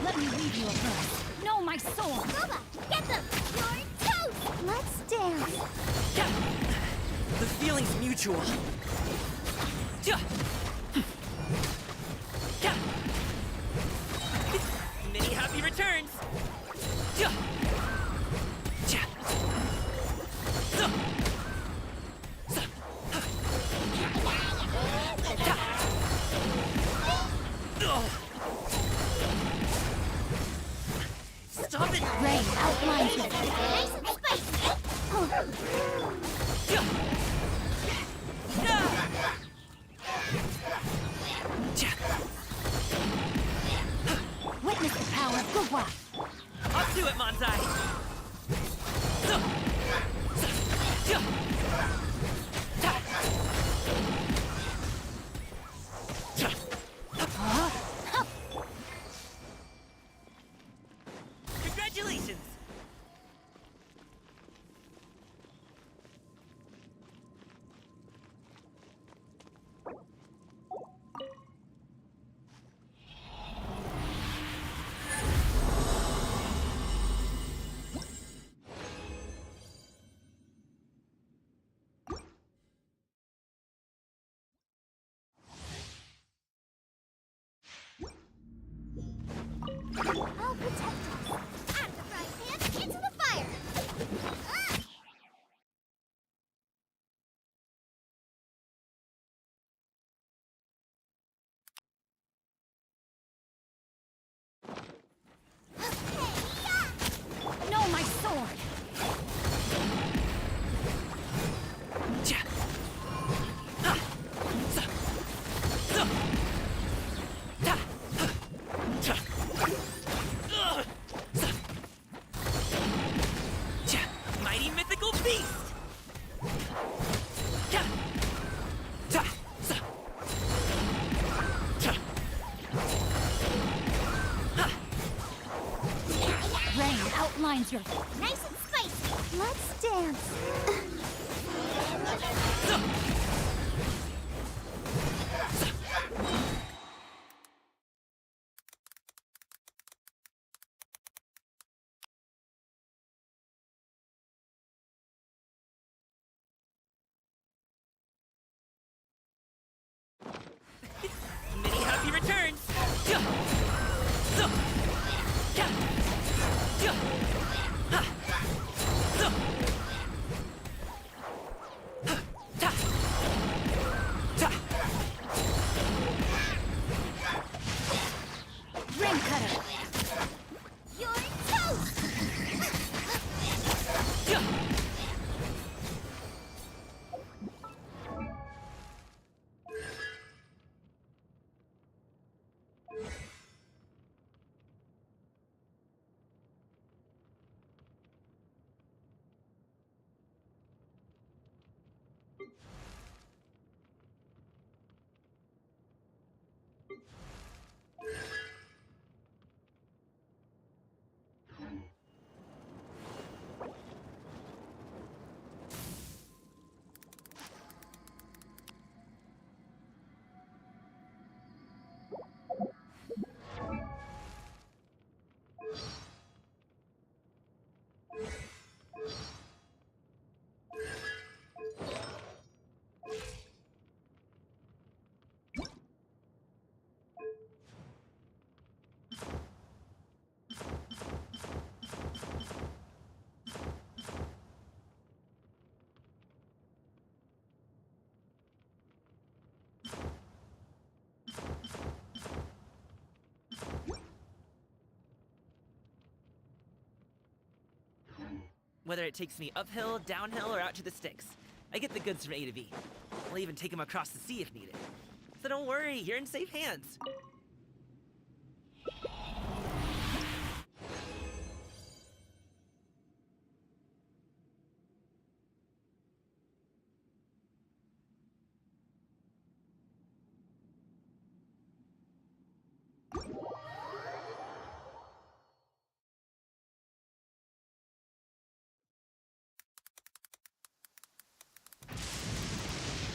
Let me leave you alone. No, my soul! Boba, get them! You're toast! Let's dance. The feeling's mutual. Many happy returns! Stop it! Rain outlines it. Nice and spicy. Witness the power of Gugwa. Up to it, Manzai! Congratulations! defines your... Nice and spicy. Let's dance. Many happy returns! Ring cutter! You're toast! Whether it takes me uphill, downhill, or out to the sticks, I get the goods from A to B. I'll even take them across the sea if needed. So don't worry, you're in safe hands.